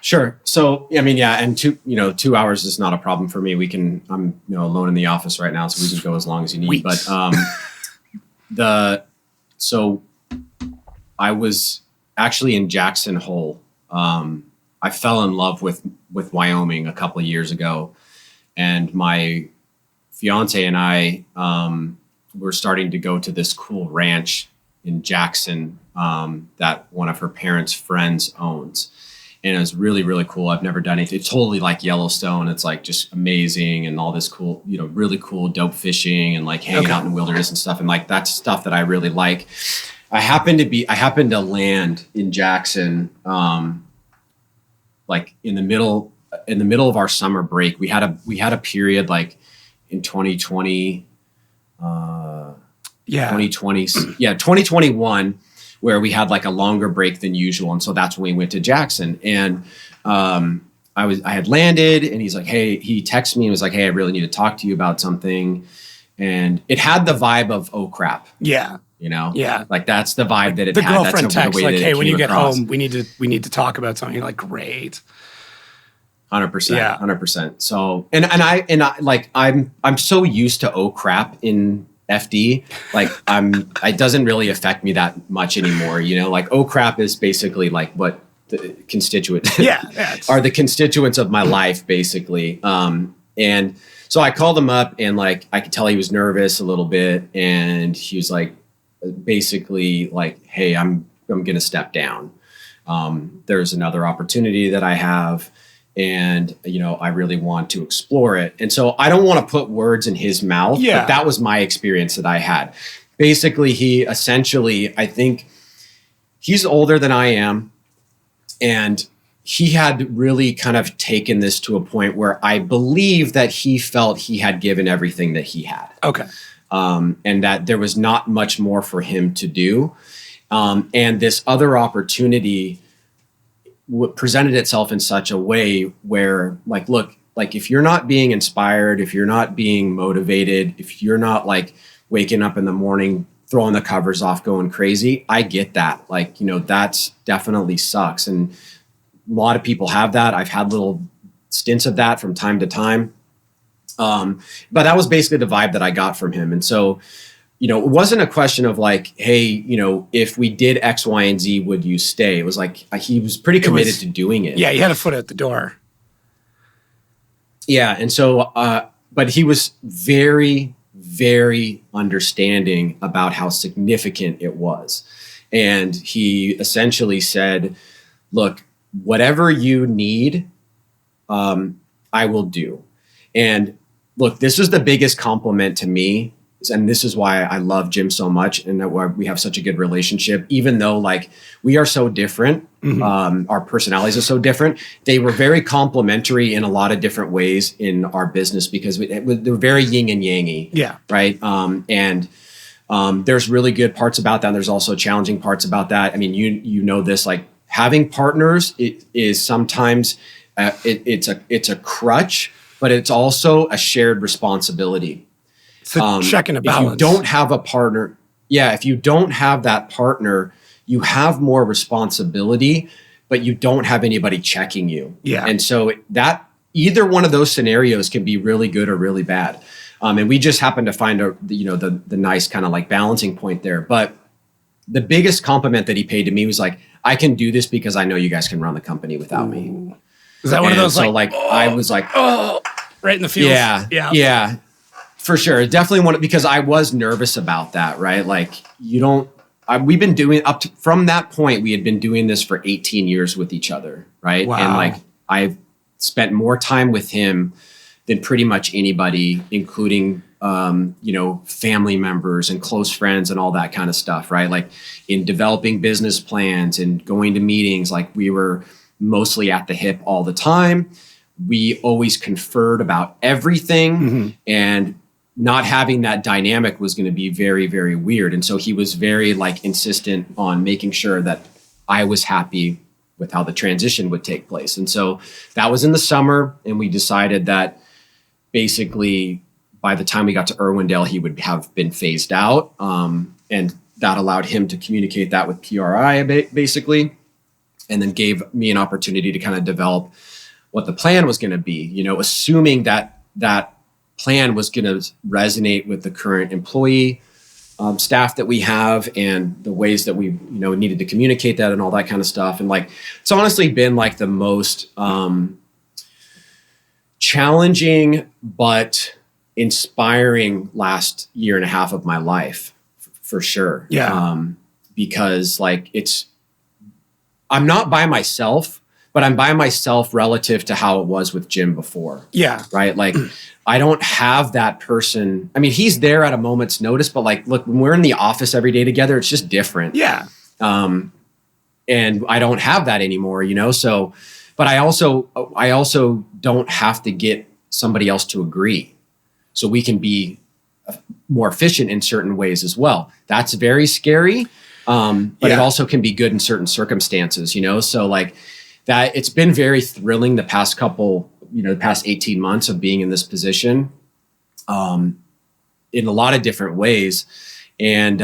Sure. So, I mean, yeah, and 2 hours is not a problem for me. I'm alone in the office right now, so we can go as long as you need. Sweet. But so I was actually in Jackson Hole. I fell in love with Wyoming a couple of years ago, and my fiance and I were starting to go to this cool ranch in Jackson that one of her parents' friends owns. And it was really, really cool. I've never done anything. It's totally like Yellowstone. It's like just amazing and all this cool, really cool dope fishing and like hanging out in the wilderness and stuff. And like that's stuff that I really like. I happened to land in Jackson like in the middle of our summer break. We had a period like in 2020 2021 where we had like a longer break than usual. And so that's when we went to Jackson. And I had landed and he's like, hey, he texted me and was like, hey, I really need to talk to you about something. And it had the vibe of, oh crap. Yeah. Yeah. Like that's the vibe that it the had. The girlfriend text like, hey, when you get across. home, we need to talk about something. You're like, great. 100%. Yeah. 100%. So, and I like, I'm so used to, oh crap in FD, like it doesn't really affect me that much anymore. Like, oh crap is basically like what the constituents are the constituents of my life, basically. And so I called him up and like, I could tell he was nervous a little bit. And he was like, basically like, hey, I'm going to step down. There's another opportunity that I have. And, I really want to explore it. And so I don't want to put words in his mouth, but that was my experience that I had. Basically, he essentially, I think he's older than I am. And he had really kind of taken this to a point where I believe that he felt he had given everything that he had. Okay. And that there was not much more for him to do. And this other opportunity presented itself in such a way where like, look, like if you're not being inspired, if you're not being motivated, if you're not like waking up in the morning, throwing the covers off, going crazy, I get that. Like, that's definitely sucks. And a lot of people have that. I've had little stints of that from time to time. But that was basically the vibe that I got from him. And so, it wasn't a question of like, hey, if we did X, Y, and Z, would you stay? It was like, he was pretty committed to doing it. Yeah, he had a foot at the door. Yeah. And so, but he was very, very understanding about how significant it was. And he essentially said, look, whatever you need, I will do. And look, this is the biggest compliment to me. And this is why I love Jim so much and that we have such a good relationship, even though like we are so different, our personalities are so different. They were very complementary in a lot of different ways in our business because they're very yin and yangy. Yeah. Right. And there's really good parts about that. And there's also challenging parts about that. I mean, you know this, like having partners, it is sometimes it's a crutch, but it's also a shared responsibility. It's a check and a balance. If you don't have a partner, if you don't have that partner, you have more responsibility, but you don't have anybody checking you. Yeah. And so that either one of those scenarios can be really good or really bad. And we just happen to find the nice kind of like balancing point there. But the biggest compliment that he paid to me was like, I can do this because I know you guys can run the company without me. Is that one of those so I was like, oh, right in the feels? Yeah. For sure. Definitely because I was nervous about that, right? Like we've been doing from that point, we had been doing this for 18 years with each other. Right. Wow. And like, I've spent more time with him than pretty much anybody, including, family members and close friends and all that kind of stuff. Right. Like in developing business plans and going to meetings, like we were mostly at the hip all the time. We always conferred about everything and not having that dynamic was going to be very, very weird. And so he was very like insistent on making sure that I was happy with how the transition would take place. And so that was in the summer. And we decided that basically by the time we got to Irwindale, he would have been phased out. And that allowed him to communicate that with PRI basically, and then gave me an opportunity to kind of develop what the plan was going to be, assuming that that plan was going to resonate with the current employee staff that we have and the ways that we, needed to communicate that and all that kind of stuff. And like, it's honestly been like the most challenging, but inspiring last year and a half of my life for sure. Yeah. Because like I'm not by myself, but I'm by myself relative to how it was with Jim before. Yeah. Right. Like I don't have that person. I mean, he's there at a moment's notice, but like, look, when we're in the office every day together, it's just different. Yeah. And I don't have that anymore, so, but I also don't have to get somebody else to agree. So we can be more efficient in certain ways as well. That's very scary. But it also can be good in certain circumstances, so like that, it's been very thrilling the past the past 18 months of being in this position, in a lot of different ways. And,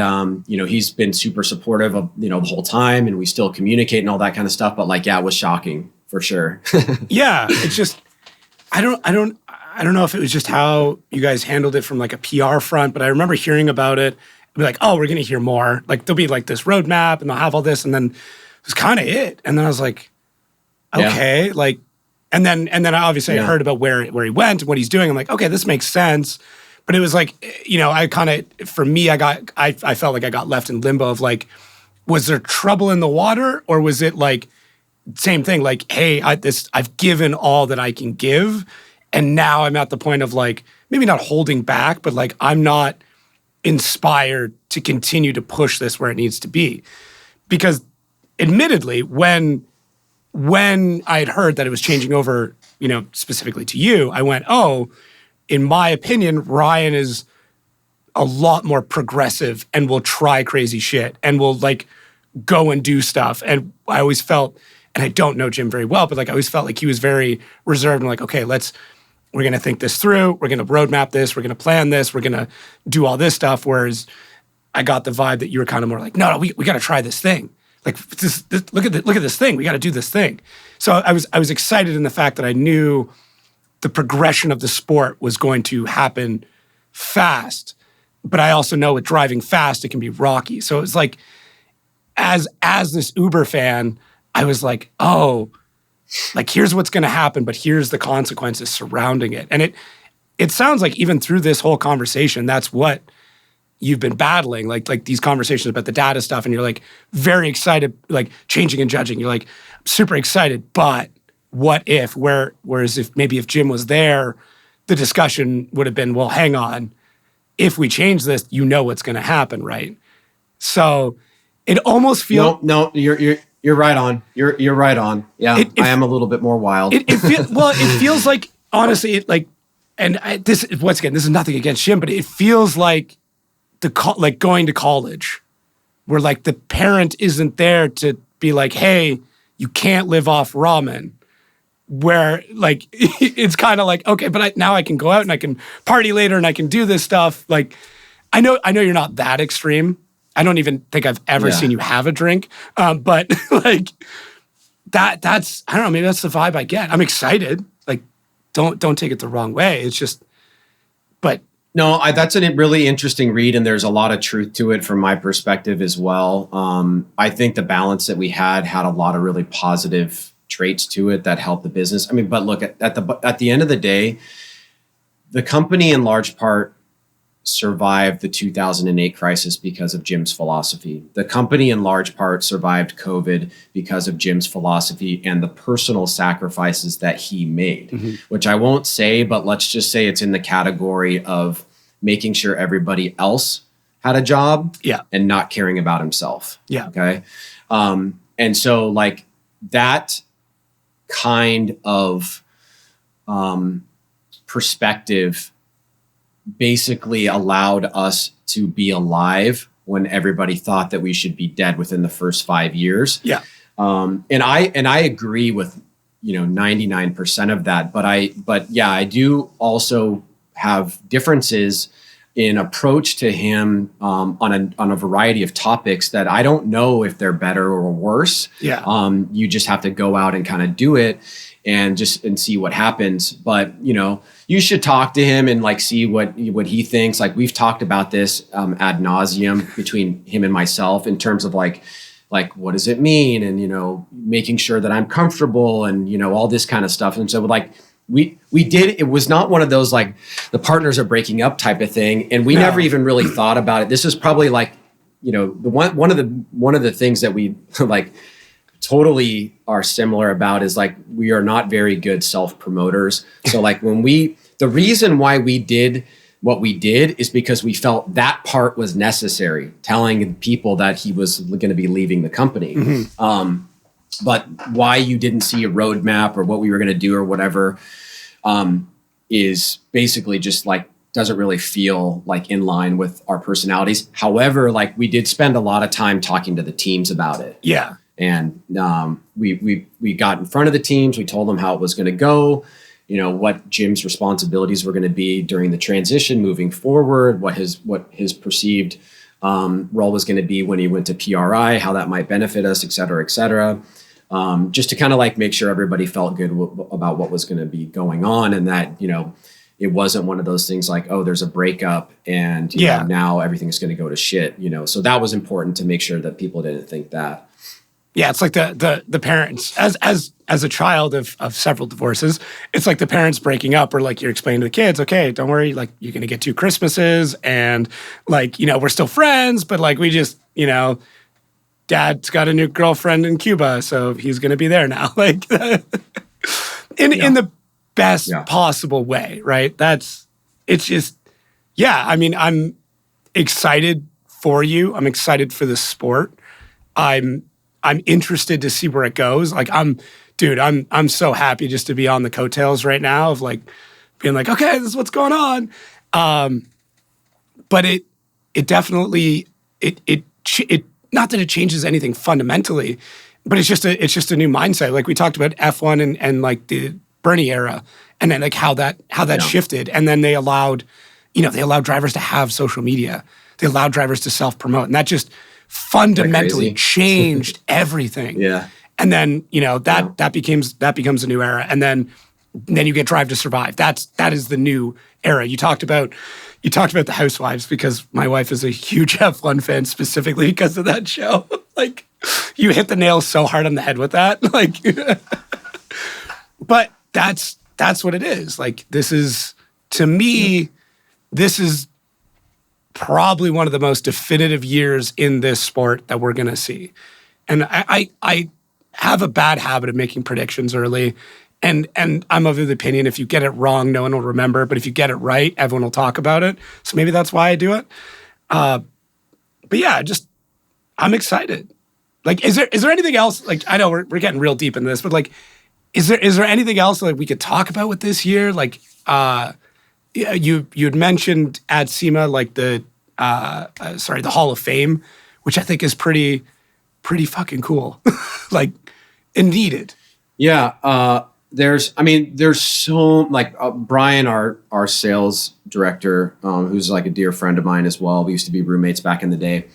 he's been super supportive of, the whole time, and we still communicate and all that kind of stuff. But like, it was shocking for sure. Yeah. It's just, I don't know if it was just how you guys handled it from like a PR front, but I remember hearing about it. Be like, oh, we're going to hear more. Like there'll be like this roadmap and they'll have all this. And then it was kind of it. And then I was like, okay, like, and then I obviously heard about where he went and what he's doing. I'm like, okay, this makes sense. But it was like, I kind of, for me, I felt like I got left in limbo of like, was there trouble in the water, or was it like same thing? Like, hey, I've given all that I can give. And now I'm at the point of like, maybe not holding back, but like, I'm not inspired to continue to push this where it needs to be. Because admittedly, when I had heard that it was changing over, specifically to you, I went, oh, in my opinion, Ryan is a lot more progressive and will try crazy shit and will like go and do stuff. And I always felt, and I don't know Jim very well, but like I always felt like he was very reserved and like, okay, we're going to think this through. We're going to roadmap this. We're going to plan this. We're going to do all this stuff. Whereas I got the vibe that you were kind of more like, no, we got to try this thing. Like, look at this thing. We got to do this thing. So I was excited in the fact that I knew the progression of the sport was going to happen fast. But I also know with driving fast, it can be rocky. So it was like, as this Uber fan, I was like, oh, like, here's what's going to happen, but here's the consequences surrounding it. And it sounds like even through this whole conversation, that's what you've been battling, like these conversations about the data stuff, and you're like very excited, like changing and judging. You're like super excited, but what if? Whereas if Jim was there, the discussion would have been, well, hang on, if we change this, what's going to happen, right? So it almost feels no, you're right on. You're right on. Yeah, I am a little bit more wild. It feels like, honestly, this is nothing against Jim, but it feels like like going to college, where like the parent isn't there to be like, hey, you can't live off ramen. Where like it's kind of like, okay, but now I can go out and I can party later and I can do this stuff. Like I know you're not that extreme. I don't even think I've ever seen you have a drink. But like that's, I don't know, maybe that's the vibe I get. I'm excited. Like, don't take it the wrong way. It's just, but. No, that's a really interesting read, and there's a lot of truth to it from my perspective as well. I think the balance that we had a lot of really positive traits to it that helped the business. I mean, but look, at the end of the day, the company in large part survived the 2008 crisis because of Jim's philosophy. The company in large part survived COVID because of Jim's philosophy and the personal sacrifices that he made, which I won't say, but let's just say it's in the category of making sure everybody else had a job and not caring about himself. Yeah. Okay. And so like that kind of perspective basically allowed us to be alive when everybody thought that we should be dead within the first 5 years. Yeah. And I agree with, 99% of that, but I do also have differences in approach to him on a variety of topics that I don't know if they're better or worse. Yeah. You just have to go out and kind of do it and see what happens. But, you should talk to him and like see what he thinks. Like we've talked about this ad nauseum between him and myself in terms of like what does it mean? And, making sure that I'm comfortable and, all this kind of stuff. And so like we did, it was not one of those like the partners are breaking up type of thing. And we never even really thought about it. This is probably like, the one of the things that we like totally are similar about is like, we are not very good self-promoters. So like the reason why we did what we did is because we felt that part was necessary, telling people that he was going to be leaving the company. Mm-hmm. But why you didn't see a roadmap or what we were going to do or whatever is basically just like, doesn't really feel like in line with our personalities. However, like we did spend a lot of time talking to the teams about it. Yeah. And we got in front of the teams. We told them how it was going to go, what Jim's responsibilities were going to be during the transition moving forward, what his perceived role was going to be when he went to PRI, how that might benefit us, et cetera, just to kind of like make sure everybody felt good about what was going to be going on, and that, it wasn't one of those things like, oh, there's a breakup and now everything's going to go to shit, So that was important to make sure that people didn't think that. Yeah, it's like the parents, as a child of several divorces, it's like the parents breaking up, or like you're explaining to the kids, okay, don't worry, like you're going to get 2 Christmases and like, we're still friends, but like we just, Dad's got a new girlfriend in Cuba, so he's going to be there now. Like in the best possible way, right? It's just, I mean, I'm excited for you. I'm excited for the sport. I'm interested to see where it goes. Like I'm so happy just to be on the coattails right now of like being like, okay, this is what's going on. But it definitely, it not that it changes anything fundamentally, but it's just a new mindset. Like we talked about F1 and like the Bernie era, and then like how that shifted. And then they allowed drivers to have social media. They allowed drivers to self-promote. And that just fundamentally changed everything. Yeah. And then, that becomes a new era. And then you get Drive to Survive. That is the new era. You talked about the Housewives, because my wife is a huge F1 fan specifically because of that show. Like you hit the nail so hard on the head with that. Like but that's what it is. Like to me, this is probably one of the most definitive years in this sport that we're going to see. And I have a bad habit of making predictions early. And I'm of the opinion, if you get it wrong, no one will remember. But if you get it right, everyone will talk about it. So maybe that's why I do it. But yeah, I'm excited. Like, is there anything else? Like, I know we're getting real deep into this, but like, is there anything else like we could talk about with this year? Like, you had mentioned at SEMA, like the Hall of Fame, which I think is pretty fucking cool, like, and needed. Yeah. There's so like Brian, our sales director, who's like a dear friend of mine as well. We used to be roommates back in the day.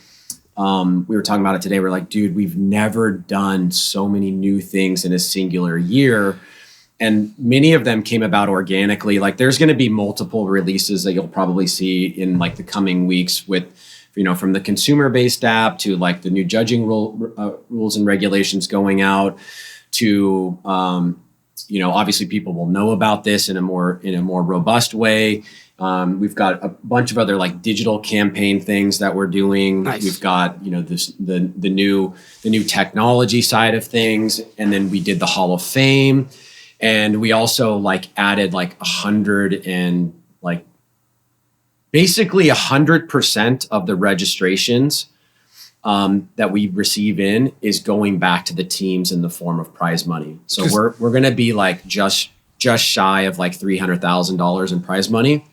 We were talking about it today. We're like, dude, we've never done so many new things in a singular year. And many of them came about organically. Like there's going to be multiple releases that you'll probably see in like the coming weeks with, from the consumer-based app to like the new judging rules and regulations going out to, obviously people will know about this in a more robust way. We've got a bunch of other like digital campaign things that we're doing. Nice. We've got, the new technology side of things. And then we did the Hall of Fame. And we also like added like 100 and like basically 100% of the registrations that we receive in is going back to the teams in the form of prize money. So we're going to be like just shy of like $300,000 in prize money.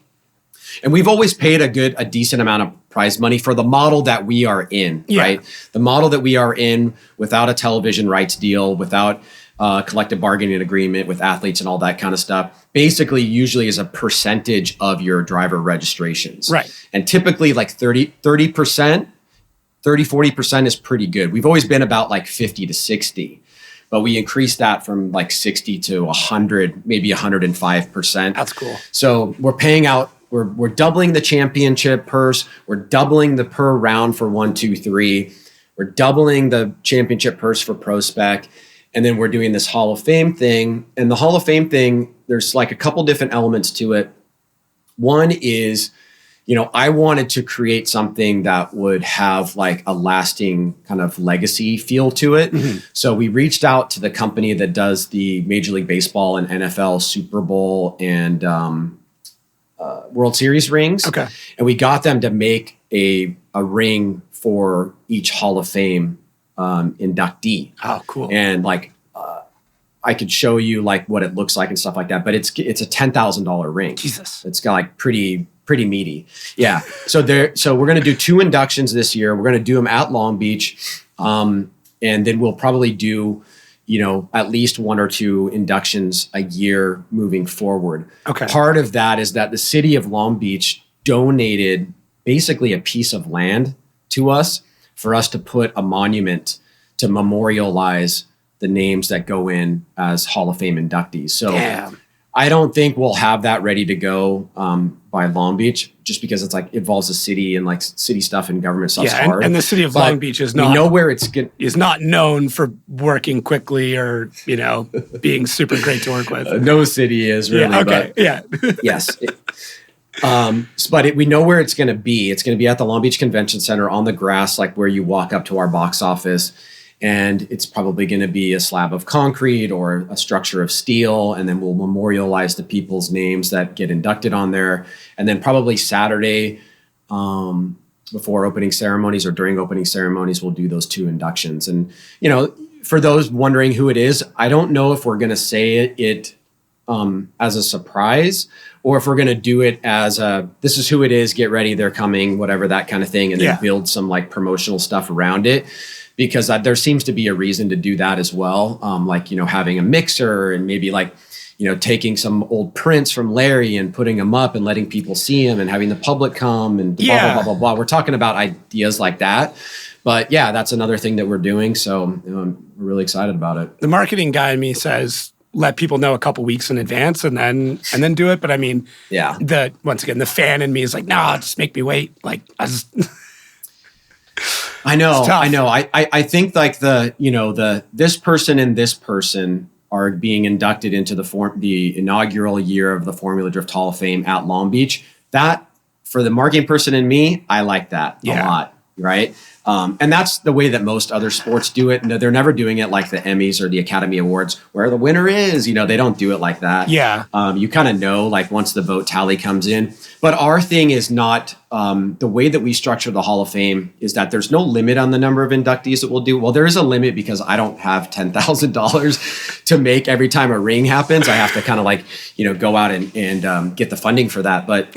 And we've always paid a decent amount of prize money for the model that we are in, right? The model that we are in without a television rights deal, without collective bargaining agreement with athletes and all that kind of stuff, basically usually is a percentage of your driver registrations. Right. And typically like 30%, 40% is pretty good. We've always been about like 50 to 60, but we increased that from like 60 to 100, maybe 105%. That's cool. So we're paying out, we're doubling the championship purse. We're doubling the per round for 1, 2, 3. We're doubling the championship purse for Pro Spec. And then we're doing this Hall of Fame thing. And the Hall of Fame thing there's like a couple different elements to it. One is, I wanted to create something that would have like a lasting kind of legacy feel to it. Mm-hmm. So we reached out to the company that does the Major League Baseball and NFL Super Bowl and World Series rings. Okay. And we got them to make a ring for each Hall of Fame inductee. Oh, cool. And like, I could show you like what it looks like and stuff like that, but it's a $10,000 ring. Jesus. It's got like pretty meaty. Yeah. So we're going to do 2 inductions this year. We're going to do them at Long Beach. And then we'll probably do, at least 1 or 2 inductions a year moving forward. Okay. Part of that is that the city of Long Beach donated basically a piece of land to us for us to put a monument to memorialize the names that go in as Hall of Fame inductees. So Damn. I don't think we'll have that ready to go by Long Beach, just because it's like involves the city and like city stuff and government stuff's hard. And the city of Long Beach is not. We know where it's good. Is not known for working quickly or being super great to work with. No city is really. Yeah, okay. But yes. But we know where it's going to be. It's going to be at the Long Beach Convention Center on the grass, like where you walk up to our box office. And it's probably going to be a slab of concrete or a structure of steel. And then we'll memorialize the people's names that get inducted on there. And then probably Saturday before opening ceremonies or during opening ceremonies, we'll do those 2 inductions. And, for those wondering who it is, I don't know if we're going to say it as a surprise or if we're going to do it as this is who it is, get ready, they're coming, whatever, that kind of thing. And then build some like promotional stuff around it. Because there seems to be a reason to do that as well. Like, having a mixer and maybe like, taking some old prints from Larry and putting them up and letting people see them and having the public come and blah, blah, blah, blah, blah. We're talking about ideas like that. But yeah, that's another thing that we're doing. So we're really excited about it. The marketing guy in me says, let people know a couple weeks in advance and then do it. But I mean, once again, the fan in me is like, nah, just make me wait. Like, I know. I think like this person and this person are being inducted into the inaugural year of the Formula Drift Hall of Fame at Long Beach. That, for the marketing person in me, I like that a lot, right? And that's the way that most other sports do it. No, they're never doing it like the Emmys or the Academy Awards, where the winner is. They don't do it like that. Yeah. You kind of know, like once the vote tally comes in. But our thing is not the way that we structure the Hall of Fame is that there's no limit on the number of inductees that we'll do. Well, there is a limit because I don't have $10,000 to make every time a ring happens. I have to kind of like go out and get the funding for that. But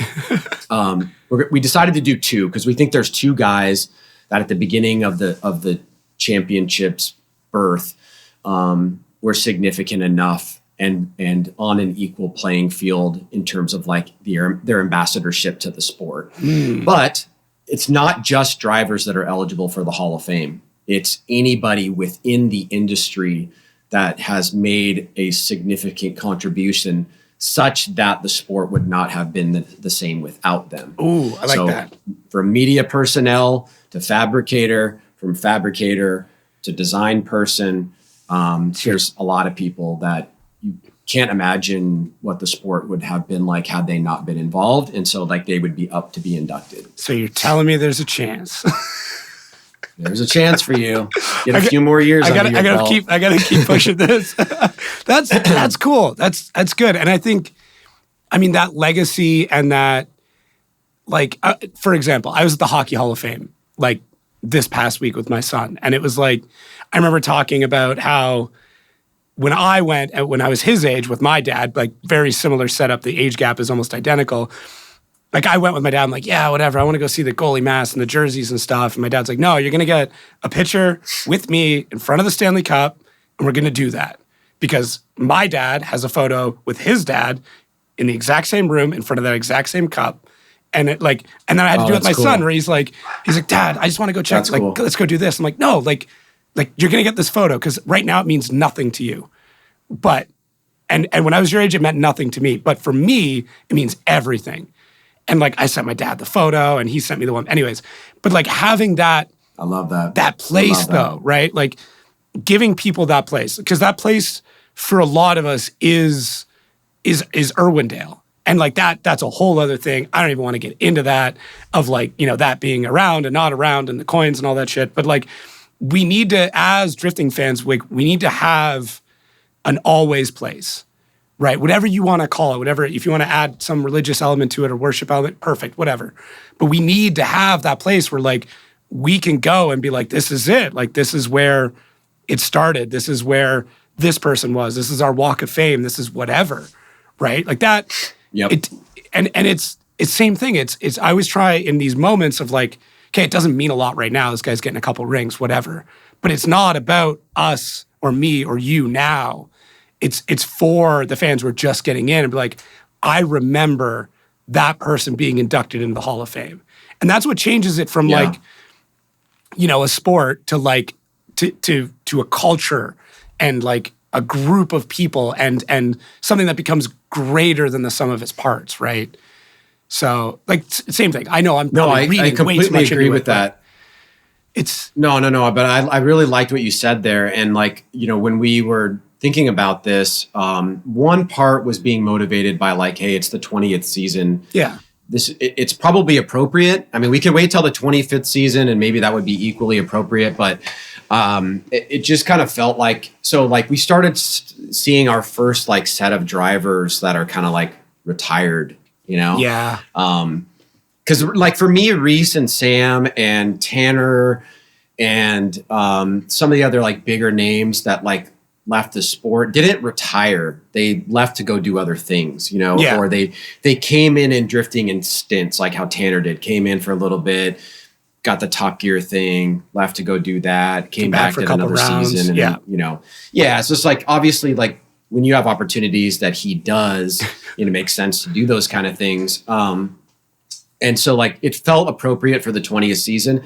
we decided to do 2 because we think there's 2 guys that at the beginning of the championship's birth were significant enough and on an equal playing field in terms of like their ambassadorship to the sport. But it's not just drivers that are eligible for the Hall of Fame. It's anybody within the industry that has made a significant contribution such that the sport would not have been the same without them. Ooh, I like that. From media personnel to fabricator, from fabricator to design person, there's a lot of people that you can't imagine what the sport would have been like had they not been involved. And so like they would be up to be inducted. So you're telling me there's a chance. There's a chance for you. Get a few more years under your belt. I gotta keep pushing this. That's cool. That's good. And I think, that legacy and that, like, for example, I was at the Hockey Hall of Fame like this past week with my son, and it was like I remember talking about how when I went, when I was his age with my dad, like very similar setup, the age gap is almost identical. Like I went with my dad, I'm like, yeah, whatever. I want to go see the goalie mask and the jerseys and stuff. And my dad's like, no, you're going to get a picture with me in front of the Stanley Cup. And we're going to do that because my dad has a photo with his dad in the exact same room in front of that exact same cup. And and then I had to do it with my son where he's like, Dad, I just want to go check. That's cool. Let's go do this. I'm like, no, like you're going to get this photo because right now it means nothing to you. But, and when I was your age, it meant nothing to me. But for me, it means everything. And like I sent my dad the photo and he sent me the one. Anyways, but like having that. I love that. That place though, right? Like giving people that place. Because that place for a lot of us is is Irwindale. And like that's a whole other thing. I don't even want to get into that of like, that being around and not around and the coins and all that shit. But like, we need to, as drifting fans, we need to have an always place, right? Whatever you want to call it, whatever, if you want to add some religious element to it or worship element, perfect, whatever. But we need to have that place where like, we can go and be like, this is it. Like, this is where it started. This is where this person was. This is our walk of fame. This is whatever, right? Like that. Yep. And it's same thing. It's I always try in these moments of like, okay, it doesn't mean a lot right now. This guy's getting a couple rings, whatever. But it's not about us or me or you now. It's for the fans who are just getting in and be like, I remember that person being inducted into the Hall of Fame. And that's what changes it from like, a sport to like to a culture and like a group of people and something that becomes greater than the sum of its parts, right? So, like, same thing. I know I'm reading I completely way too much agree into with it, that. It's No. But I really liked what you said there. And like, when we were thinking about this, one part was being motivated by like, hey, it's the 20th season. Yeah. It's probably appropriate. I mean, we could wait till the 25th season and maybe that would be equally appropriate, but it just kind of felt like, so like we started seeing our first like set of drivers that are kind of like retired, Yeah. Because like for me, Reese and Sam and Tanner and some of the other like bigger names that like left the sport didn't retire. They left to go do other things, or they came in drifting in stints, like how Tanner did, came in for a little bit, got the Top Gear thing, left to go do that, came back for did a couple another rounds. season. And, it's just like, obviously like when you have opportunities that he does, it makes sense to do those kind of things. And so like it felt appropriate for the 20th season,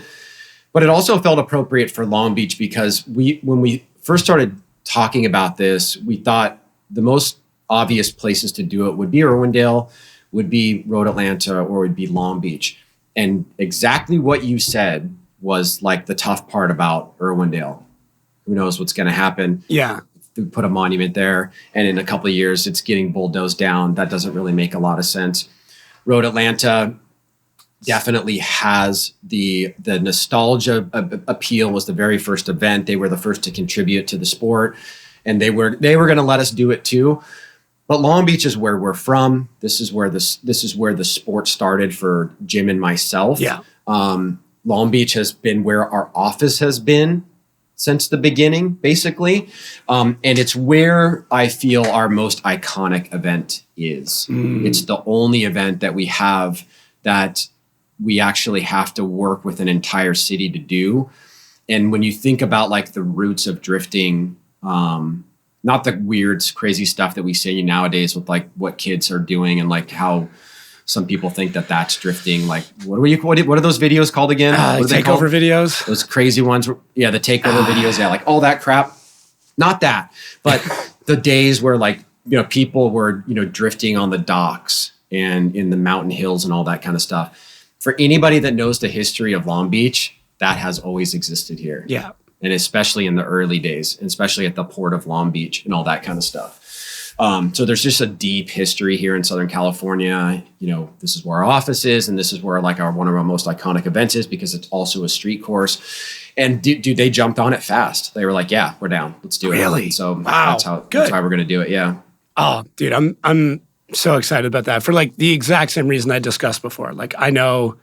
but it also felt appropriate for Long Beach because when we first started talking about this, we thought the most obvious places to do it would be Irwindale, would be Road Atlanta, or would be Long Beach. And exactly what you said was like the tough part about Irwindale. Who knows what's going to happen? Yeah. We put a monument there, and in a couple of years, it's getting bulldozed down. That doesn't really make a lot of sense. Road Atlanta definitely has the nostalgia appeal. Was the very first event. They were the first to contribute to the sport, and they were going to let us do it too. But Long Beach is where we're from. This is where the sport started for Jim and myself. Yeah. Long Beach has been where our office has been since the beginning, basically. And it's where I feel our most iconic event is. It's the only event that we have that we actually have to work with an entire city to do. And when you think about like the roots of drifting, not the weird, crazy stuff that we see nowadays with like what kids are doing and like how some people think that that's drifting. Like, what are those videos called again? Takeover videos. Those crazy ones. Yeah, the takeover videos. Yeah, like all that crap. Not that, but the days where like, people were, drifting on the docks and in the mountain hills and all that kind of stuff. For anybody that knows the history of Long Beach, that has always existed here. Yeah. And especially in the early days, and especially at the port of Long Beach and all that kind of stuff. So there's just a deep history here in Southern California. This is where our office is, and this is where like one of our most iconic events is because it's also a street course. And dude, they jumped on it fast. They were like, "Yeah, we're down. Let's do it." Really? So wow, that's why we're going to do it. Yeah. Oh, dude, I'm so excited about that for like the exact same reason I discussed before. Like I know,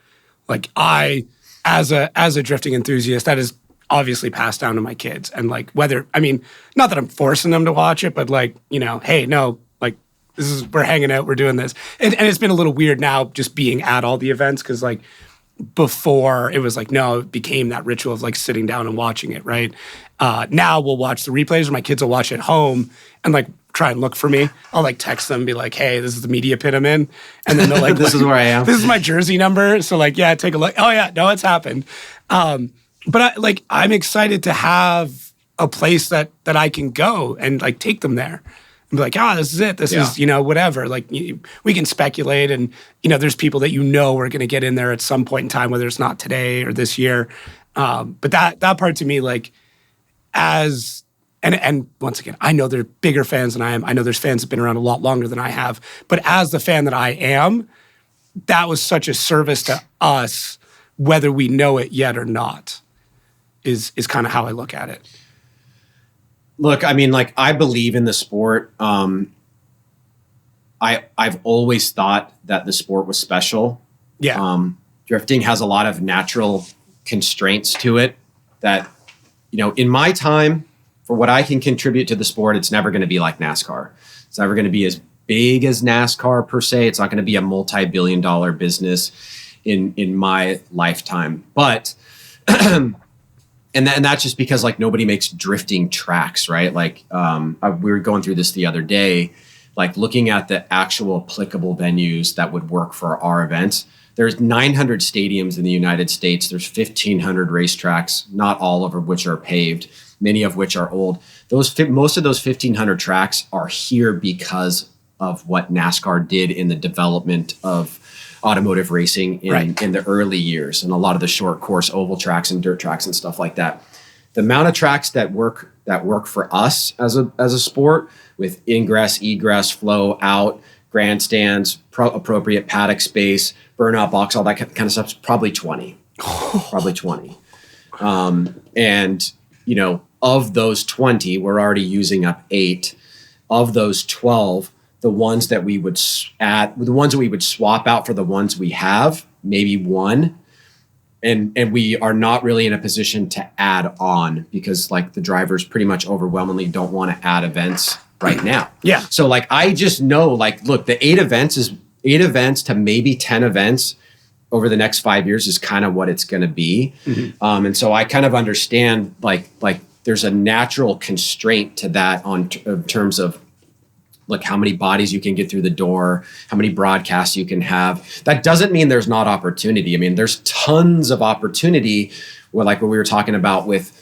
like I as a drifting enthusiast, that is obviously passed down to my kids. And like not that I'm forcing them to watch it, but like, hey, no, like we're hanging out, we're doing this. And it's been a little weird now just being at all the events because like before it was like, no, it became that ritual of like sitting down and watching it, right? Now we'll watch the replays or my kids will watch at home and like try and look for me. I'll like text them and be like, hey, this is the media pit I'm in. And then they're like, this is where I am. This is my jersey number. So like, yeah, take a look. Oh yeah, no, it's happened. But I'm excited to have a place that I can go and like take them there and be like, this is it. This is, whatever. Like we can speculate and, there's people that are going to get in there at some point in time, whether it's not today or this year. But that part to me, like as and once again, I know they're bigger fans than I am. I know there's fans that have been around a lot longer than I have. But as the fan that I am, that was such a service to us, whether we know it yet or not, is kind of how I look at it. Look, I mean, like, I believe in the sport. I've always thought that the sport was special. Yeah. Drifting has a lot of natural constraints to it that, in my time, for what I can contribute to the sport, it's never going to be like NASCAR. It's never going to be as big as NASCAR per se. It's not going to be a multi-billion-dollar business in my lifetime. But and that's just because, like, nobody makes drifting tracks, right? Like, we were going through this the other day, like looking at the actual applicable venues that would work for our events. There's 900 stadiums in the United States. There's 1,500 racetracks, not all of which are paved, many of which are old. Most of those 1,500 tracks are here because of what NASCAR did in the development of automotive racing in the early years, and a lot of the short course oval tracks and dirt tracks and stuff like that. The amount of tracks that work for us as a sport, with ingress, egress, flow, out, grandstands, appropriate paddock space, burnout box, all that kind of stuff, is probably 20. Probably 20. And, of those 20, we're already using up 8. Of those 12, the ones that we would swap out for the ones we have, maybe 1. And we are not really in a position to add on, because, like, the drivers pretty much overwhelmingly don't want to add events right now. Yeah. So, like, I just know, like, look, the 8 events to maybe 10 events over the next 5 years is kind of what it's going to be. Mm-hmm. And so I kind of understand, like there's a natural constraint to that in terms of, like, how many bodies you can get through the door, how many broadcasts you can have. That doesn't mean there's not opportunity. I mean, there's tons of opportunity, like what we were talking about with,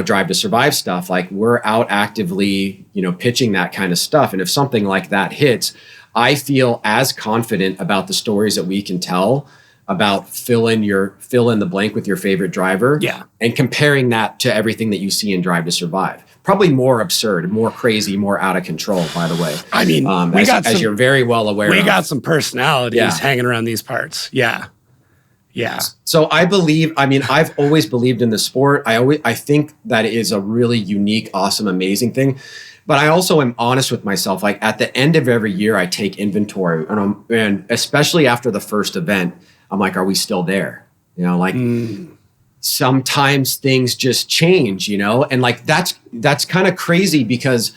Drive to Survive stuff. Like, we're out actively, pitching that kind of stuff. And if something like that hits, I feel as confident about the stories that we can tell about fill in the blank with your favorite driver. Yeah. And comparing that to everything that you see in Drive to Survive. Probably more absurd, more crazy, more out of control, by the way. I mean, as you're very well aware we of. got some personalities hanging around these parts. Yeah. Yeah. So I believe, I've always believed in the sport. I think that it is a really unique, awesome, amazing thing. But I also am honest with myself. Like, at the end of every year, I take inventory, and especially after the first event, I'm like, are we still there? Sometimes things just change, and, like, that's kind of crazy, because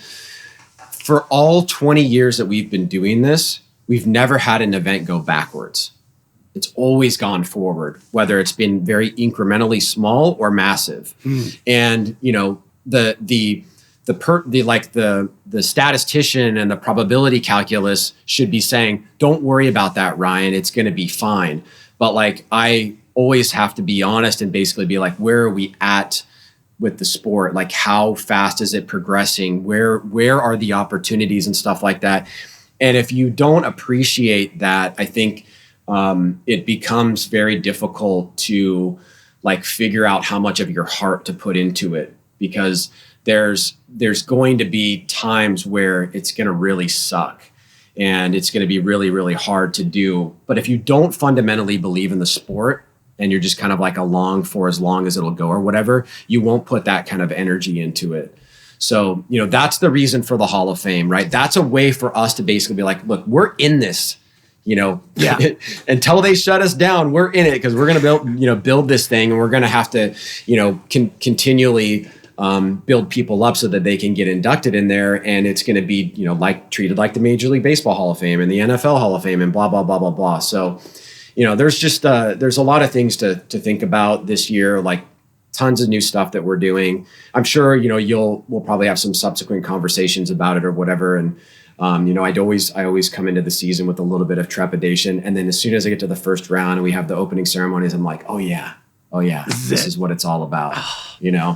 for all 20 years that we've been doing this, we've never had an event go backwards. It's always gone forward, whether it's been very incrementally small or massive. And, the statistician and the probability calculus should be saying, don't worry about that, Ryan, it's going to be fine. But, like, I always have to be honest and basically be like, where are we at with the sport? Like, how fast is it progressing? Where are the opportunities and stuff like that? And if you don't appreciate that, I think it becomes very difficult to, like, figure out how much of your heart to put into it, because there's going to be times where it's going to really suck. And it's going to be really, really hard to do. But if you don't fundamentally believe in the sport, and you're just kind of like along for as long as it'll go or whatever, you won't put that kind of energy into it. So, that's the reason for the Hall of Fame, right? That's a way for us to basically be like, look, we're in this, until they shut us down, we're in it, because we're going to build this thing, and we're going to have to, continually build people up so that they can get inducted in there. And it's going to be, treated like the Major League Baseball Hall of Fame and the NFL Hall of Fame and blah, blah, blah, blah, blah. So, there's just, there's a lot of things to think about this year, like tons of new stuff that we're doing. I'm sure, we'll probably have some subsequent conversations about it or whatever. And, I always come into the season with a little bit of trepidation. And then as soon as I get to the first round and we have the opening ceremonies, I'm like, oh yeah, this is what it's all about, Yeah.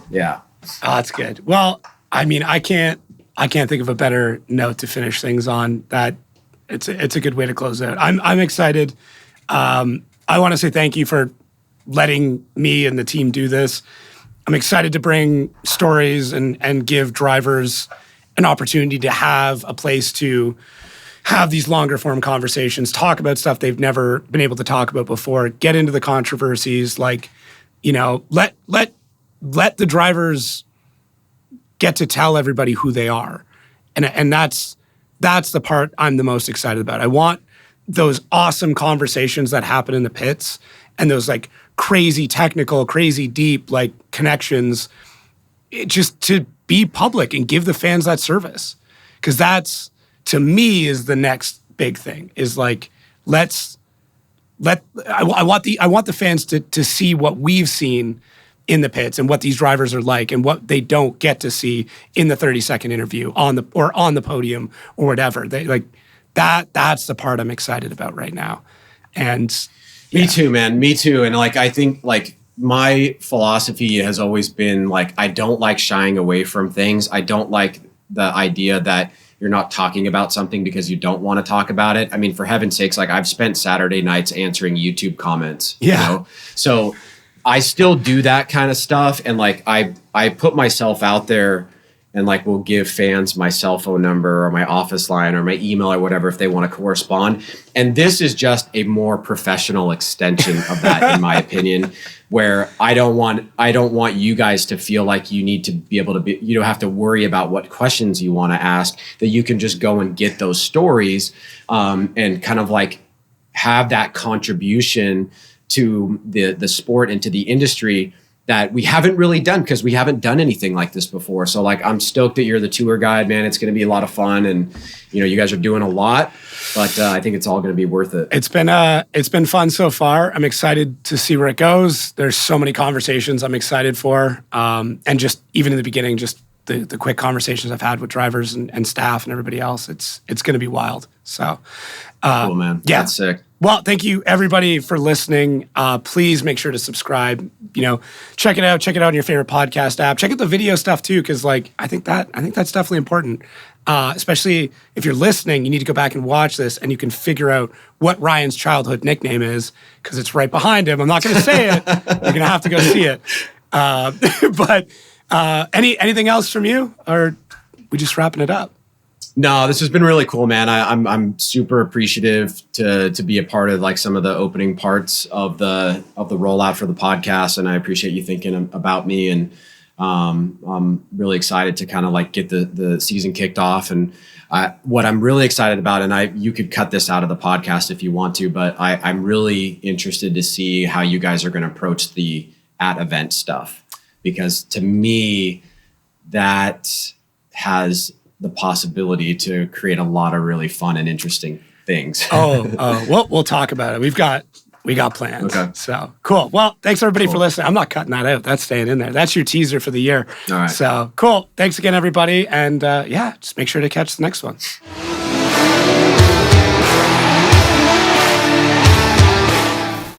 Oh, that's good. Well, I can't think of a better note to finish things on. That it's a good way to close out. I'm excited. I want to say thank you for letting me and the team do this. I'm excited to bring stories and give drivers an opportunity to have a place to have these longer form conversations, talk about stuff they've never been able to talk about before, get into the controversies, like, let the drivers get to tell everybody who they are. And that's the part I'm the most excited about. I want those awesome conversations that happen in the pits and those like crazy technical, crazy deep like connections, just to be public and give the fans that service. Because that's, to me, is the next big thing, is like, I want the fans to see what we've seen in the pits and what these drivers are like and what they don't get to see in the 30-second interview on the podium or whatever. They like that's the part I'm excited about right now. And me too, man. Me too. And like, I think like my philosophy has always been like, I don't like shying away from things. I don't like the idea that you're not talking about something because you don't want to talk about it. I mean, for heaven's sakes, like I've spent Saturday nights answering YouTube comments. Yeah. So I still do that kind of stuff. And like, I put myself out there and like, will give fans my cell phone number or my office line or my email or whatever, if they want to correspond. And this is just a more professional extension of that, in my opinion, where I don't want you guys to feel like you need to be able to you don't have to worry about what questions you want to ask, that you can just go and get those stories, and kind of like have that contribution to the sport and to the industry that we haven't really done, because we haven't done anything like this before. So like, I'm stoked that you're the tour guide, man. It's going to be a lot of fun, and you guys are doing a lot, but I think it's all going to be worth it. It's been fun so far. I'm excited to see where it goes. There's so many conversations I'm excited for, and just even in the beginning, just the quick conversations I've had with drivers and staff and everybody else. It's going to be wild. So cool, man. Yeah, that's sick. Well, thank you everybody for listening. Please make sure to subscribe. Check it out on your favorite podcast app. Check out the video stuff too, because like I think that's definitely important. Especially if you're listening, you need to go back and watch this, and you can figure out what Ryan's childhood nickname is, because it's right behind him. I'm not going to say it. You're going to have to go see it. But anything else from you, or we just wrapping it up? No, this has been really cool, man. I'm super appreciative to be a part of like some of the opening parts of the rollout for the podcast, and I appreciate you thinking about me. And I'm really excited to kind of like get the season kicked off. And what I'm really excited about, and you could cut this out of the podcast if you want to, but I'm really interested to see how you guys are going to approach the at-event stuff, because to me, that has the possibility to create a lot of really fun and interesting things. We'll talk about it. We got plans. Okay. So cool. Well, thanks everybody for listening. I'm not cutting that out. That's staying in there. That's your teaser for the year. All right. So cool. Thanks again, everybody. And just make sure to catch the next one.